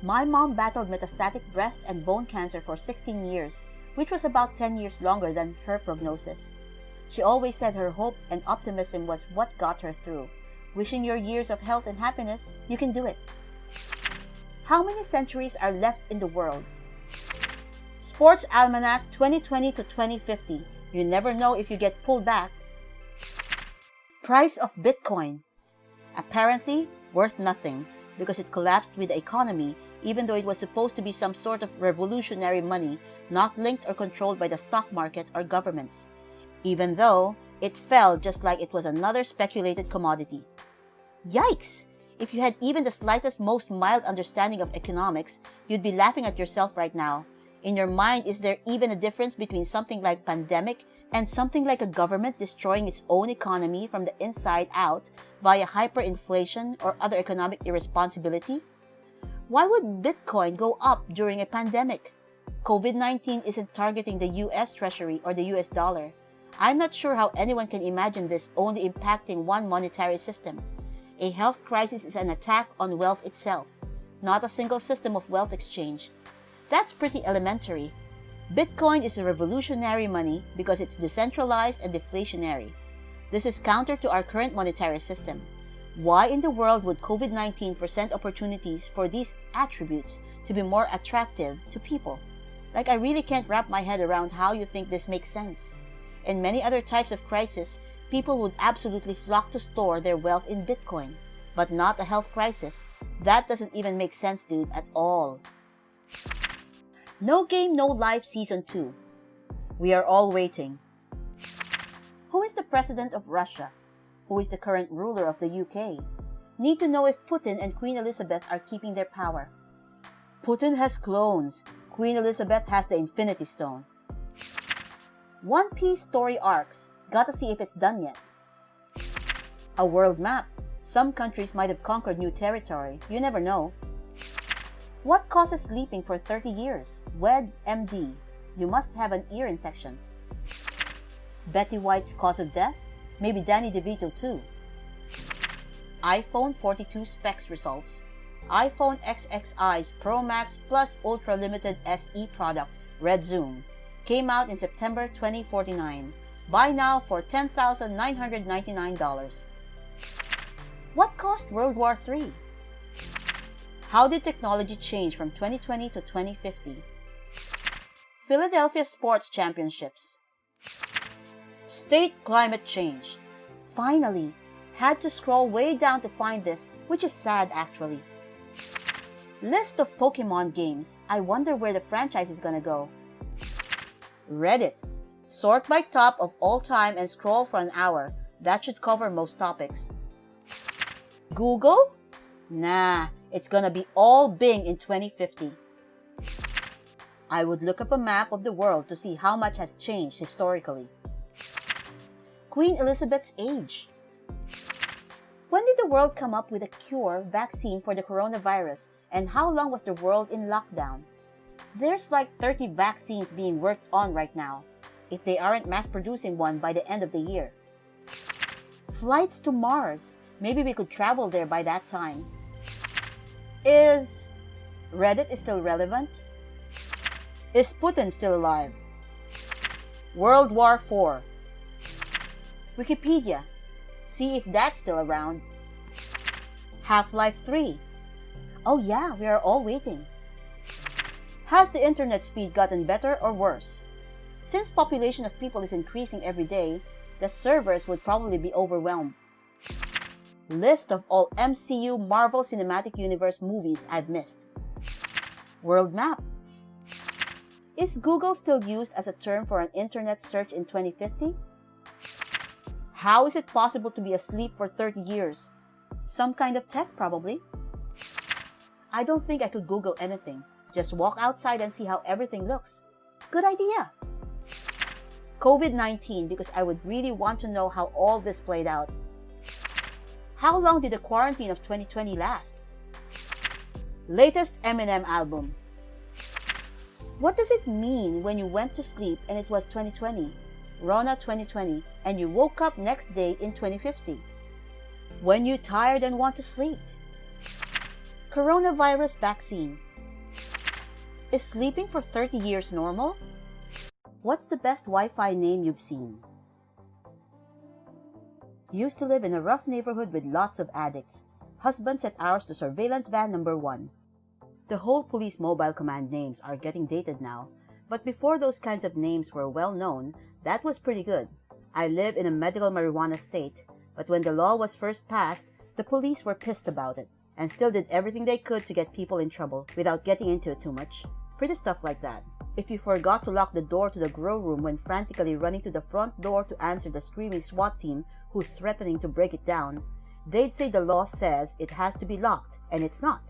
[SPEAKER 3] My mom battled metastatic breast and bone cancer for 16 years, which was about 10 years longer than her prognosis. She always said her hope and optimism was what got her through. Wishing your years of health and happiness, you can do it. How many centuries are left in the world? Sports Almanac 2020 to 2050. You never know if you get pulled back. Price of Bitcoin. Apparently, worth nothing because it collapsed with the economy, even though it was supposed to be some sort of revolutionary money not linked or controlled by the stock market or governments. Even though it fell just like it was another speculated commodity. Yikes! If you had even the slightest, most mild understanding of economics, you'd be laughing at yourself right now. In your mind, is there even a difference between something like pandemic and something like a government destroying its own economy from the inside out via hyperinflation or other economic irresponsibility? Why would Bitcoin go up during a pandemic? COVID-19 isn't targeting the US Treasury or the US dollar. I'm not sure how anyone can imagine this only impacting one monetary system. A health crisis is an attack on wealth itself, not a single system of wealth exchange. That's pretty elementary. Bitcoin is a revolutionary money because it's decentralized and deflationary. This is counter to our current monetary system. Why in the world would COVID-19 present opportunities for these attributes to be more attractive to people? Like, I really can't wrap my head around how you think this makes sense. In many other types of crisis, people would absolutely flock to store their wealth in Bitcoin. But not a health crisis. That doesn't even make sense, dude, at all. No Game, No Life Season 2. We are all waiting. Who is the president of Russia? Who is the current ruler of the UK? Need to know if Putin and Queen Elizabeth are keeping their power. Putin has clones. Queen Elizabeth has the Infinity Stone. One Piece story arcs. Gotta see if it's done yet. A world map. Some countries might have conquered new territory. You never know. What causes sleeping for 30 years? WED MD. You must have an ear infection. Betty White's cause of death? Maybe Danny DeVito too. iPhone 42 specs results. iPhone XXI's Pro Max Plus Ultra Limited SE product, Red Zoom, came out in September 2049. Buy now for $10,999. What caused World War III? How did technology change from 2020 to 2050? Philadelphia Sports Championships. State climate change. Finally, had to scroll way down to find this, which is sad actually. List of Pokemon games. I wonder where the franchise is gonna go. Reddit. Sort by top of all time and scroll for an hour. That should cover most topics. Google? Nah, it's gonna be all Bing in 2050. I would look up a map of the world to see how much has changed historically. Queen Elizabeth's age. When did the world come up with a cure vaccine for the coronavirus, and how long was the world in lockdown? There's like 30 vaccines being worked on right now, if they aren't mass producing one by the end of the year. Flights to Mars. Maybe we could travel there by that time. Is Reddit still relevant? Is Putin still alive? World War IV. Wikipedia. See if that's still around. Half-Life 3. Oh yeah, we are all waiting. Has the internet speed gotten better or worse? Since population of people is increasing every day, the servers would probably be overwhelmed. List of all MCU Marvel Cinematic Universe movies I've missed. World map. Is Google still used as a term for an internet search in 2050? How is it possible to be asleep for 30 years? Some kind of tech, probably. I don't think I could Google anything. Just walk outside and see how everything looks. Good idea. COVID-19, because I would really want to know how all this played out. How long did the quarantine of 2020 last? Latest Eminem album. What does it mean when you went to sleep and it was 2020, Rona 2020, and you woke up next day in 2050? When you're tired and want to sleep. Coronavirus vaccine. Is sleeping for 30 years normal? What's the best Wi-Fi name you've seen? Used to live in a rough neighborhood with lots of addicts. Husband set ours to surveillance van number 1. The whole police mobile command names are getting dated now, but before those kinds of names were well known, that was pretty good. I live in a medical marijuana state, but when the law was first passed, the police were pissed about it, and still did everything they could to get people in trouble without getting into it too much. Pretty stuff like that. If you forgot to lock the door to the grow room when frantically running to the front door to answer the screaming SWAT team who's threatening to break it down, they'd say the law says it has to be locked, and it's not.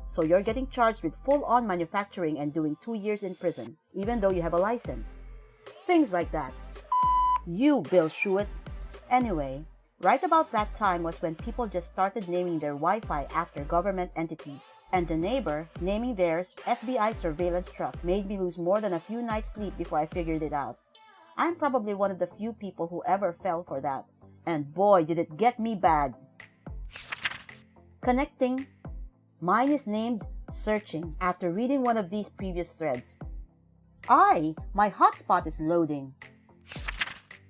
[SPEAKER 3] So you're getting charged with full-on manufacturing and doing 2 years in prison, even though you have a license. Things like that. You, Bill Shuett. Anyway, right about that time was when people just started naming their Wi-Fi after government entities. And the neighbor naming theirs FBI surveillance truck made me lose more than a few nights' sleep before I figured it out. I'm probably one of the few people who ever fell for that. And boy, did it get me bad. Connecting. Mine is named Searching after reading one of these previous threads. My hotspot is loading.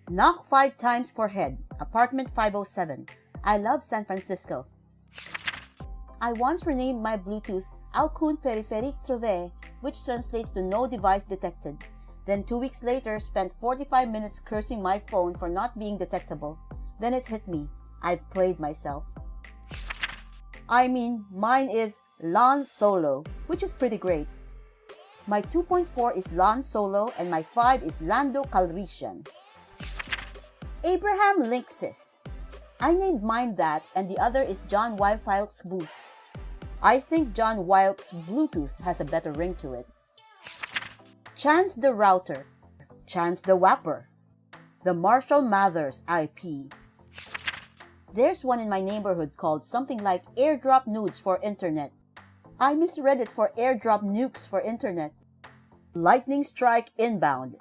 [SPEAKER 3] Knock 5 times for head. Apartment 507. I love San Francisco. I once renamed my Bluetooth Aucun Peripherique Trouvé, which translates to no device detected. Then 2 weeks later, spent 45 minutes cursing my phone for not being detectable. Then it hit me. I've played myself. Mine is Lon Solo, which is pretty great. My 2.4 is Lon Solo and my 5 is Lando Calrissian. Abraham Linksys. I named mine that and the other is John Wildfield's Booth. I think John Wild's Bluetooth has a better ring to it. Chance the Router. Chance the Whapper. The Marshall Mathers IP. There's one in my neighborhood called something like Airdrop Nudes for Internet. I misread it for Airdrop Nukes for Internet. Lightning Strike Inbound.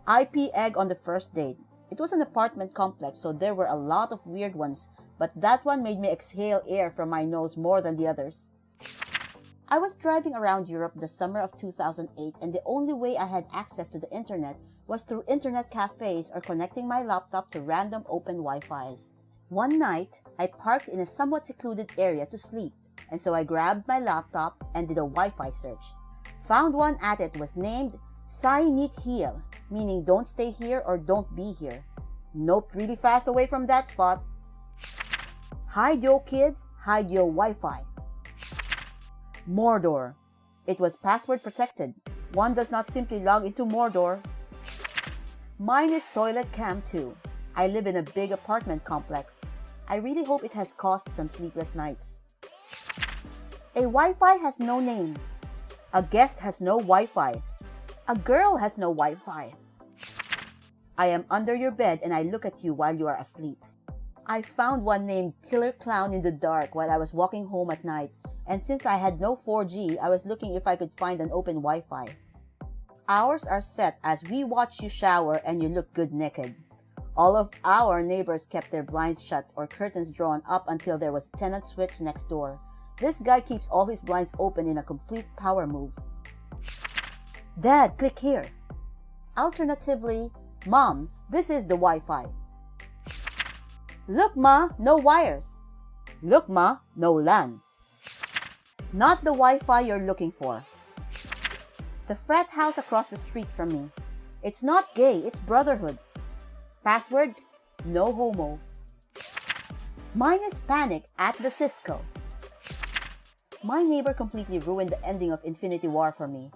[SPEAKER 3] IP Egg on the First Date. It was an apartment complex, so there were a lot of weird ones, but that one made me exhale air from my nose more than the others. I was driving around Europe the summer of 2008, and the only way I had access to the internet was through internet cafes or connecting my laptop to random open Wi-Fis. One night, I parked in a somewhat secluded area to sleep, and so I grabbed my laptop and did a Wi-Fi search. Found one at it was named Sai nit here, meaning don't stay here or don't be here. Nope, really fast away from that spot. Hide your kids, hide your Wi-Fi. Mordor. It was password protected. One does not simply log into Mordor. Mine is toilet cam too. I live in a big apartment complex. I really hope it has caused some sleepless nights. A Wi-Fi has no name. A guest has no Wi-Fi. A girl has no Wi-Fi. I am under your bed and I look at you while you are asleep. I found one named Killer Clown in the dark while I was walking home at night, and since I had no 4G, I was looking if I could find an open Wi-Fi. Hours are set as we watch you shower and you look good naked. All of our neighbors kept their blinds shut or curtains drawn up until there was a tenant switch next door. This guy keeps all his blinds open in a complete power move. Dad, click here. Alternatively, Mom, this is the Wi-Fi. Look, Ma, no wires. Look, Ma, no LAN. Not the Wi-Fi you're looking for. The frat house across the street from me. It's not gay, it's brotherhood. Password, no homo. Minus panic at the Cisco. My neighbor completely ruined the ending of Infinity War for me.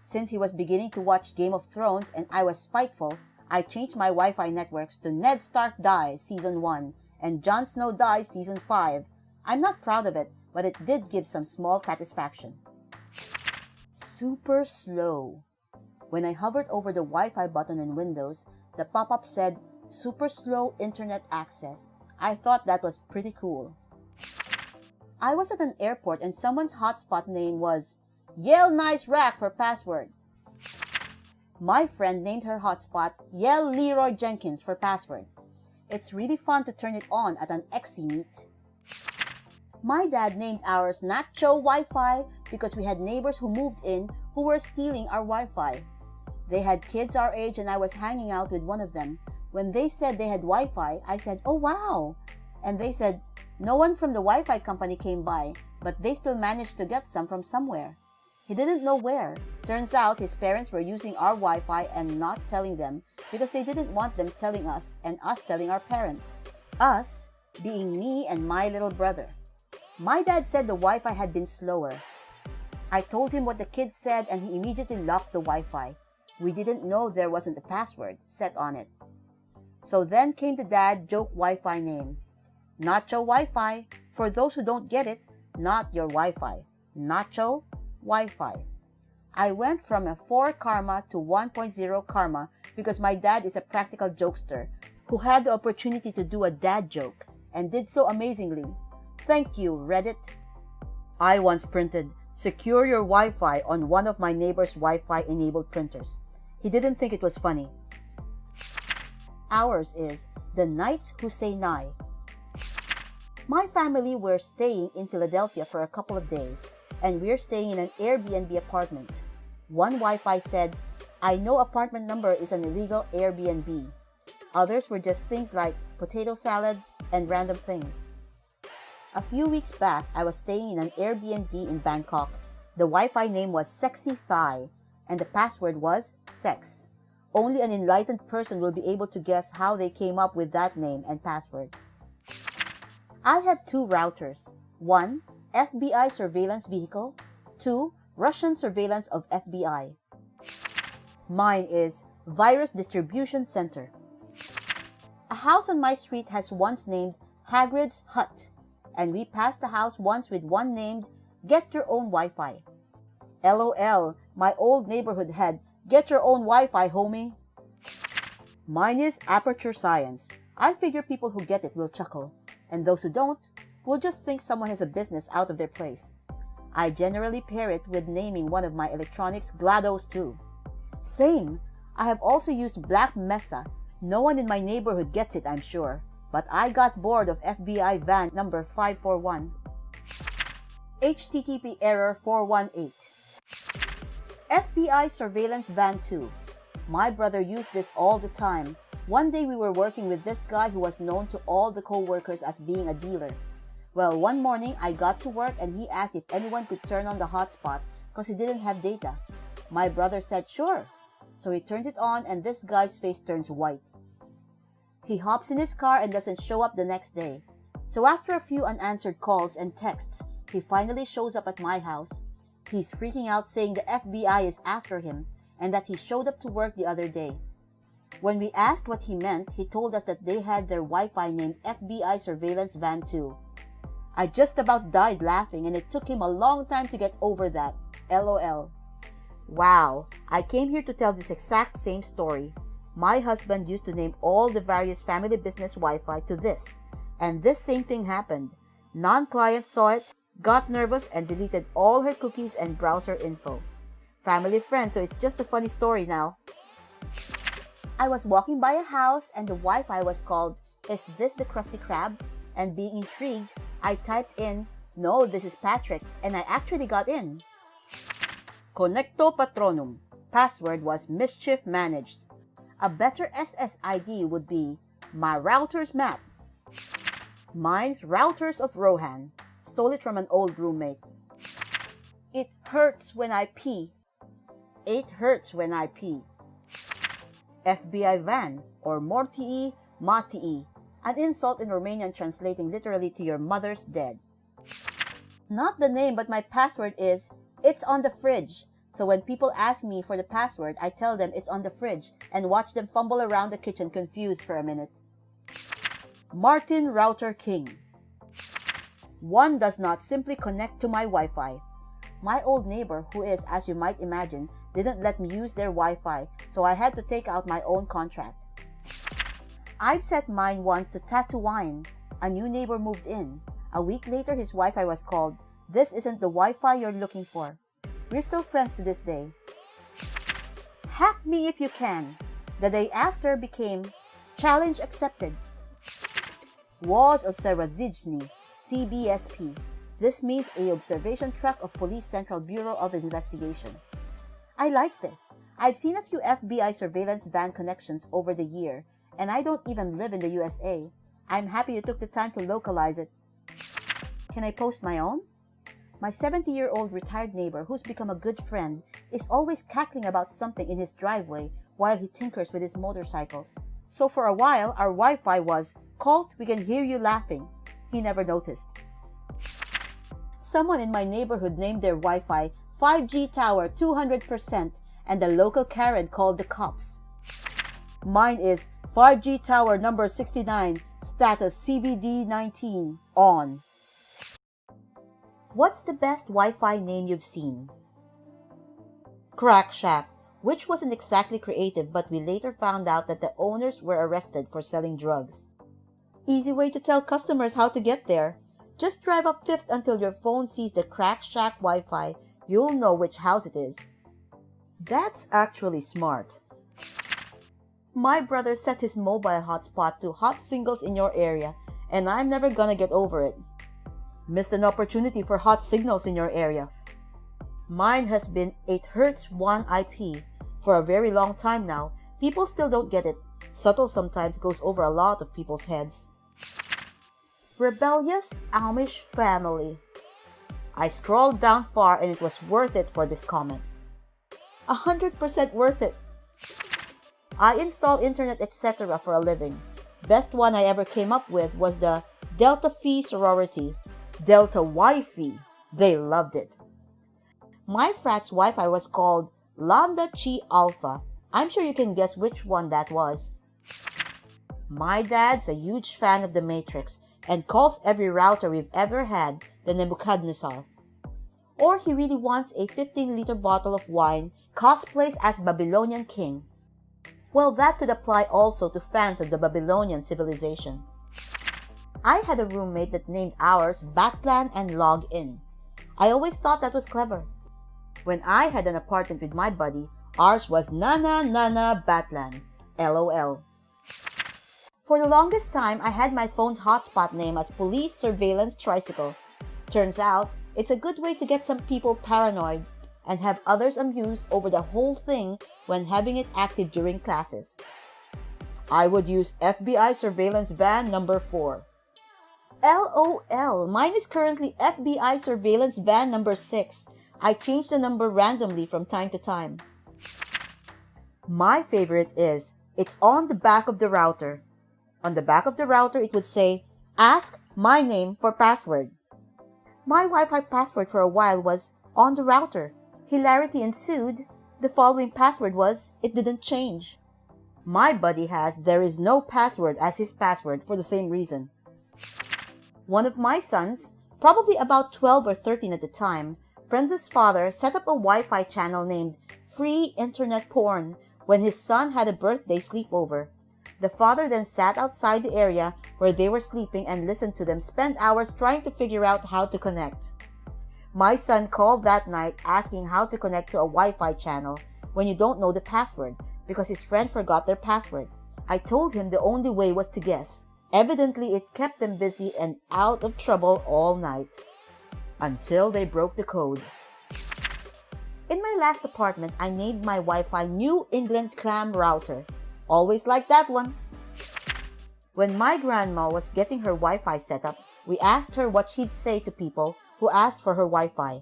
[SPEAKER 3] Since he was beginning to watch Game of Thrones and I was spiteful, I changed my Wi-Fi networks to Ned Stark Dies Season 1 and Jon Snow Dies Season 5. I'm not proud of it, but it did give some small satisfaction. Super slow. When I hovered over the Wi-Fi button in Windows, the pop-up said, Super slow internet access. I thought that was pretty cool. I was at an airport and someone's hotspot name was Yell Nice Rack for password. My friend named her hotspot Yell Leroy Jenkins for password. It's really fun to turn it on at an XC meet. My dad named ours Nacho Wi-Fi because we had neighbors who moved in who were stealing our Wi-Fi. They had kids our age and I was hanging out with one of them. When they said they had Wi-Fi, I said, oh wow! And they said, no one from the Wi-Fi company came by, but they still managed to get some from somewhere. He didn't know where. Turns out his parents were using our Wi-Fi and not telling them because they didn't want them telling us and us telling our parents. Us being me and my little brother. My dad said the Wi-Fi had been slower. I told him what the kids said and he immediately locked the Wi-Fi. We didn't know there wasn't a password set on it. So then came the dad joke Wi-Fi name. Nacho Wi-Fi. For those who don't get it, not your Wi-Fi. Nacho Wi-Fi. I went from a 4 karma to 1.0 karma because my dad is a practical jokester who had the opportunity to do a dad joke and did so amazingly. Thank you, Reddit. I once printed, secure your Wi-Fi on one of my neighbor's Wi-Fi enabled printers. He didn't think it was funny. Ours is the Knights Who Say Nigh. My family were staying in Philadelphia for a couple of days, and we're staying in an Airbnb apartment. One Wi-Fi said, I know apartment number is an illegal Airbnb. Others were just things like potato salad and random things. A few weeks back, I was staying in an Airbnb in Bangkok. The Wi-Fi name was Sexy Thigh, and the password was sex. Only an enlightened person will be able to guess how they came up with that name and password. I had 2 routers. 1, FBI surveillance vehicle. 2, Russian surveillance of FBI. Mine is Virus Distribution Center. A house on my street has once named Hagrid's Hut, and we passed the house once with one named Get Your Own Wi-Fi. LOL, my old neighborhood had Get Your Own Wi-Fi, homie. Mine is Aperture Science. I figure people who get it will chuckle, and those who don't will just think someone has a business out of their place. I generally pair it with naming one of my electronics GLaDOS too. Same. I have also used Black Mesa. No one in my neighborhood gets it, I'm sure, but I got bored of FBI van number 541. HTTP error 418. FBI surveillance van 2. My brother used this all the time. One day we were working with this guy who was known to all the co-workers as being a dealer. Well, one morning I got to work and he asked if anyone could turn on the hotspot because he didn't have data. My brother said sure. So he turns it on and this guy's face turns white. He hops in his car and doesn't show up the next day. So after a few unanswered calls and texts, he finally shows up at my house. He's freaking out saying the FBI is after him and that he showed up to work the other day. When we asked what he meant, he told us that they had their Wi-Fi named FBI Surveillance Van 2. I just about died laughing and it took him a long time to get over that. LOL. Wow, I came here to tell this exact same story. My husband used to name all the various family business Wi-Fi to this, and this same thing happened. Non-client saw it, got nervous, and deleted all her cookies and browser info. Family friend, so it's just a funny story now. I was walking by a house and the Wi-Fi was called, "Is this the Krusty Krab?" And being intrigued, I typed in, "No, this is Patrick," and I actually got in. Connecto Patronum. Password was mischief managed. A better SSID would be my router's map. Mine's routers of Rohan. Stole it from an old roommate. It hurts when I pee. It hurts when I pee. FBI van or mortii matii. An insult in Romanian translating literally to your mother's dead. Not the name, but my password is, "It's on the fridge." So when people ask me for the password, I tell them it's on the fridge and watch them fumble around the kitchen confused for a minute. Martin Router King. One does not simply connect to my Wi-Fi. My old neighbor, who is, as you might imagine, didn't let me use their Wi-Fi, so I had to take out my own contract. I've set mine once to Tatooine. A new neighbor moved in. A week later, his Wi-Fi was called, "This isn't the Wi-Fi you're looking for." We're still friends to this day. Hack me if you can. The day after became challenge accepted. Was observazyjny, CBSP. This means a observation truck of Police Central Bureau of Investigation. I like this. I've seen a few FBI surveillance van connections over the year, and I don't even live in the USA. I'm happy you took the time to localize it. Can I post my own? My 70-year-old retired neighbor, who's become a good friend, is always cackling about something in his driveway while he tinkers with his motorcycles. So for a while, our Wi-Fi was, "Colt, we can hear you laughing." He never noticed. Someone in my neighborhood named their Wi-Fi 5G Tower 200%, and the local Karen called the cops. Mine is 5G Tower number 69, status CVD19, on. What's the best Wi-Fi name you've seen? Crack Shack, which wasn't exactly creative, but we later found out that the owners were arrested for selling drugs. Easy way to tell customers how to get there. Just drive up 5th until your phone sees the Crack Shack Wi-Fi. You'll know which house it is. That's actually smart. My brother set his mobile hotspot to hot singles in your area, and I'm never gonna get over it. Missed an opportunity for hot signals in your area. Mine has been 8Hz 1 IP for a very long time now. People still don't get it. Subtle sometimes goes over a lot of people's heads. Rebellious Amish family. I scrolled down far and it was worth it for this comment. 100% worth it. I install internet etc. for a living. Best one I ever came up with was the Delta Phi sorority. Delta Wi-Fi. They loved it. My frat's Wi-Fi was called Lambda Chi Alpha. I'm sure you can guess which one that was. My dad's a huge fan of The Matrix and calls every router we've ever had the Nebuchadnezzar. Or he really wants a 15-liter bottle of wine, cosplays as Babylonian king. Well, that could apply also to fans of the Babylonian civilization. I had a roommate that named ours Batlan and Login. I always thought that was clever. When I had an apartment with my buddy, ours was Nana Nana Batlan. LOL. For the longest time, I had my phone's hotspot name as Police Surveillance Tricycle. Turns out, it's a good way to get some people paranoid and have others amused over the whole thing when having it active during classes. I would use FBI Surveillance Van number 4. LOL, mine is currently FBI Surveillance Van number 6. I change the number randomly from time to time. My favorite is, it's on the back of the router. On the back of the router, it would say, "Ask my name for password." My Wi-Fi password for a while was "on the router." Hilarity ensued. The following password was, "It didn't change." My buddy has "there is no password" as his password for the same reason. One of my sons, probably about 12 or 13 at the time, friend's father set up a Wi-Fi channel named Free Internet Porn when his son had a birthday sleepover. The father then sat outside the area where they were sleeping and listened to them spend hours trying to figure out how to connect. My son called that night asking how to connect to a Wi-Fi channel when you don't know the password because his friend forgot their password. I told him the only way was to guess. Evidently, it kept them busy and out of trouble all night. Until they broke the code. In my last apartment, I named my Wi-Fi New England Clam Router. Always like that one. When my grandma was getting her Wi-Fi set up, we asked her what she'd say to people who asked for her Wi-Fi.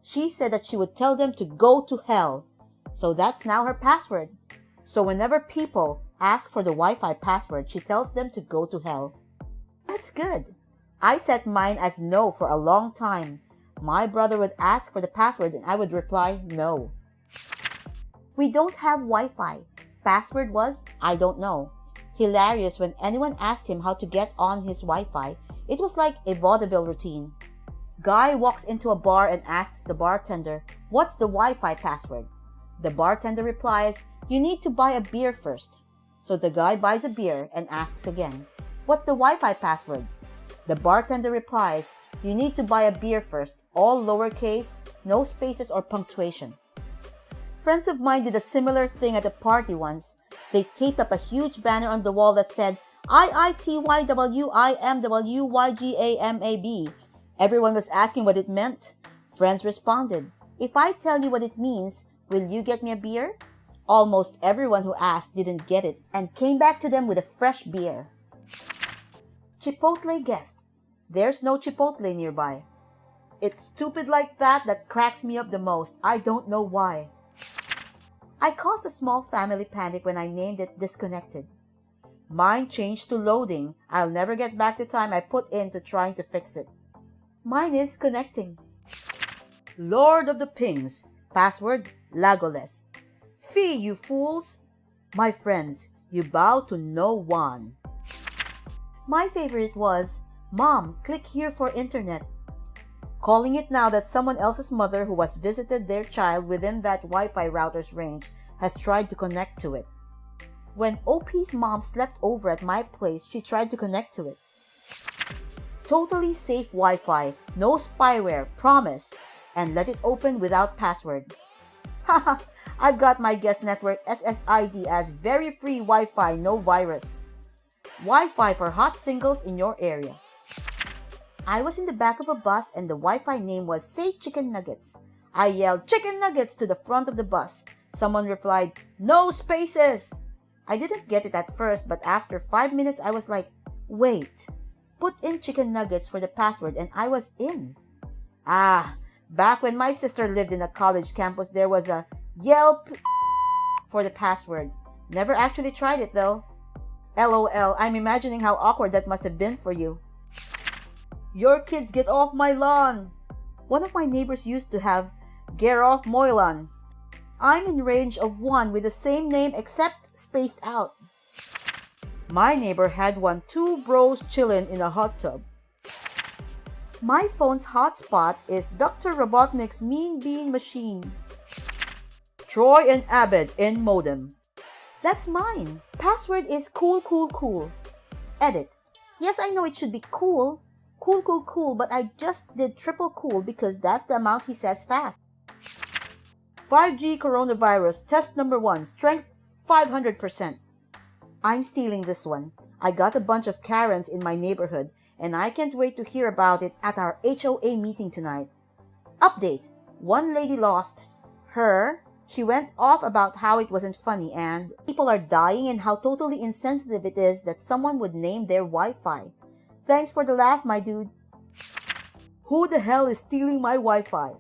[SPEAKER 3] She said that she would tell them to go to hell. So that's now her password. So whenever people ask for the Wi-Fi password, she tells them to go to hell. That's good. I set mine as no for a long time. My brother would ask for the password and I would reply no. We don't have Wi-Fi. Password was, I don't know. Hilarious when anyone asked him how to get on his Wi-Fi. It was like a vaudeville routine. Guy walks into a bar and asks the bartender, "What's the Wi-Fi password?" The bartender replies, "You need to buy a beer first." So the guy buys a beer and asks again, "What's the Wi-Fi password?" The bartender replies, "You need to buy a beer first, all lowercase, no spaces or punctuation." Friends of mine did a similar thing at a party once. They taped up a huge banner on the wall that said, IITYWIMWYGAMAB. Everyone was asking what it meant. Friends responded, "If I tell you what it means, will you get me a beer?" Almost everyone who asked didn't get it and came back to them with a fresh beer. Chipotle guest. There's no Chipotle nearby. It's stupid like that cracks me up the most. I don't know why. I caused a small family panic when I named it Disconnected. Mine changed to Loading. I'll never get back the time I put into trying to fix it. Mine is Connecting. Lord of the Pings. Password, Lagoless. Fee, you fools! My friends, you bow to no one. My favorite was, Mom, click here for internet. Calling it now that someone else's mother who has visited their child within that Wi-Fi router's range has tried to connect to it. When OP's mom slept over at my place, she tried to connect to it. Totally safe Wi-Fi, no spyware, promise, and let it open without password. Haha, I've got my guest network SSID as very free Wi-Fi, no virus. Wi-Fi for hot singles in your area. I was in the back of a bus and the Wi-Fi name was Say Chicken Nuggets. I yelled, "Chicken Nuggets" to the front of the bus. Someone replied, "No spaces." I didn't get it at first, but after 5 minutes I was like, wait, put in Chicken Nuggets for the password and I was in. Back when my sister lived in a college campus, there was a Yelp for the password. Never actually tried it though. LOL, I'm imagining how awkward that must have been for you. Your kids get off my lawn. One of my neighbors used to have Get off my lawn. I'm in range of one with the same name except spaced out. My neighbor had one, two bros chillin' in a hot tub. My phone's hotspot is Dr. Robotnik's Mean Bean Machine. Troy and Abed in modem. That's mine. Password is cool, cool, cool. Edit. Yes, I know it should be cool. Cool, cool, cool, but I just did triple cool because that's the amount he says fast. 5G coronavirus, test number 1, strength 500%. I'm stealing this one. I got a bunch of Karens in my neighborhood, and I can't wait to hear about it at our HOA meeting tonight. Update. One lady lost her. She went off about how it wasn't funny and people are dying and how totally insensitive it is that someone would name their Wi-Fi. Thanks for the laugh, my dude. Who the hell is stealing my Wi-Fi?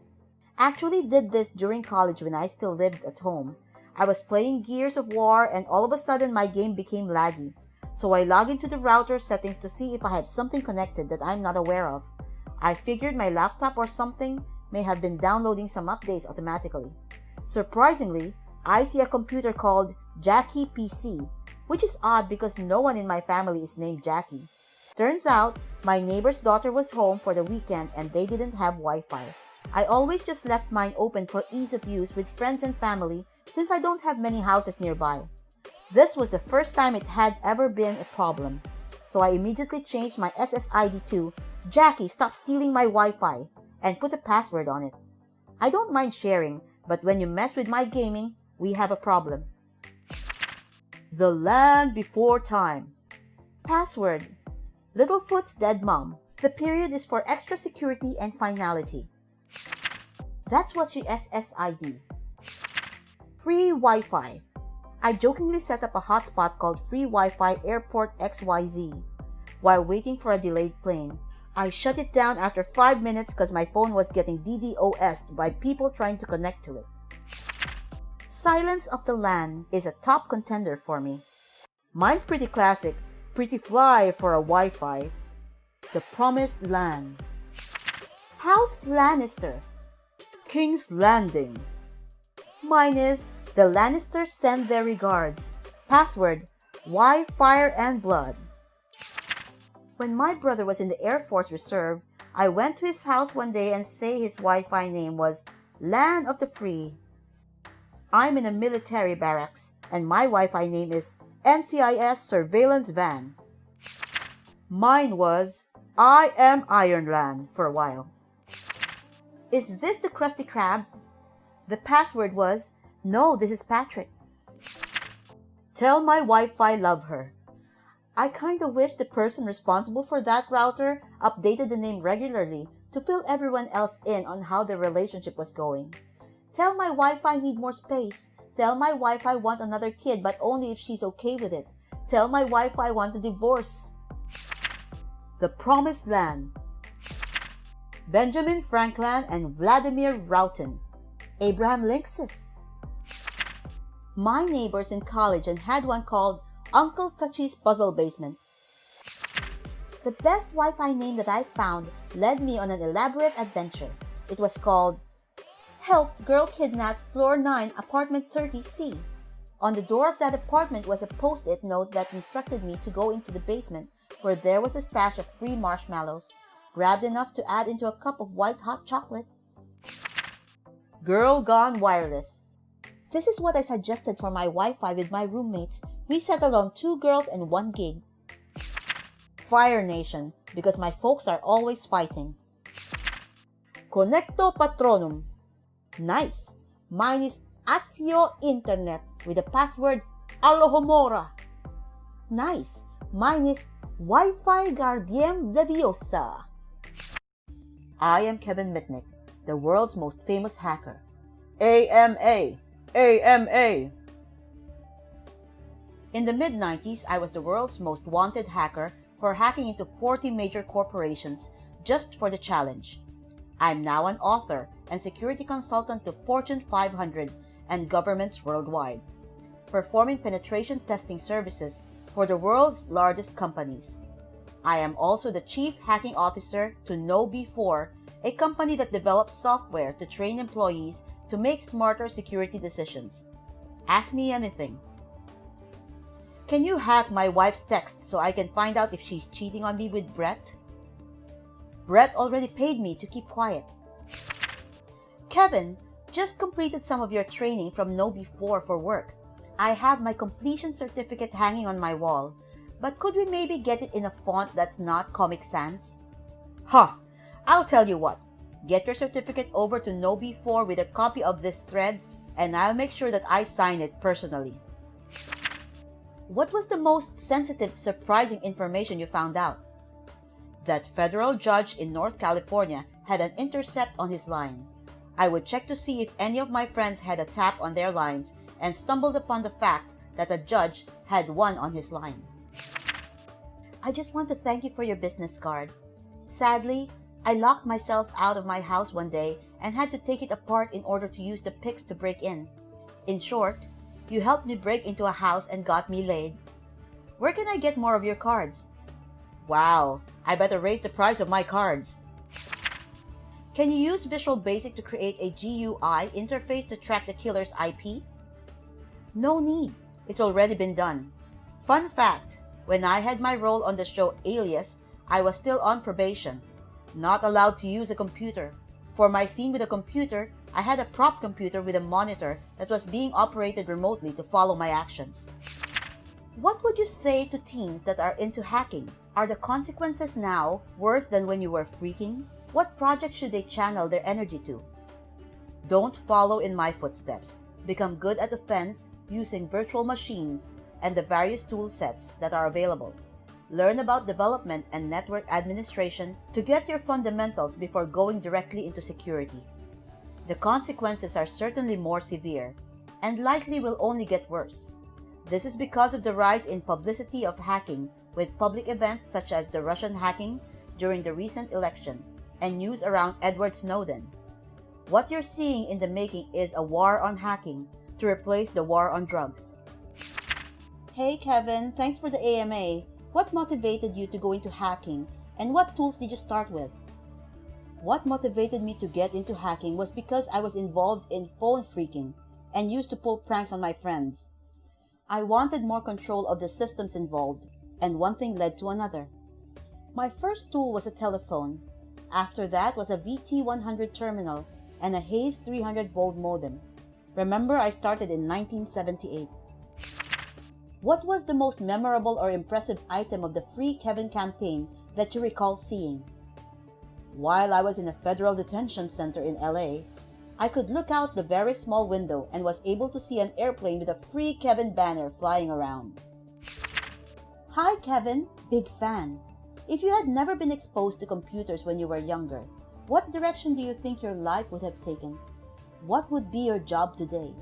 [SPEAKER 3] Actually did this during college when I still lived at home. I was playing Gears of War and all of a sudden my game became laggy. So I log into the router settings to see if I have something connected that I'm not aware of. I figured my laptop or something may have been downloading some updates automatically. Surprisingly, I see a computer called Jackie PC, which is odd because no one in my family is named Jackie. Turns out, my neighbor's daughter was home for the weekend and they didn't have Wi-Fi. I always just left mine open for ease of use with friends and family since I don't have many houses nearby. This was the first time it had ever been a problem, so I immediately changed my SSID to Jackie, stop stealing my Wi-Fi, and put a password on it. I don't mind sharing, but when you mess with my gaming, we have a problem. The Land Before Time. Password: Littlefoot's dead mom. The period is for extra security and finality. That's what she SSID. Free Wi-Fi. I jokingly set up a hotspot called Free Wi-Fi Airport XYZ. While waiting for a delayed plane, I shut it down after 5 minutes because my phone was getting DDoS'd by people trying to connect to it. Silence of the Land is a top contender for me. Mine's pretty classic, pretty fly for a Wi-Fi. The Promised Land. House Lannister. King's Landing. Mine is The Lannisters Send Their Regards. Password: Why Fire and Blood. When my brother was in the Air Force Reserve, I went to his house one day and say his Wi-Fi name was Land of the Free. I'm in a military barracks, and my Wi-Fi name is NCIS Surveillance Van. Mine was I Am Ironland for a while. Is this the Krusty Krab? The password was No, this is Patrick. Tell my Wi-Fi love her. I kinda wish the person responsible for that router updated the name regularly to fill everyone else in on how the relationship was going. Tell my Wi-Fi need more space. Tell my Wi-Fi want another kid but only if she's okay with it. Tell my Wi-Fi want a divorce. The Promised Land. Benjamin Franklin and Vladimir Roughton. Abraham Links's. My neighbors in college and had one called Uncle Touchy's Puzzle Basement. The best Wi-Fi name that I found led me on an elaborate adventure. It was called Help, Girl Kidnapped, Floor 9, Apartment 30C. On the door of that apartment was a post-it note that instructed me to go into the basement where there was a stash of free marshmallows, grabbed enough to add into a cup of white hot chocolate. Girl Gone Wireless. This is what I suggested for my Wi-Fi with my roommates. We settled on 2 girls and 1 gig. Fire Nation, because my folks are always fighting. Connecto Patronum. Nice. Mine is Azio Internet with the password Alohomora. Nice. Mine is Wi-Fi Guardian Leviosa. I am Kevin Mitnick, the world's most famous hacker. AMA. AMA. In the mid-90s, I was the world's most wanted hacker for hacking into 40 major corporations just for the challenge. I'm now an author and security consultant to Fortune 500 and governments worldwide, performing penetration testing services for the world's largest companies. I am also the Chief Hacking Officer to KnowBe4, a company that develops software to train employees to make smarter security decisions. Ask me anything. Can you hack my wife's text so I can find out if she's cheating on me with Brett? Brett already paid me to keep quiet. Kevin, just completed some of your training from KnowBe4 for work. I have my completion certificate hanging on my wall, but could we maybe get it in a font that's not Comic Sans? I'll tell you what. Get your certificate over to KnowBe4 with a copy of this thread, and I'll make sure that I sign it personally. What was the most sensitive, surprising information you found out? That federal judge in North California had an intercept on his line. I would check to see if any of my friends had a tap on their lines and stumbled upon the fact that a judge had one on his line. I just want to thank you for your business card. Sadly, I locked myself out of my house one day and had to take it apart in order to use the picks to break in. In short, You helped me break into a house and got me laid. Where can I get more of your cards? Wow, I better raise the price of my cards. Can you use Visual Basic to create a GUI interface to track the killer's IP? No need. It's already been done. Fun fact, when I had my role on the show Alias, I was still on probation, not allowed to use a computer. For my scene with a computer, I had a prop computer with a monitor that was being operated remotely to follow my actions. What would you say to teens that are into hacking? Are the consequences now worse than when you were freaking? What project should they channel their energy to? Don't follow in my footsteps. Become good at offense using virtual machines and the various tool sets that are available. Learn about development and network administration to get your fundamentals before going directly into security. The consequences are certainly more severe and likely will only get worse. This is because of the rise in publicity of hacking with public events such as the Russian hacking during the recent election and news around Edward Snowden. What you're seeing in the making is a war on hacking to replace the war on drugs. Hey Kevin, thanks for the AMA. What motivated you to go into hacking and what tools did you start with? What motivated me to get into hacking was because I was involved in phone phreaking and used to pull pranks on my friends. I wanted more control of the systems involved, and one thing led to another. My first tool was a telephone. After that was a VT100 terminal and a Hayes 300-volt modem. Remember, I started in 1978. What was the most memorable or impressive item of the Free Kevin campaign that you recall seeing? While I was in a federal detention center in LA, I could look out the very small window and was able to see an airplane with a Free Kevin banner flying around. Hi Kevin, big fan. If you had never been exposed to computers when you were younger, what direction do you think your life would have taken? What would be your job today?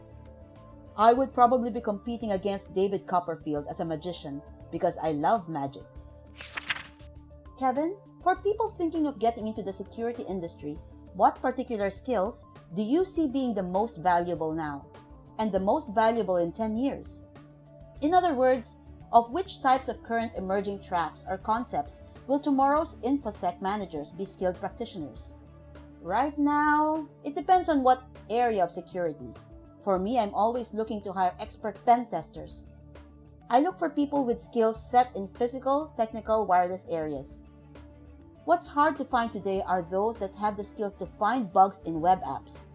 [SPEAKER 3] I would probably be competing against David Copperfield as a magician because I love magic. Kevin, for people thinking of getting into the security industry, what particular skills do you see being the most valuable now and the most valuable in 10 years? In other words, of which types of current emerging tracks or concepts will tomorrow's InfoSec managers be skilled practitioners? Right now, it depends on what area of security. For me, I'm always looking to hire expert pen testers. I look for people with skills set in physical, technical, wireless areas. What's hard to find today are those that have the skills to find bugs in web apps.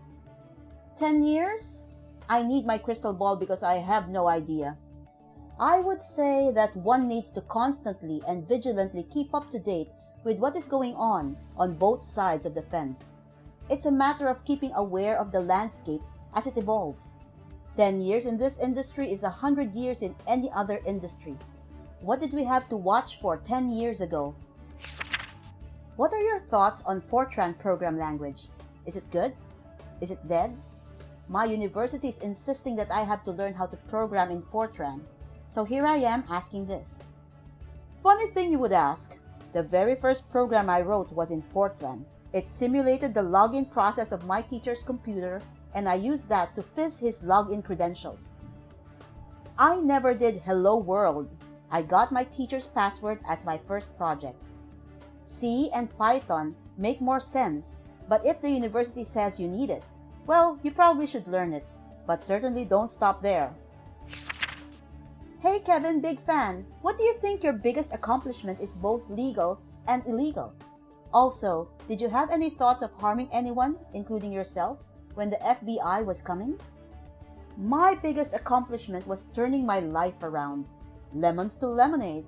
[SPEAKER 3] 10 years? I need my crystal ball because I have no idea. I would say that one needs to constantly and vigilantly keep up to date with what is going on both sides of the fence. It's a matter of keeping aware of the landscape as it evolves. 10 years in this industry is 100 years in any other industry. What did we have to watch for 10 years ago? What are your thoughts on Fortran program language? Is it good? Is it dead? My university is insisting that I have to learn how to program in Fortran, so here I am asking this. Funny thing you would ask, the very first program I wrote was in Fortran. It simulated the login process of my teacher's computer, and I used that to fizz his login credentials. I never did Hello World. I got my teacher's password as my first project. C and Python make more sense, but if the university says you need it, well, you probably should learn it, but certainly don't stop there. Hey Kevin, big fan. What do you think your biggest accomplishment is both legal and illegal? Also, did you have any thoughts of harming anyone, including yourself, when the FBI was coming? My biggest accomplishment was turning my life around. Lemons to lemonade.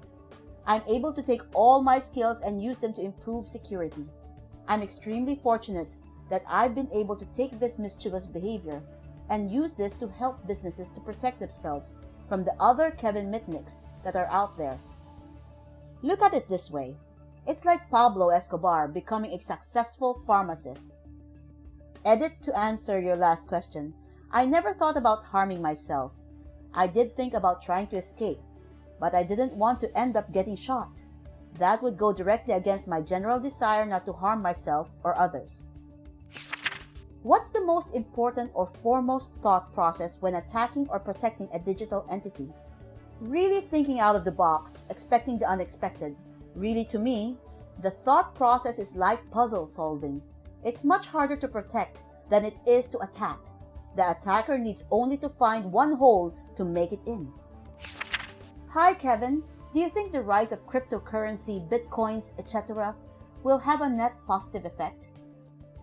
[SPEAKER 3] I'm able to take all my skills and use them to improve security. I'm extremely fortunate that I've been able to take this mischievous behavior and use this to help businesses to protect themselves from the other Kevin Mitnicks that are out there. Look at it this way. It's like Pablo Escobar becoming a successful pharmacist. Edit to answer your last question. I never thought about harming myself. I did think about trying to escape, but I didn't want to end up getting shot. That would go directly against my general desire not to harm myself or others. What's the most important or foremost thought process when attacking or protecting a digital entity? Really thinking out of the box, expecting the unexpected. Really, to me, the thought process is like puzzle solving. It's much harder to protect than it is to attack. The attacker needs only to find one hole to make it in. Hi Kevin, do you think the rise of cryptocurrency, bitcoins, etc. will have a net positive effect?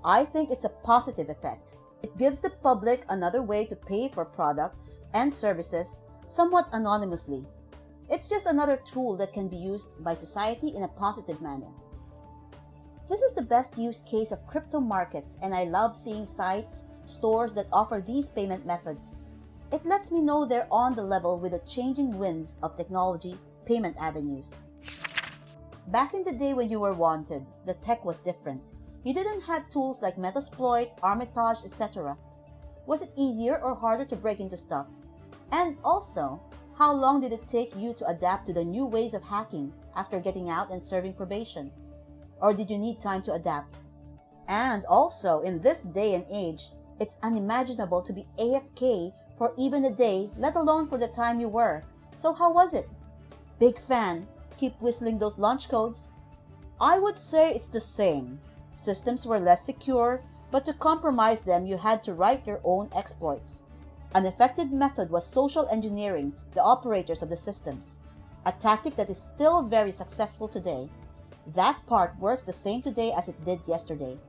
[SPEAKER 3] I think it's a positive effect. It gives the public another way to pay for products and services somewhat anonymously. It's just another tool that can be used by society in a positive manner. This is the best use case of crypto markets, and I love seeing sites, stores that offer these payment methods. It lets me know they're on the level with the changing winds of technology payment avenues. Back in the day when you were wanted, the tech was different. You didn't have tools like Metasploit, Armitage, etc. Was it easier or harder to break into stuff? And also, how long did it take you to adapt to the new ways of hacking after getting out and serving probation? Or did you need time to adapt? And also, in this day and age, it's unimaginable to be AFK for even a day, let alone for the time you were. So how was it? Big fan. Keep whistling those launch codes. I would say it's the same. Systems were less secure, but to compromise them, you had to write your own exploits. An effective method was social engineering the operators of the systems, a tactic that is still very successful today. That part works the same today as it did yesterday.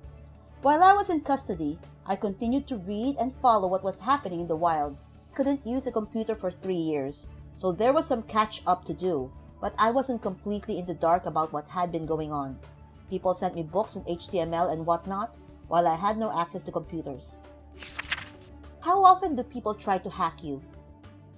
[SPEAKER 3] While I was in custody, I continued to read and follow what was happening in the wild. Couldn't use a computer for 3 years, so there was some catch up to do, but I wasn't completely in the dark about what had been going on. People sent me books on HTML and whatnot, while I had no access to computers. How often do people try to hack you?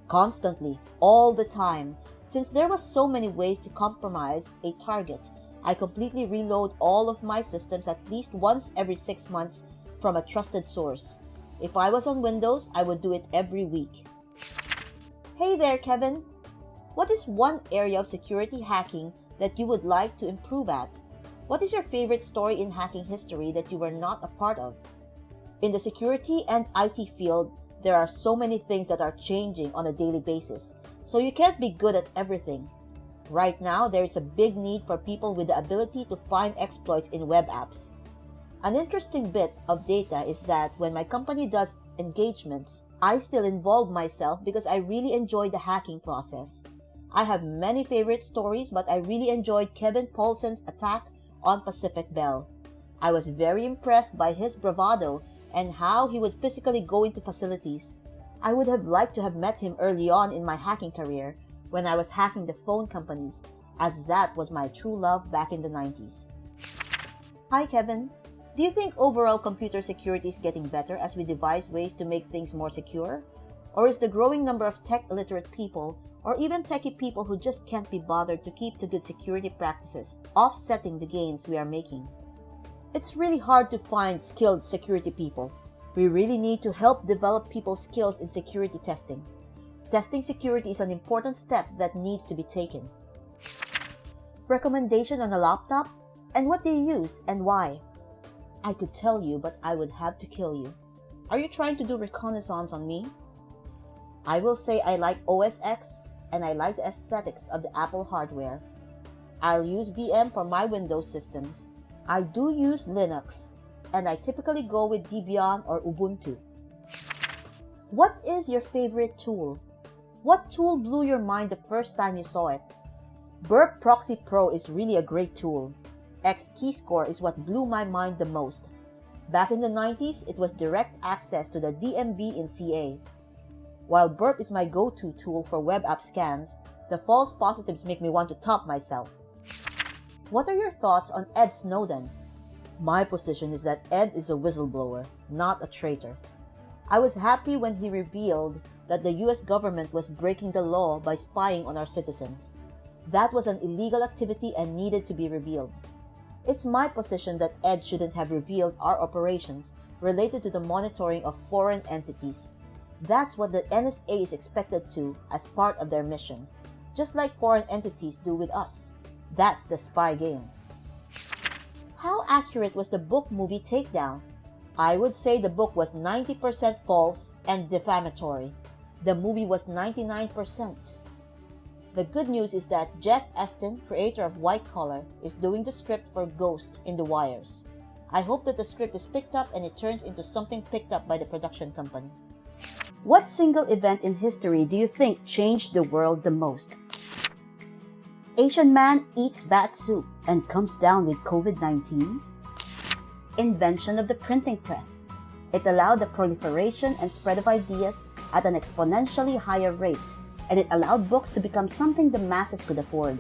[SPEAKER 3] Constantly, all the time. Since there was so many ways to compromise a target, I completely reload all of my systems at least once every 6 months from a trusted source. If I was on Windows, I would do it every week. Hey there, Kevin. What is one area of security hacking that you would like to improve at? What is your favorite story in hacking history that you were not a part of? In the security and IT field, there are so many things that are changing on a daily basis, so you can't be good at everything. Right now, there is a big need for people with the ability to find exploits in web apps. An interesting bit of data is that when my company does engagements, I still involve myself because I really enjoy the hacking process. I have many favorite stories, but I really enjoyed Kevin Paulson's attack on Pacific Bell. I was very impressed by his bravado and how he would physically go into facilities. I would have liked to have met him early on in my hacking career when I was hacking the phone companies, as that was my true love back in the 90s. Hi Kevin, do you think overall computer security is getting better as we devise ways to make things more secure? Or is the growing number of tech-illiterate people, or even techie people who just can't be bothered to keep to good security practices, offsetting the gains we are making? It's really hard to find skilled security people. We really need to help develop people's skills in security testing. Testing security is an important step that needs to be taken. Recommendation on a laptop? And what do you use and why? I could tell you, but I would have to kill you. Are you trying to do reconnaissance on me? I will say I like OS X and I like the aesthetics of the Apple hardware. I'll use VM for my Windows systems. I do use Linux, and I typically go with Debian or Ubuntu. What is your favorite tool? What tool blew your mind the first time you saw it? Burp Proxy Pro is really a great tool. X-Keyscore is what blew my mind the most. Back in the 90s, it was direct access to the DMV in CA. While Burp is my go-to tool for web app scans, the false positives make me want to top myself. What are your thoughts on Ed Snowden? My position is that Ed is a whistleblower, not a traitor. I was happy when he revealed that the US government was breaking the law by spying on our citizens. That was an illegal activity and needed to be revealed. It's my position that Ed shouldn't have revealed our operations related to the monitoring of foreign entities. That's what the NSA is expected to as part of their mission, just like foreign entities do with us. That's the spy game. How accurate was the book movie Takedown? I would say the book was 90% false and defamatory. The movie was 99%. The good news is that Jeff Estin, creator of White Collar, is doing the script for Ghost in the Wires. I hope that the script is picked up and it turns into something picked up by the production company. What single event in history do you think changed the world the most? Asian man eats bat soup and comes down with COVID-19? Invention of the printing press. It allowed the proliferation and spread of ideas at an exponentially higher rate, and it allowed books to become something the masses could afford.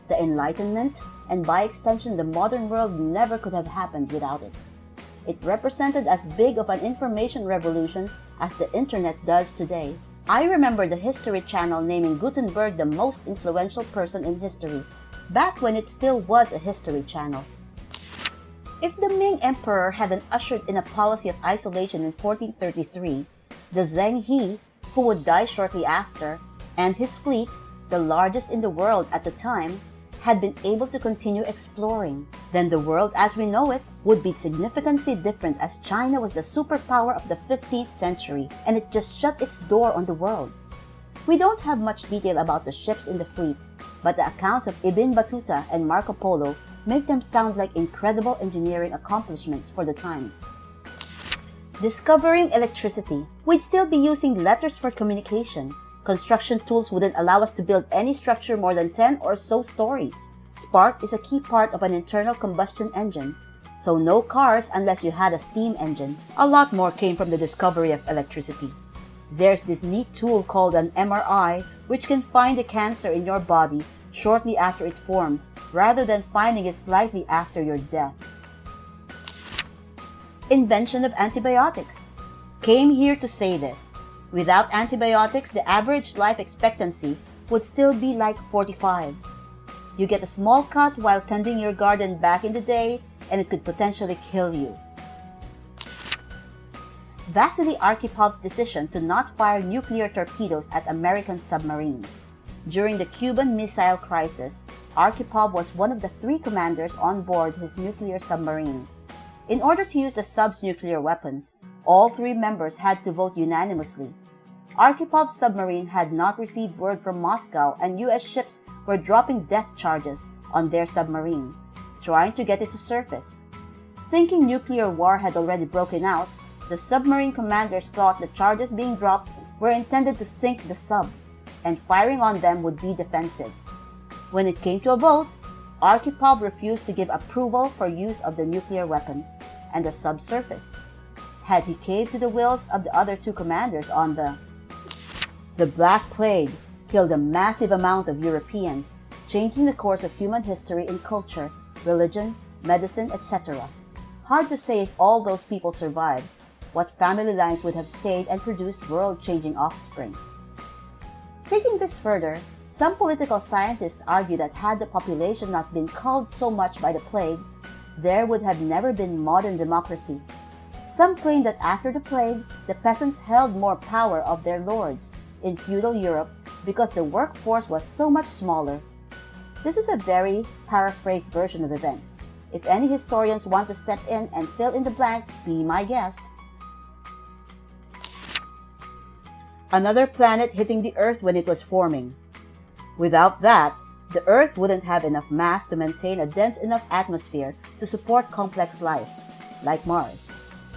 [SPEAKER 3] The Enlightenment, and by extension the modern world, never could have happened without it. It represented as big of an information revolution as the internet does today. I remember the History Channel naming Gutenberg the most influential person in history, back when it still was a History Channel. If the Ming Emperor hadn't ushered in a policy of isolation in 1433, the Zheng He, who would die shortly after, and his fleet, the largest in the world at the time, had been able to continue exploring, then the world as we know it would be significantly different, as China was the superpower of the 15th century and it just shut its door on the world. We don't have much detail about the ships in the fleet, but the accounts of Ibn Battuta and Marco Polo make them sound like incredible engineering accomplishments for the time. Discovering electricity. We'd still be using letters for communication. Construction tools wouldn't allow us to build any structure more than 10 or so stories. Spark is a key part of an internal combustion engine, so no cars unless you had a steam engine. A lot more came from the discovery of electricity. There's this neat tool called an MRI, which can find a cancer in your body shortly after it forms, rather than finding it slightly after your death. Invention of antibiotics. Came here to say this. Without antibiotics, the average life expectancy would still be like 45. You get a small cut while tending your garden back in the day, and it could potentially kill you. Vasily Arkhipov's decision to not fire nuclear torpedoes at American submarines. During the Cuban Missile Crisis, Arkhipov was one of the 3 commanders on board his nuclear submarine. In order to use the sub's nuclear weapons, all 3 members had to vote unanimously. Arkhipov's submarine had not received word from Moscow, and U.S. ships were dropping death charges on their submarine, trying to get it to surface. Thinking nuclear war had already broken out, the submarine commanders thought the charges being dropped were intended to sink the sub, and firing on them would be defensive. When it came to a vote, Arkhipov refused to give approval for use of the nuclear weapons, and the sub surfaced. Had he caved to the wills of the other 2 commanders on the Black Plague killed a massive amount of Europeans, changing the course of human history in culture, religion, medicine, etc. Hard to say if all those people survived, what family lines would have stayed and produced world-changing offspring. Taking this further, some political scientists argue that had the population not been culled so much by the plague, there would have never been modern democracy. Some claim that after the plague, the peasants held more power of their lords in feudal Europe because the workforce was so much smaller. This is a very paraphrased version of events. If any historians want to step in and fill in the blanks, be my guest. Another planet hitting the Earth when it was forming. Without that, the Earth wouldn't have enough mass to maintain a dense enough atmosphere to support complex life, like Mars,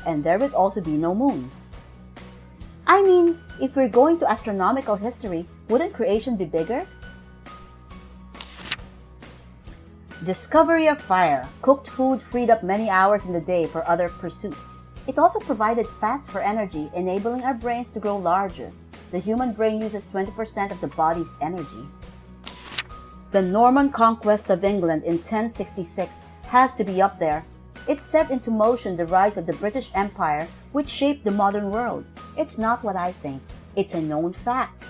[SPEAKER 3] and there would also be no moon. I mean, if we're going to astronomical history, wouldn't creation be bigger? Discovery of fire. Cooked food freed up many hours in the day for other pursuits. It also provided fats for energy, enabling our brains to grow larger. The human brain uses 20% of the body's energy. The Norman conquest of England in 1066 has to be up there. It set into motion the rise of the British Empire, which shaped the modern world. It's not what I think. It's a known fact.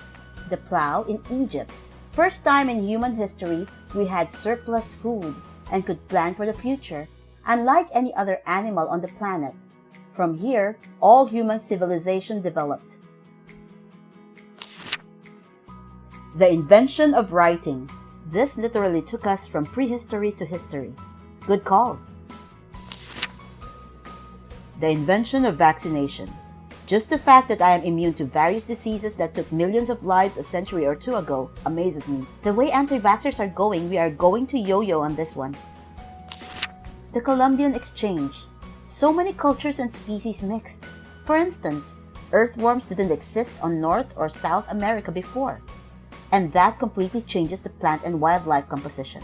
[SPEAKER 3] The plow in Egypt. First time in human history, we had surplus food and could plan for the future, unlike any other animal on the planet. From here, all human civilization developed. The invention of writing. This literally took us from prehistory to history. Good call. The invention of vaccination. Just the fact that I am immune to various diseases that took millions of lives a century or two ago amazes me. The way anti-vaxxers are going, we are going to yo-yo on this one. The Columbian Exchange. So many cultures and species mixed. For instance, earthworms didn't exist on North or South America before. And that completely changes the plant and wildlife composition.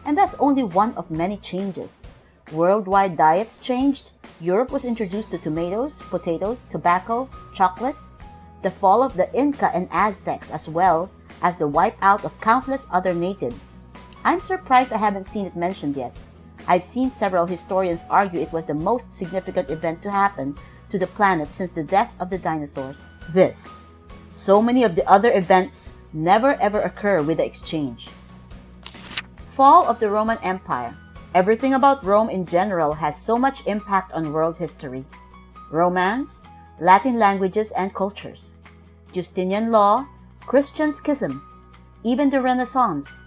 [SPEAKER 3] And that's only one of many changes. Worldwide diets changed. Europe was introduced to tomatoes, potatoes, tobacco, chocolate. The fall of the Inca and Aztecs, as well as the wipeout of countless other natives. I'm surprised I haven't seen it mentioned yet. I've seen several historians argue it was the most significant event to happen to the planet since the death of the dinosaurs. So many of the other events never ever occur with the exchange. Fall of the Roman Empire. Everything about Rome in general has so much impact on world history. Romance, Latin languages and cultures, Justinian law, Christian schism, even the Renaissance.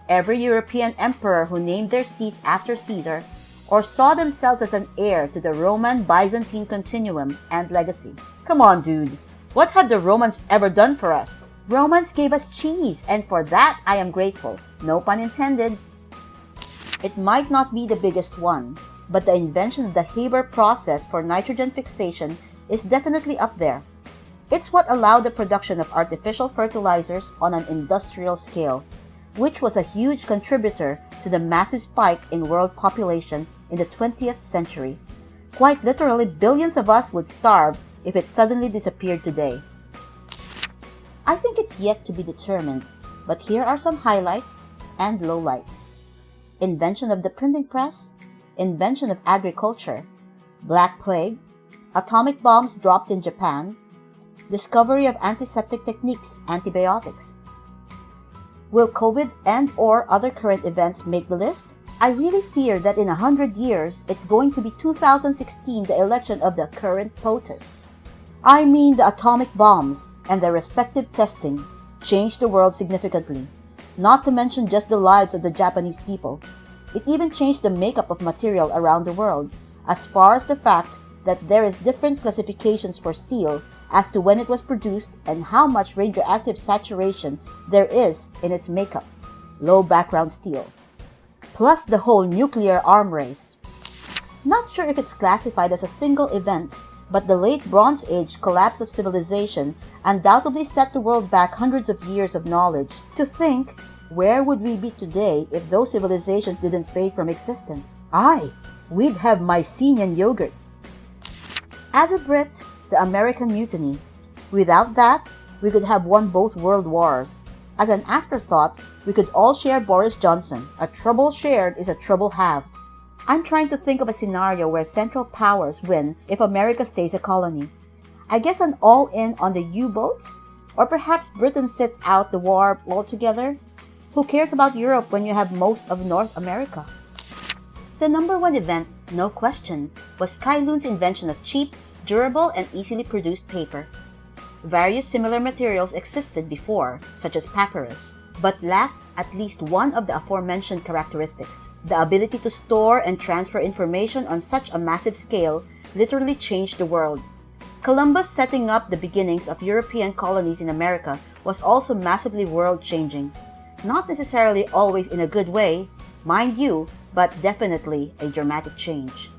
[SPEAKER 3] Every European emperor who named their seats after Caesar or saw themselves as an heir to the Roman-Byzantine continuum and legacy. Come on, dude. What have the Romans ever done for us? Romans gave us cheese, and for that I am grateful. No pun intended. It might not be the biggest one, but the invention of the Haber process for nitrogen fixation is definitely up there. It's what allowed the production of artificial fertilizers on an industrial scale, which was a huge contributor to the massive spike in world population in the 20th century. Quite literally, billions of us would starve if it suddenly disappeared today. I think it's yet to be determined, but here are some highlights and lowlights. Invention of the printing press, invention of agriculture, Black Plague, atomic bombs dropped in Japan, discovery of antiseptic techniques, antibiotics. Will COVID and or other current events make the list? I really fear that in 100 years, it's going to be 2016, the election of the current POTUS. I mean, the atomic bombs and their respective testing changed the world significantly. Not to mention just the lives of the Japanese people. It even changed the makeup of material around the world, as far as the fact that there is different classifications for steel as to when it was produced and how much radioactive saturation there is in its makeup. Low background steel. Plus the whole nuclear arm race. Not sure if it's classified as a single event, but the late Bronze Age collapse of civilization undoubtedly set the world back hundreds of years of knowledge. To think, where would we be today if those civilizations didn't fade from existence? We'd have Mycenaean yogurt. As a Brit, the American Mutiny. Without that, we could have won both world wars. As an afterthought, we could all share Boris Johnson. A trouble shared is a trouble halved. I'm trying to think of a scenario where Central Powers win if America stays a colony. I guess an all-in on the U-boats? Or perhaps Britain sits out the war altogether? Who cares about Europe when you have most of North America? The number one event, no question, was Kai Lun's invention of cheap, durable, and easily produced paper. Various similar materials existed before, such as papyrus, but lacked at least one of the aforementioned characteristics. The ability to store and transfer information on such a massive scale literally changed the world. Columbus setting up the beginnings of European colonies in America was also massively world-changing. Not necessarily always in a good way, mind you, but definitely a dramatic change.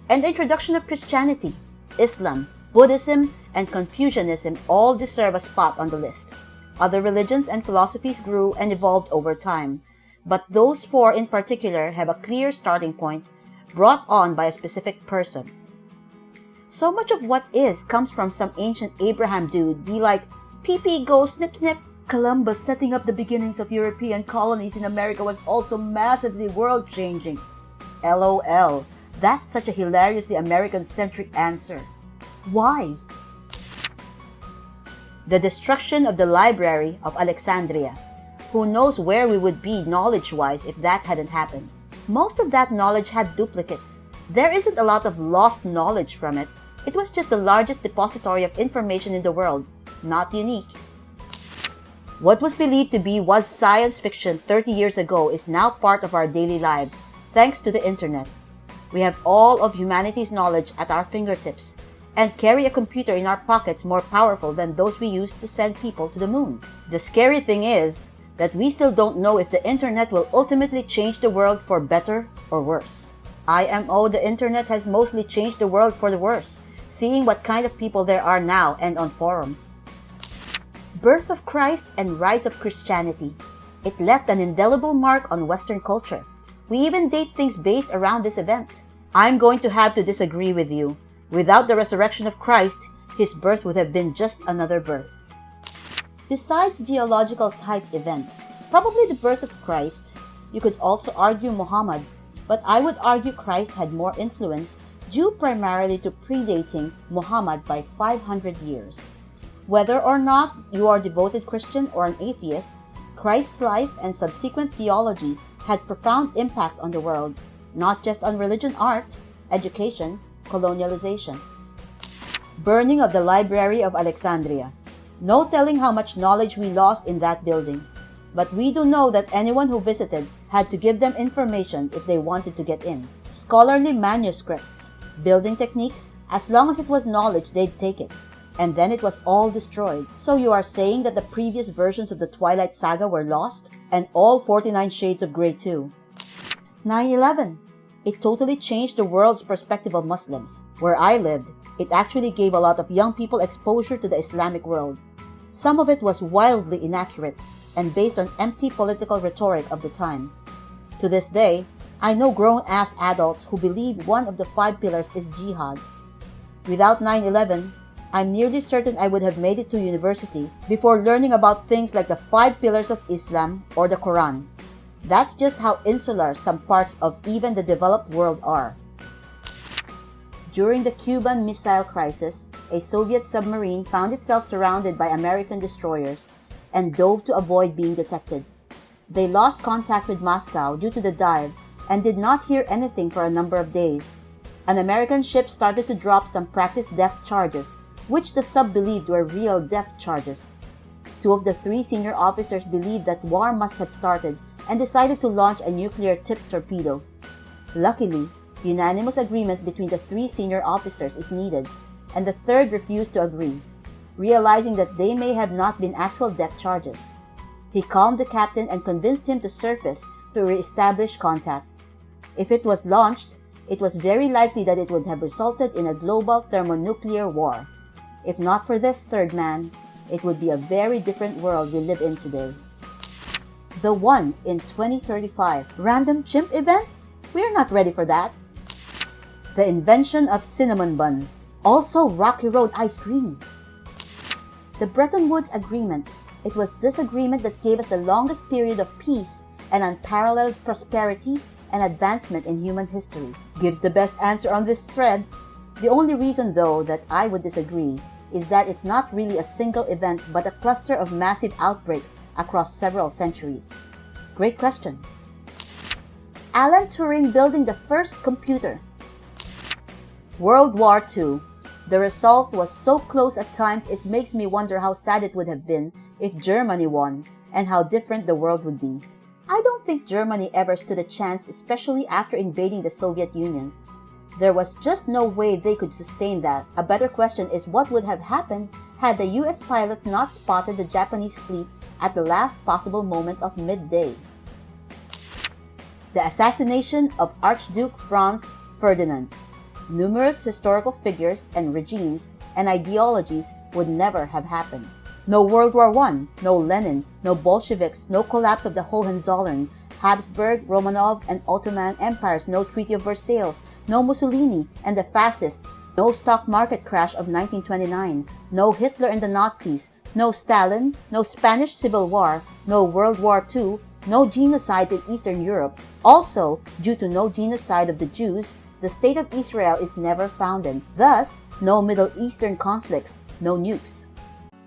[SPEAKER 3] And the introduction of Christianity, Islam, Buddhism, and Confucianism all deserve a spot on the list. Other religions and philosophies grew and evolved over time, but those four in particular have a clear starting point brought on by a specific person. So much of what is comes from some ancient Abraham dude be like, pee-pee go snip snip. Columbus setting up the beginnings of European colonies in America was also massively world-changing. LOL. That's such a hilariously American-centric answer. Why? The destruction of the Library of Alexandria. Who knows where we would be knowledge-wise if that hadn't happened. Most of that knowledge had duplicates. There isn't a lot of lost knowledge from it. It was just the largest depository of information in the world. Not unique. What was believed to be was science fiction 30 years ago is now part of our daily lives, thanks to the internet. We have all of humanity's knowledge at our fingertips and carry a computer in our pockets more powerful than those we use to send people to the moon. The scary thing is that we still don't know if the internet will ultimately change the world for better or worse. IMO, the internet has mostly changed the world for the worse, seeing what kind of people there are now and on forums. Birth of Christ and rise of Christianity. It left an indelible mark on Western culture. We even date things based around this event. I'm going to have to disagree with you. Without the resurrection of Christ, his birth would have been just another birth. Besides geological type events, probably the birth of Christ, you could also argue Muhammad, but I would argue Christ had more influence due primarily to predating Muhammad by 500 years. Whether or not you are a devoted Christian or an atheist, Christ's life and subsequent theology had profound impact on the world, not just on religion, art, education, colonialization. Burning of the Library of Alexandria. No telling how much knowledge we lost in that building, but we do know that anyone who visited had to give them information if they wanted to get in. Scholarly manuscripts, building techniques, as long as it was knowledge, they'd take it. And then it was all destroyed. So you are saying that the previous versions of the Twilight Saga were lost? And all 49 Shades of Grey too. 9/11. It totally changed the world's perspective of Muslims. Where I lived, it actually gave a lot of young people exposure to the Islamic world. Some of it was wildly inaccurate and based on empty political rhetoric of the time. To this day, I know grown-ass adults who believe one of the 5 pillars is jihad. Without 9/11, I'm nearly certain I would have made it to university before learning about things like the 5 pillars of Islam or the Quran. That's just how insular some parts of even the developed world are. During the Cuban Missile Crisis, a Soviet submarine found itself surrounded by American destroyers and dove to avoid being detected. They lost contact with Moscow due to the dive and did not hear anything for a number of days. An American ship started to drop some practice depth charges, which the sub believed were real depth charges. 2 of the 3 senior officers believed that war must have started and decided to launch a nuclear-tipped torpedo. Luckily, unanimous agreement between the 3 senior officers is needed, and the 3rd refused to agree, realizing that they may have not been actual depth charges. He calmed the captain and convinced him to surface to re-establish contact. If it was launched, it was very likely that it would have resulted in a global thermonuclear war. If not for this 3rd man, it would be a very different world we live in today. The one in 2035 random chimp event? We're not ready for that. The invention of cinnamon buns, also Rocky Road ice cream. The Bretton Woods Agreement. It was this agreement that gave us the longest period of peace and unparalleled prosperity and advancement in human history. Gives the best answer on this thread. The only reason, though, that I would disagree is that it's not really a single event but a cluster of massive outbreaks across several centuries. Great question. Alan Turing building the first computer. World War II. The result was so close at times it makes me wonder how sad it would have been if Germany won and how different the world would be. I don't think Germany ever stood a chance, especially after invading the Soviet Union. There was just no way they could sustain that. A better question is what would have happened had the US pilots not spotted the Japanese fleet at the last possible moment of midday. The assassination of Archduke Franz Ferdinand. Numerous historical figures and regimes and ideologies would never have happened. No World War I, no Lenin, no Bolsheviks, no collapse of the Hohenzollern, Habsburg, Romanov, and Ottoman empires, no Treaty of Versailles, no Mussolini and the fascists, no stock market crash of 1929, no Hitler and the Nazis, no Stalin, no Spanish Civil War, no World War II, no genocides in Eastern Europe. Also, due to no genocide of the Jews, the State of Israel is never founded. Thus, no Middle Eastern conflicts, no nukes.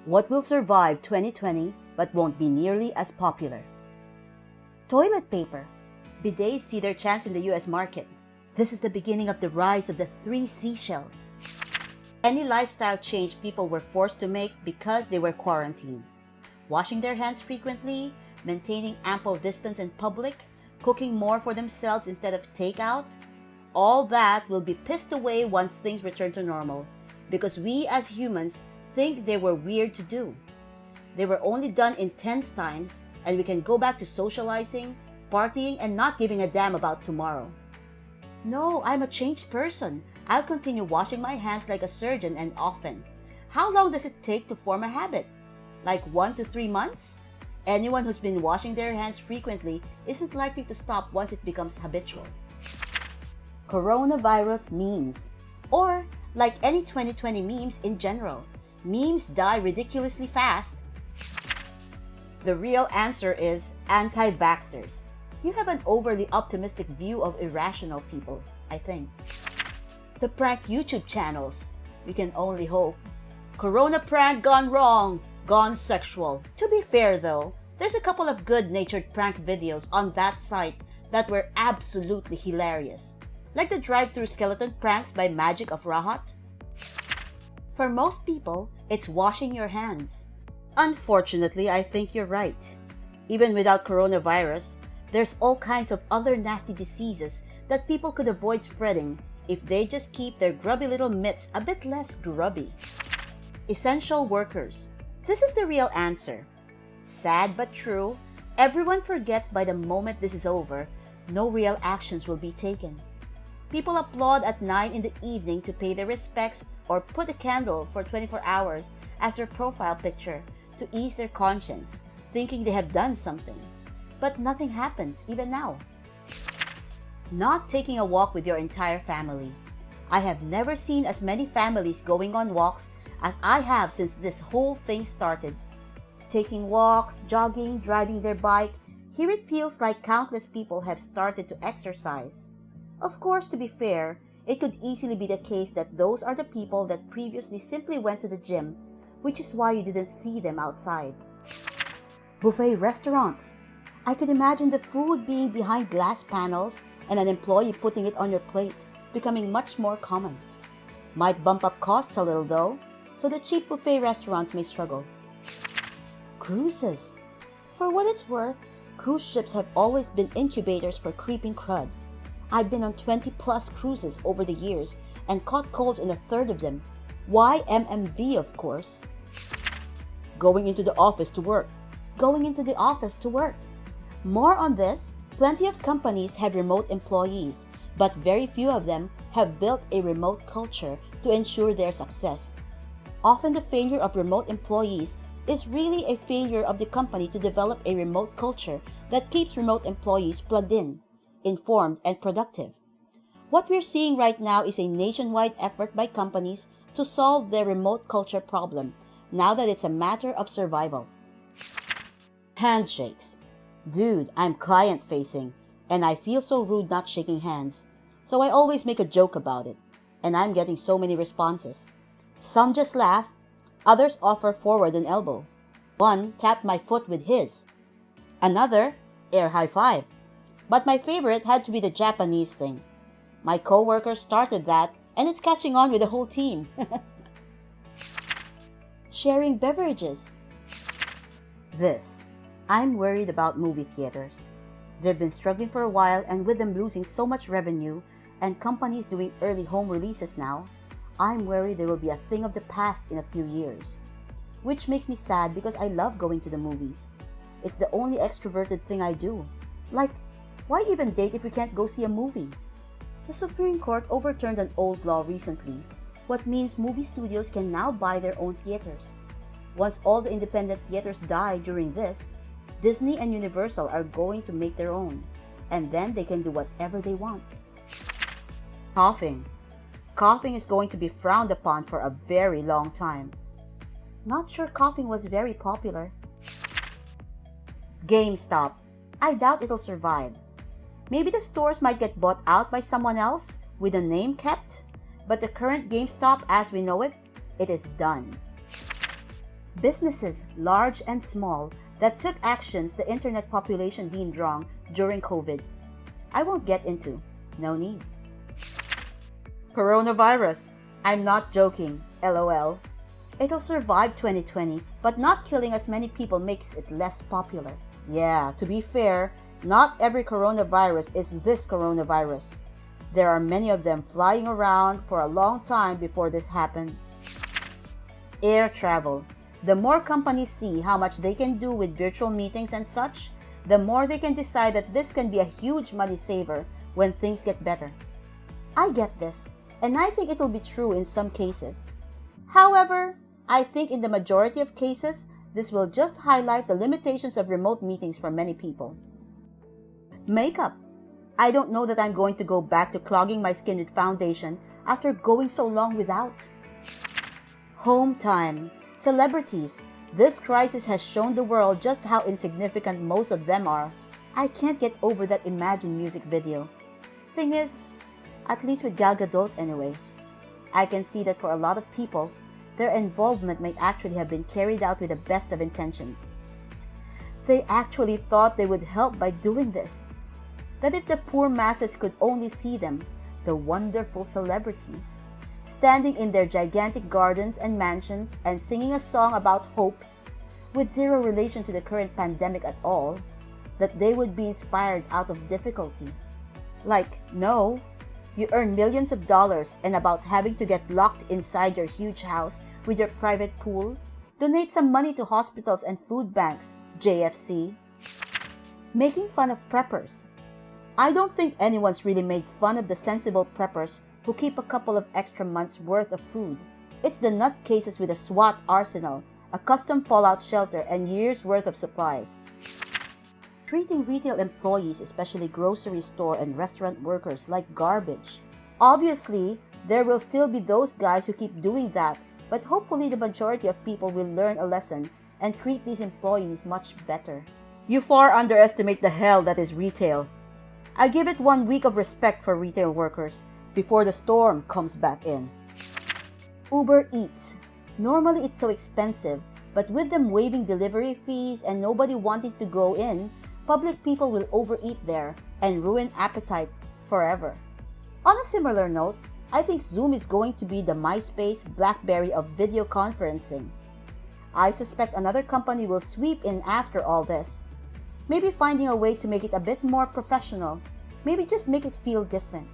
[SPEAKER 3] What will survive 2020 but won't be nearly as popular? Toilet paper. Bidets see their chance in the US market. This is the beginning of the rise of the 3 seashells. Any lifestyle change people were forced to make because they were quarantined. Washing their hands frequently, maintaining ample distance in public, cooking more for themselves instead of takeout. All that will be pissed away once things return to normal, because we as humans think they were weird to do. They were only done in tense times, and we can go back to socializing, partying, and not giving a damn about tomorrow. No, I'm a changed person. I'll continue washing my hands like a surgeon and often. How long does it take to form a habit? Like 1 to 3 months? Anyone who's been washing their hands frequently isn't likely to stop once it becomes habitual. Coronavirus memes. Or, like any 2020 memes in general, memes die ridiculously fast. The real answer is anti-vaxxers. You have an overly optimistic view of irrational people, I think. The prank YouTube channels. We can only hope. Corona prank gone wrong, gone sexual. To be fair though, there's a couple of good-natured prank videos on that site that were absolutely hilarious. Like the drive-thru skeleton pranks by Magic of Rahat. For most people, it's washing your hands. Unfortunately, I think you're right. Even without coronavirus, there's all kinds of other nasty diseases that people could avoid spreading if they just keep their grubby little mitts a bit less grubby. Essential workers. This is the real answer. Sad but true, everyone forgets by the moment this is over, no real actions will be taken. People applaud at 9 in the evening to pay their respects or put a candle for 24 hours as their profile picture to ease their conscience, thinking they have done something. But nothing happens even now. Not taking a walk with your entire family. I have never seen as many families going on walks as I have since this whole thing started. Taking walks, jogging, driving their bike, here it feels like countless people have started to exercise. Of course, to be fair, it could easily be the case that those are the people that previously simply went to the gym, which is why you didn't see them outside. Buffet restaurants. I could imagine the food being behind glass panels and an employee putting it on your plate, becoming much more common. Might bump up costs a little though, so the cheap buffet restaurants may struggle. Cruises. For what it's worth, cruise ships have always been incubators for creeping crud. I've been on 20 plus cruises over the years and caught colds in a third of them. Why MMV, of course. Going into the office to work. Going into the office to work. More on this, plenty of companies have remote employees, but very few of them have built a remote culture to ensure their success. Often the failure of remote employees is really a failure of the company to develop a remote culture that keeps remote employees plugged in, informed, and productive. What we're seeing right now is a nationwide effort by companies to solve their remote culture problem, now that it's a matter of survival. Handshakes. Dude, I'm client-facing, and I feel so rude not shaking hands, so I always make a joke about it, and I'm getting so many responses. Some just laugh, others offer forward an elbow. One tapped my foot with his. Another, air high five. But my favorite had to be the Japanese thing. My coworker started that, and it's catching on with the whole team. Sharing beverages. I'm worried about movie theaters. They've been struggling for a while, and with them losing so much revenue and companies doing early home releases now, I'm worried they will be a thing of the past in a few years. Which makes me sad because I love going to the movies. It's the only extroverted thing I do. Like, why even date if we can't go see a movie? The Supreme Court overturned an old law recently, what means movie studios can now buy their own theaters. Once all the independent theaters die during this, Disney and Universal are going to make their own, and then they can do whatever they want. Coughing. Coughing is going to be frowned upon for a very long time. Not sure coughing was very popular. GameStop. I doubt it'll survive. Maybe the stores might get bought out by someone else with a name kept, but the current GameStop as we know it, it is done. Businesses, large and small, that took actions the internet population deemed wrong during COVID. I won't get into. No need. Coronavirus. I'm not joking. LOL. It'll survive 2020, but not killing as many people makes it less popular. Yeah, to be fair, not every coronavirus is this coronavirus. There are many of them flying around for a long time before this happened. Air travel. The more companies see how much they can do with virtual meetings and such, the more they can decide that this can be a huge money saver when things get better. I get this, and I think it'll be true in some cases. However, I think in the majority of cases, this will just highlight the limitations of remote meetings for many people. Makeup. I don't know that I'm going to go back to clogging my skin with foundation after going so long without. Home time. Celebrities. This crisis has shown the world just how insignificant most of them are. I can't get over that Imagine music video. Thing is, at least with Gal Gadot anyway, I can see that for a lot of people, their involvement might actually have been carried out with the best of intentions. They actually thought they would help by doing this. That if the poor masses could only see them, the wonderful celebrities, standing in their gigantic gardens and mansions and singing a song about hope with zero relation to the current pandemic at all, that they would be inspired out of difficulty. Like, no, you earn millions of dollars and about having to get locked inside your huge house with your private pool? Donate some money to hospitals and food banks, JFC. Making fun of preppers. I don't think anyone's really made fun of the sensible preppers who keep a couple of extra months' worth of food. It's the nutcases with a SWAT arsenal, a custom fallout shelter, and years' worth of supplies. Treating retail employees, especially grocery store and restaurant workers, like garbage. Obviously, there will still be those guys who keep doing that, but hopefully the majority of people will learn a lesson and treat these employees much better. You far underestimate the hell that is retail. I give it 1 week of respect for retail workers before the storm comes back in. Uber Eats. Normally it's so expensive, but with them waiving delivery fees and nobody wanting to go in, public people will overeat there and ruin appetite forever. On a similar note, I think Zoom is going to be the MySpace BlackBerry of video conferencing. I suspect another company will sweep in after all this. Maybe finding a way to make it a bit more professional. Maybe just make it feel different.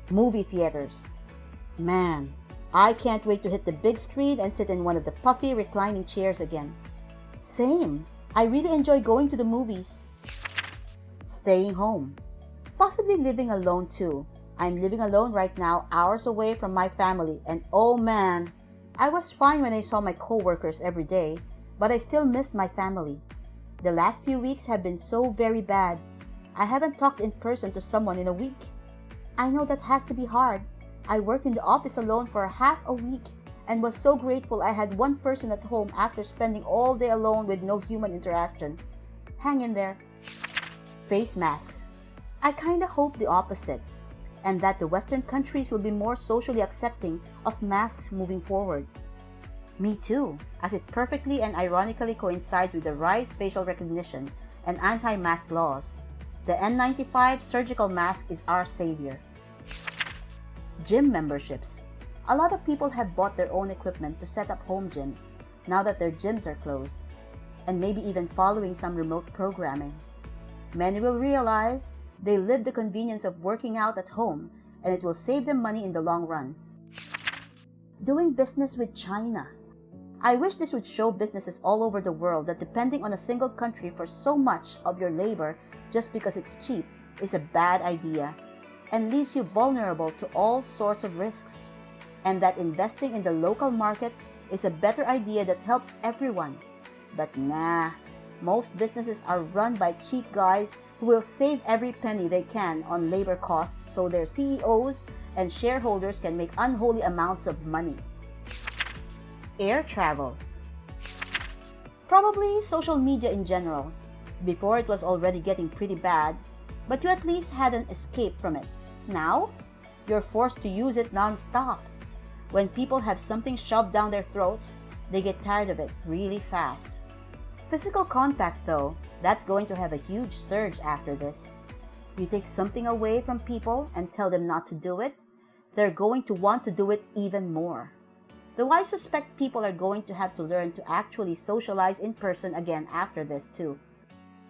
[SPEAKER 3] Movie theaters. Man, I can't wait to hit the big screen and sit in one of the puffy reclining chairs again. Same. I really enjoy going to the movies. Staying home. Possibly living alone too. I'm living alone right now, hours away from my family, and oh man, I was fine when I saw my coworkers every day, but I still missed my family. The last few weeks have been so very bad. I haven't talked in person to someone in a week. I know that has to be hard. I worked in the office alone for half a week and was so grateful I had one person at home after spending all day alone with no human interaction. Hang in there. Face masks. I kinda hope the opposite, and that the Western countries will be more socially accepting of masks moving forward. Me too, as it perfectly and ironically coincides with the rise facial recognition and anti-mask laws. The N95 surgical mask is our savior. Gym memberships. A lot of people have bought their own equipment to set up home gyms, now that their gyms are closed, and maybe even following some remote programming. Many will realize they live the convenience of working out at home, and it will save them money in the long run. Doing business with China. I wish this would show businesses all over the world that depending on a single country for so much of your labor just because it's cheap is a bad idea and leaves you vulnerable to all sorts of risks, and that investing in the local market is a better idea that helps everyone. But nah, most businesses are run by cheap guys who will save every penny they can on labor costs so their CEOs and shareholders can make unholy amounts of money. Air travel. Probably social media in general. Before it was already getting pretty bad, but you at least had an escape from it. Now, you're forced to use it non-stop. When people have something shoved down their throats, they get tired of it really fast. Physical contact though, that's going to have a huge surge after this. You take something away from people and tell them not to do it, they're going to want to do it even more. Though I suspect people are going to have to learn to actually socialize in person again after this too.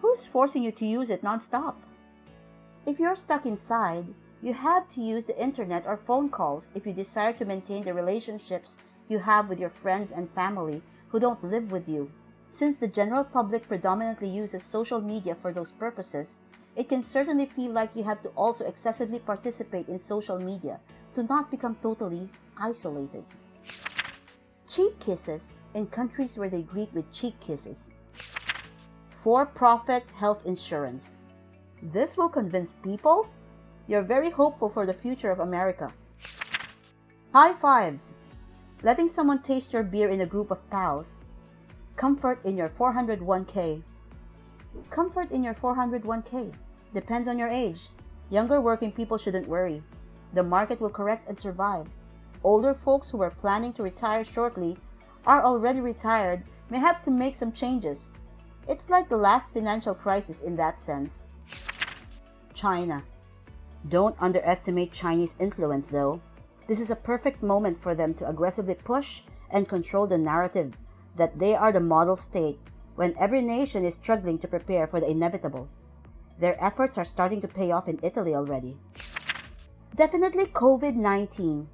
[SPEAKER 3] Who's forcing you to use it non-stop? If you're stuck inside, You have to use the internet or phone calls if you desire to maintain the relationships you have with your friends and family who don't live with you. Since the general public predominantly uses social media for those purposes, it can certainly feel like you have to also excessively participate in social media to not become totally isolated. Cheek kisses in countries where they greet with cheek kisses. For-profit health insurance. This will convince people? You're very hopeful for the future of America. High fives. Letting someone taste your beer in a group of pals. Comfort in your 401k. Comfort in your 401k. Depends on your age. Younger working people shouldn't worry. The market will correct and survive. Older folks who are planning to retire shortly are already retired may have to make some changes. It's like the last financial crisis in that sense. China. Don't underestimate Chinese influence though. This is a perfect moment for them to aggressively push and control the narrative that they are the model state when every nation is struggling to prepare for the inevitable. Their efforts are starting to pay off in Italy already. Definitely COVID-19.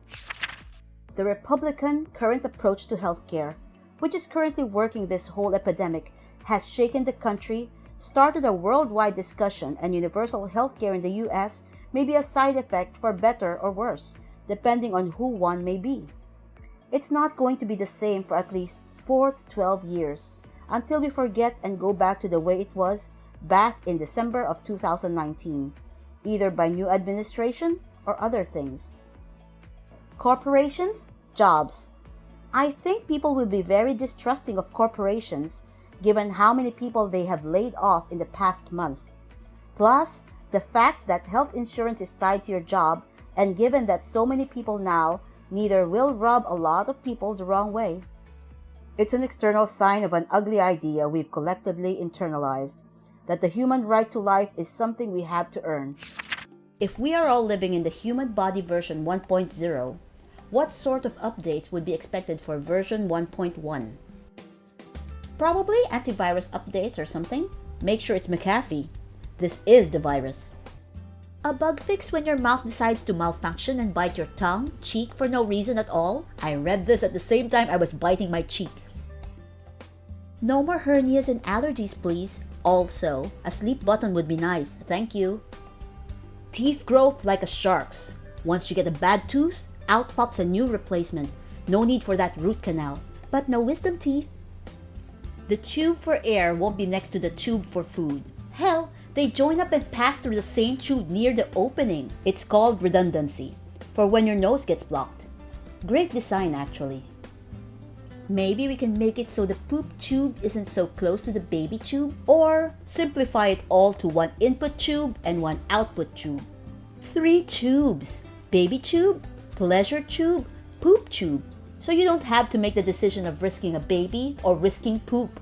[SPEAKER 3] The Republican current approach to healthcare, which is currently working this whole epidemic, has shaken the country, started a worldwide discussion, and universal healthcare in the US may be a side effect for better or worse, depending on who one may be. It's not going to be the same for at least 4 to 12 years, until we forget and go back to the way it was back in December of 2019, either by new administration or other things. Corporations, jobs. I think people will be very distrusting of corporations given how many people they have laid off in the past month. Plus, the fact that health insurance is tied to your job, and given that so many people now neither will rub a lot of people the wrong way. It's an external sign of an ugly idea we've collectively internalized, that the human right to life is something we have to earn. If we are all living in the human body version 1.0, what sort of updates would be expected for version 1.1? Probably antivirus updates or something. Make sure it's McAfee. This is the virus. A bug fix when your mouth decides to malfunction and bite your tongue, cheek for no reason at all? I read this at the same time I was biting my cheek. No more hernias and allergies, please. Also, a sleep button would be nice, thank you. Teeth growth like a shark's. Once you get a bad tooth, out pops a new replacement. No need for that root canal. But no wisdom teeth. The tube for air won't be next to the tube for food. Hell, they join up and pass through the same tube near the opening. It's called redundancy, for when your nose gets blocked. Great design, actually. Maybe we can make it so the poop tube isn't so close to the baby tube, or simplify it all to one input tube and one output tube. 3 tubes: baby tube, pleasure tube, poop tube. So you don't have to make the decision of risking a baby or risking poop.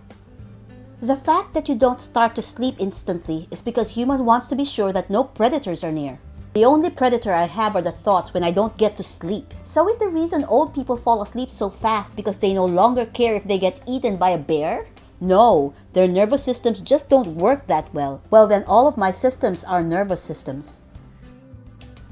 [SPEAKER 3] The fact that you don't start to sleep instantly is because human wants to be sure that no predators are near. The only predator I have are the thoughts when I don't get to sleep. So is the reason old people fall asleep so fast because they no longer care if they get eaten by a bear? No, their nervous systems just don't work that well. Well, then all of my systems are nervous systems.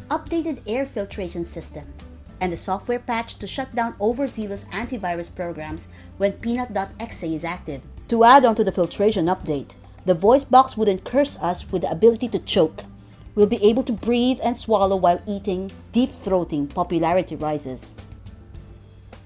[SPEAKER 3] Updated air filtration system, and a software patch to shut down overzealous antivirus programs when peanut.exe is active. To add on to the filtration update, the voice box wouldn't curse us with the ability to choke. We'll be able to breathe and swallow while eating. Deep-throating popularity rises.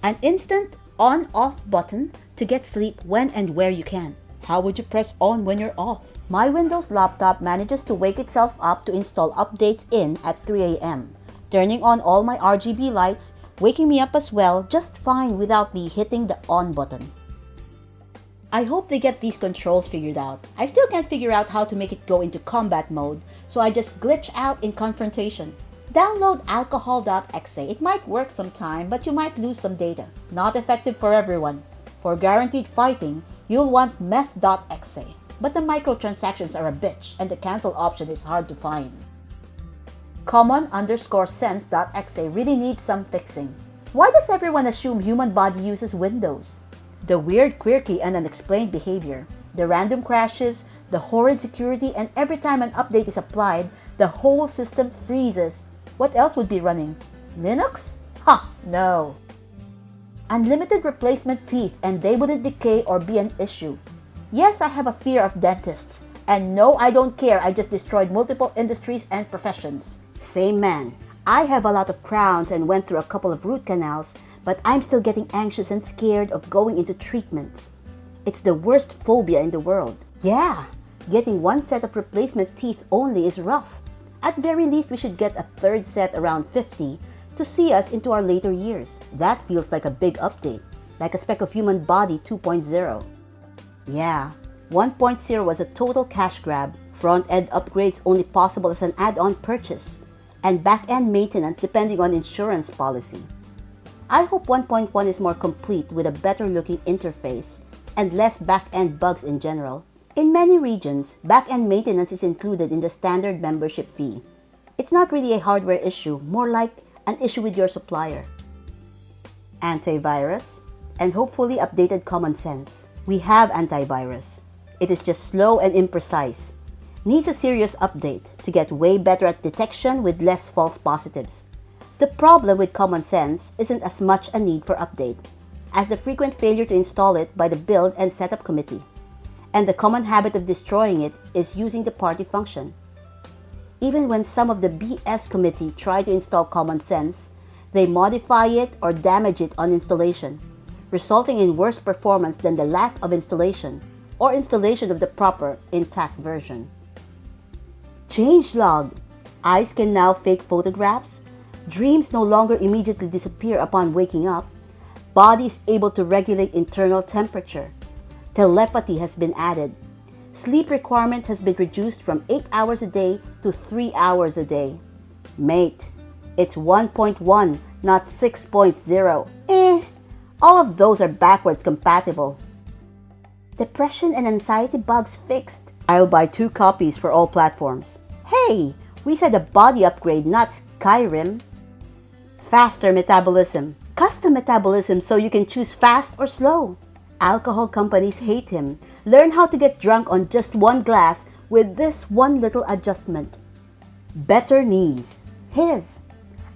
[SPEAKER 3] An instant on-off button to get sleep when and where you can. How would you press on when you're off? My Windows laptop manages to wake itself up to install updates in at 3 a.m., turning on all my RGB lights, waking me up as well just fine without me hitting the on button. I hope they get these controls figured out. I still can't figure out how to make it go into combat mode, so I just glitch out in confrontation. Download alcohol.exe. It might work sometime, but you might lose some data. Not effective for everyone. For guaranteed fighting, you'll want meth.exe. But the microtransactions are a bitch, and the cancel option is hard to find. Common_sense.exe really needs some fixing. Why does everyone assume human body uses Windows? The weird, quirky, and unexplained behavior, the random crashes, the horrid security, and every time an update is applied, the whole system freezes. What else would be running? Linux? Ha! No. Unlimited replacement teeth and they wouldn't decay or be an issue. Yes, I have a fear of dentists. And no, I don't care. I just destroyed multiple industries and professions. Same man. I have a lot of crowns and went through a couple of root canals, but I'm still getting anxious and scared of going into treatments. It's the worst phobia in the world. Yeah, getting one set of replacement teeth only is rough. At very least, we should get a third set around 50 to see us into our later years. That feels like a big update, like a Speck of Human Body 2.0. Yeah, 1.0 was a total cash grab, front-end upgrades only possible as an add-on purchase, and back-end maintenance depending on insurance policy. I hope 1.1 is more complete with a better-looking interface and less back-end bugs in general. In many regions, back-end maintenance is included in the standard membership fee. It's not really a hardware issue, more like an issue with your supplier. Antivirus, and hopefully updated common sense. We have antivirus. It is just slow and imprecise. Needs a serious update to get way better at detection with less false positives. The problem with common sense isn't as much a need for update as the frequent failure to install it by the build and setup committee. And the common habit of destroying it is using the party function. Even when some of the BS committee try to install common sense, they modify it or damage it on installation, resulting in worse performance than the lack of installation or installation of the proper intact version. Changelog. Eyes can now fake photographs. Dreams no longer immediately disappear upon waking up. Body is able to regulate internal temperature. Telepathy has been added. Sleep requirement has been reduced from 8 hours a day to 3 hours a day. Mate, it's 1.1, not 6.0. All of those are backwards compatible. Depression and anxiety bugs fixed. I'll buy 2 copies for all platforms. Hey, we said a body upgrade, not Skyrim. Faster metabolism. Custom metabolism so you can choose fast or slow. Alcohol companies hate him. Learn how to get drunk on just 1 glass with this one little adjustment. Better knees. His.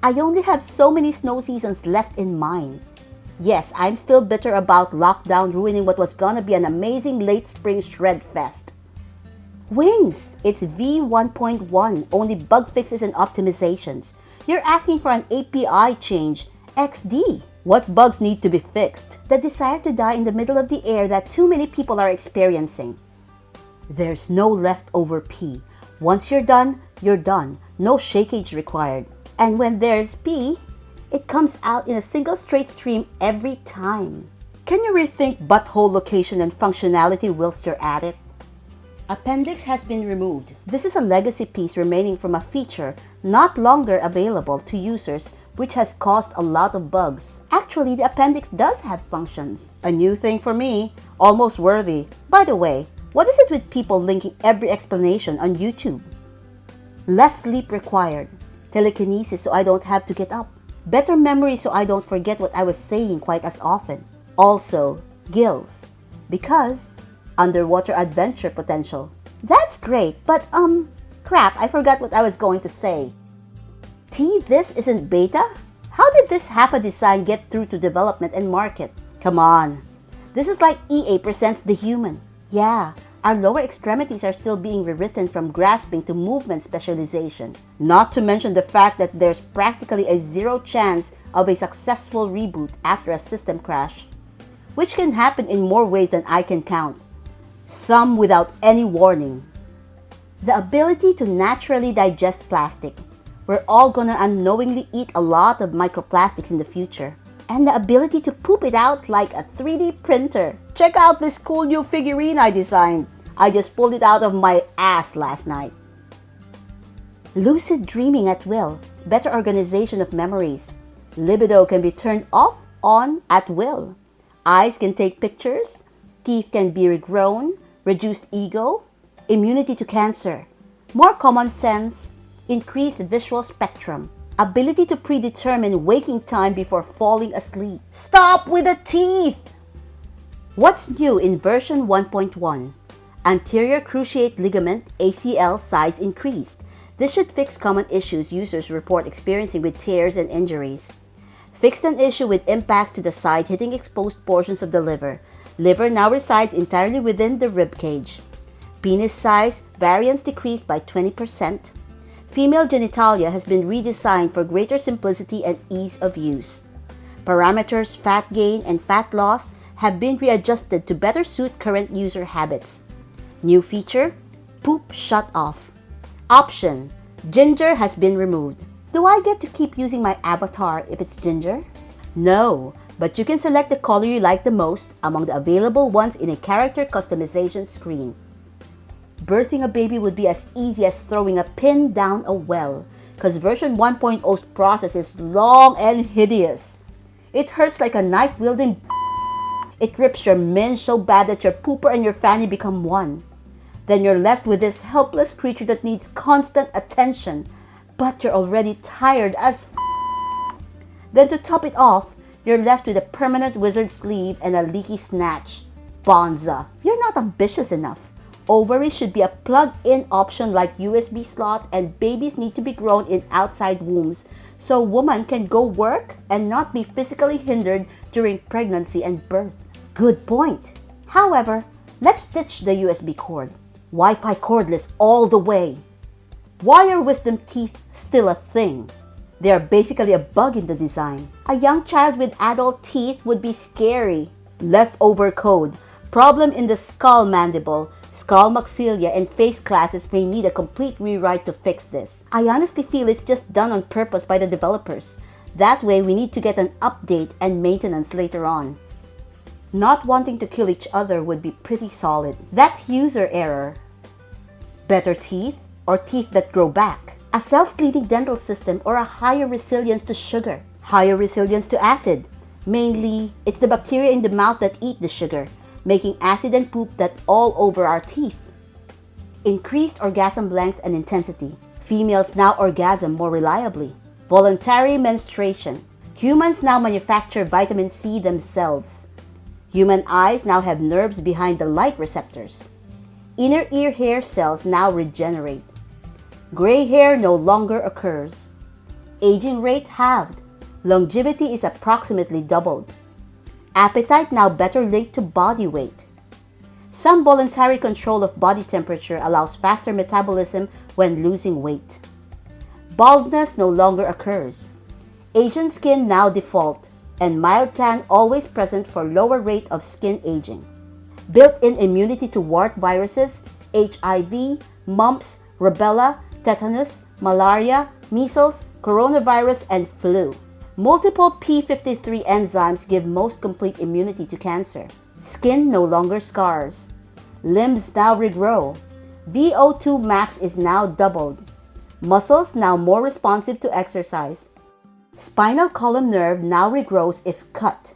[SPEAKER 3] I only have so many snow seasons left in mine. Yes, I'm still bitter about lockdown ruining what was gonna be an amazing late spring shred fest. Wings. It's V1.1, only bug fixes and optimizations. You're asking for an API change. XD. What bugs need to be fixed? The desire to die in the middle of the air that too many people are experiencing. There's no leftover pee. Once you're done, you're done. No shakeage required. And when there's pee, it comes out in a single straight stream every time. Can you rethink butthole location and functionality whilst you're at it? Appendix has been removed. This is a legacy piece remaining from a feature not longer available to users, which has caused a lot of bugs. Actually, the appendix does have functions. A new thing for me, almost worthy. By the way, what is it with people linking every explanation on YouTube? Less sleep required. Telekinesis so I don't have to get up. Better memory so I don't forget what I was saying quite as often. Also, gills. Because underwater adventure potential. That's great, but crap, I forgot what I was going to say. This isn't beta? How did this half a design get through to development and market? Come on. This is like EA presents The Human. Yeah, our lower extremities are still being rewritten from grasping to movement specialization. Not to mention the fact that there's practically a 0 chance of a successful reboot after a system crash, which can happen in more ways than I can count. Some without any warning. The ability to naturally digest plastic. We're all gonna unknowingly eat a lot of microplastics in the future. And the ability to poop it out like a 3D printer. Check out this cool new figurine I designed. I just pulled it out of my ass last night. Lucid dreaming at will. Better organization of memories. Libido can be turned off, on at will. Eyes can take pictures. Teeth can be regrown. Reduced ego. Immunity to cancer. More common sense. Increased visual spectrum. Ability to predetermine waking time before falling asleep. Stop with the teeth! What's new in version 1.1? Anterior cruciate ligament ACL size increased. This should fix common issues users report experiencing with tears and injuries. Fixed an issue with impacts to the side hitting exposed portions of the liver. Liver now resides entirely within the rib cage. Penis size variance decreased by 20%. Female genitalia has been redesigned for greater simplicity and ease of use. Parameters fat gain and fat loss have been readjusted to better suit current user habits. New feature, poop shut off. Option, ginger has been removed. Do I get to keep using my avatar if it's ginger? No, but you can select the color you like the most among the available ones in a character customization screen. Birthing a baby would be as easy as throwing a pin down a well, because version 1.0's process is long and hideous. It hurts like a knife-wielding. It rips your minge so bad that your pooper and your fanny become one. Then you're left with this helpless creature that needs constant attention, but you're already tired as. Then to top it off, you're left with a permanent wizard sleeve and a leaky snatch. Bonza, you're not ambitious enough. Ovaries should be a plug-in option like USB slot, and babies need to be grown in outside wombs so women can go work and not be physically hindered during pregnancy and birth. Good point. However, let's ditch the USB cord. Wi-Fi cordless all the way. Why are wisdom teeth still a thing? They are basically a bug in the design. A young child with adult teeth would be scary. Leftover code. Problem in the skull mandible. Skull maxillae and face classes may need a complete rewrite to fix this. I honestly feel it's just done on purpose by the developers. That way we need to get an update and maintenance later on. Not wanting to kill each other would be pretty solid. That's user error. Better teeth or teeth that grow back. A self-cleaning dental system or a higher resilience to sugar. Higher resilience to acid. Mainly, it's the bacteria in the mouth that eat the sugar, making acid and poop that all over our teeth. Increased orgasm length and intensity. Females now orgasm more reliably. Voluntary menstruation. Humans now manufacture vitamin C themselves. Human eyes now have nerves behind the light receptors. Inner ear hair cells now regenerate. Gray hair no longer occurs. Aging rate halved. Longevity is approximately doubled. Appetite now better linked to body weight. Some voluntary control of body temperature allows faster metabolism when losing weight. Baldness no longer occurs. Asian skin now default, and mild tan always present for lower rate of skin aging. Built-in immunity to wart viruses, HIV, mumps, rubella, tetanus, malaria, measles, coronavirus, and flu. Multiple p53 enzymes give most complete immunity to cancer. Skin no longer scars. Limbs now regrow. VO2 max is now doubled. Muscles now more responsive to exercise. Spinal column nerve now regrows if cut.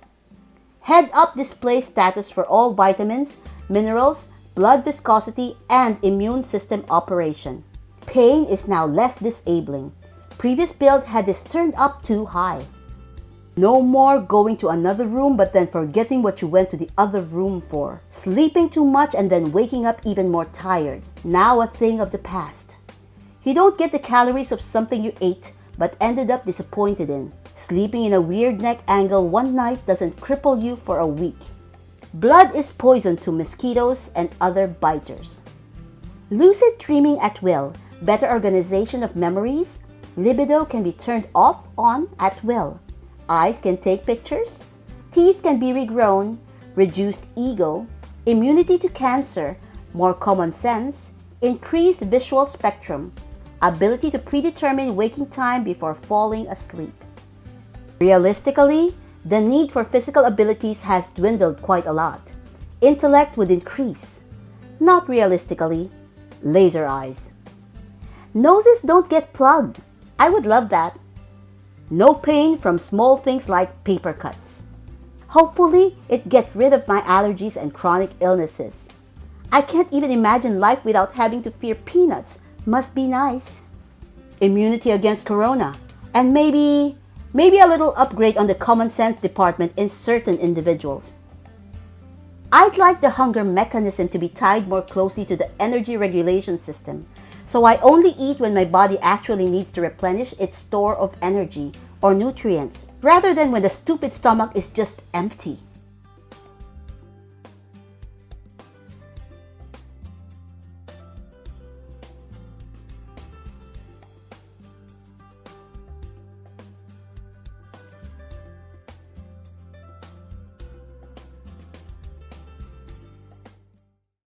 [SPEAKER 3] Head-up display status for all vitamins, minerals, blood viscosity, and immune system operation. Pain is now less disabling. Previous build had this turned up too high. No more going to another room but then forgetting what you went to the other room for. Sleeping too much and then waking up even more tired. Now a thing of the past. You don't get the calories of something you ate but ended up disappointed in. Sleeping in a weird neck angle one night doesn't cripple you for a week. Blood is poison to mosquitoes and other biters. Lucid dreaming at will. Better organization of memories. Libido can be turned off on at will. Eyes can take pictures. Teeth can be regrown. Reduced ego. Immunity to cancer. More common sense. Increased visual spectrum. Ability to predetermine waking time before falling asleep. Realistically, the need for physical abilities has dwindled quite a lot. Intellect would increase. Not realistically. Laser eyes. Noses don't get plugged. I would love that. No pain from small things like paper cuts. Hopefully, it gets rid of my allergies and chronic illnesses. I can't even imagine life without having to fear peanuts. Must be nice. Immunity against corona. And maybe a little upgrade on the common sense department in certain individuals. I'd like the hunger mechanism to be tied more closely to the energy regulation system, So I only eat when my body actually needs to replenish its store of energy or nutrients, rather than when the stupid stomach is just empty.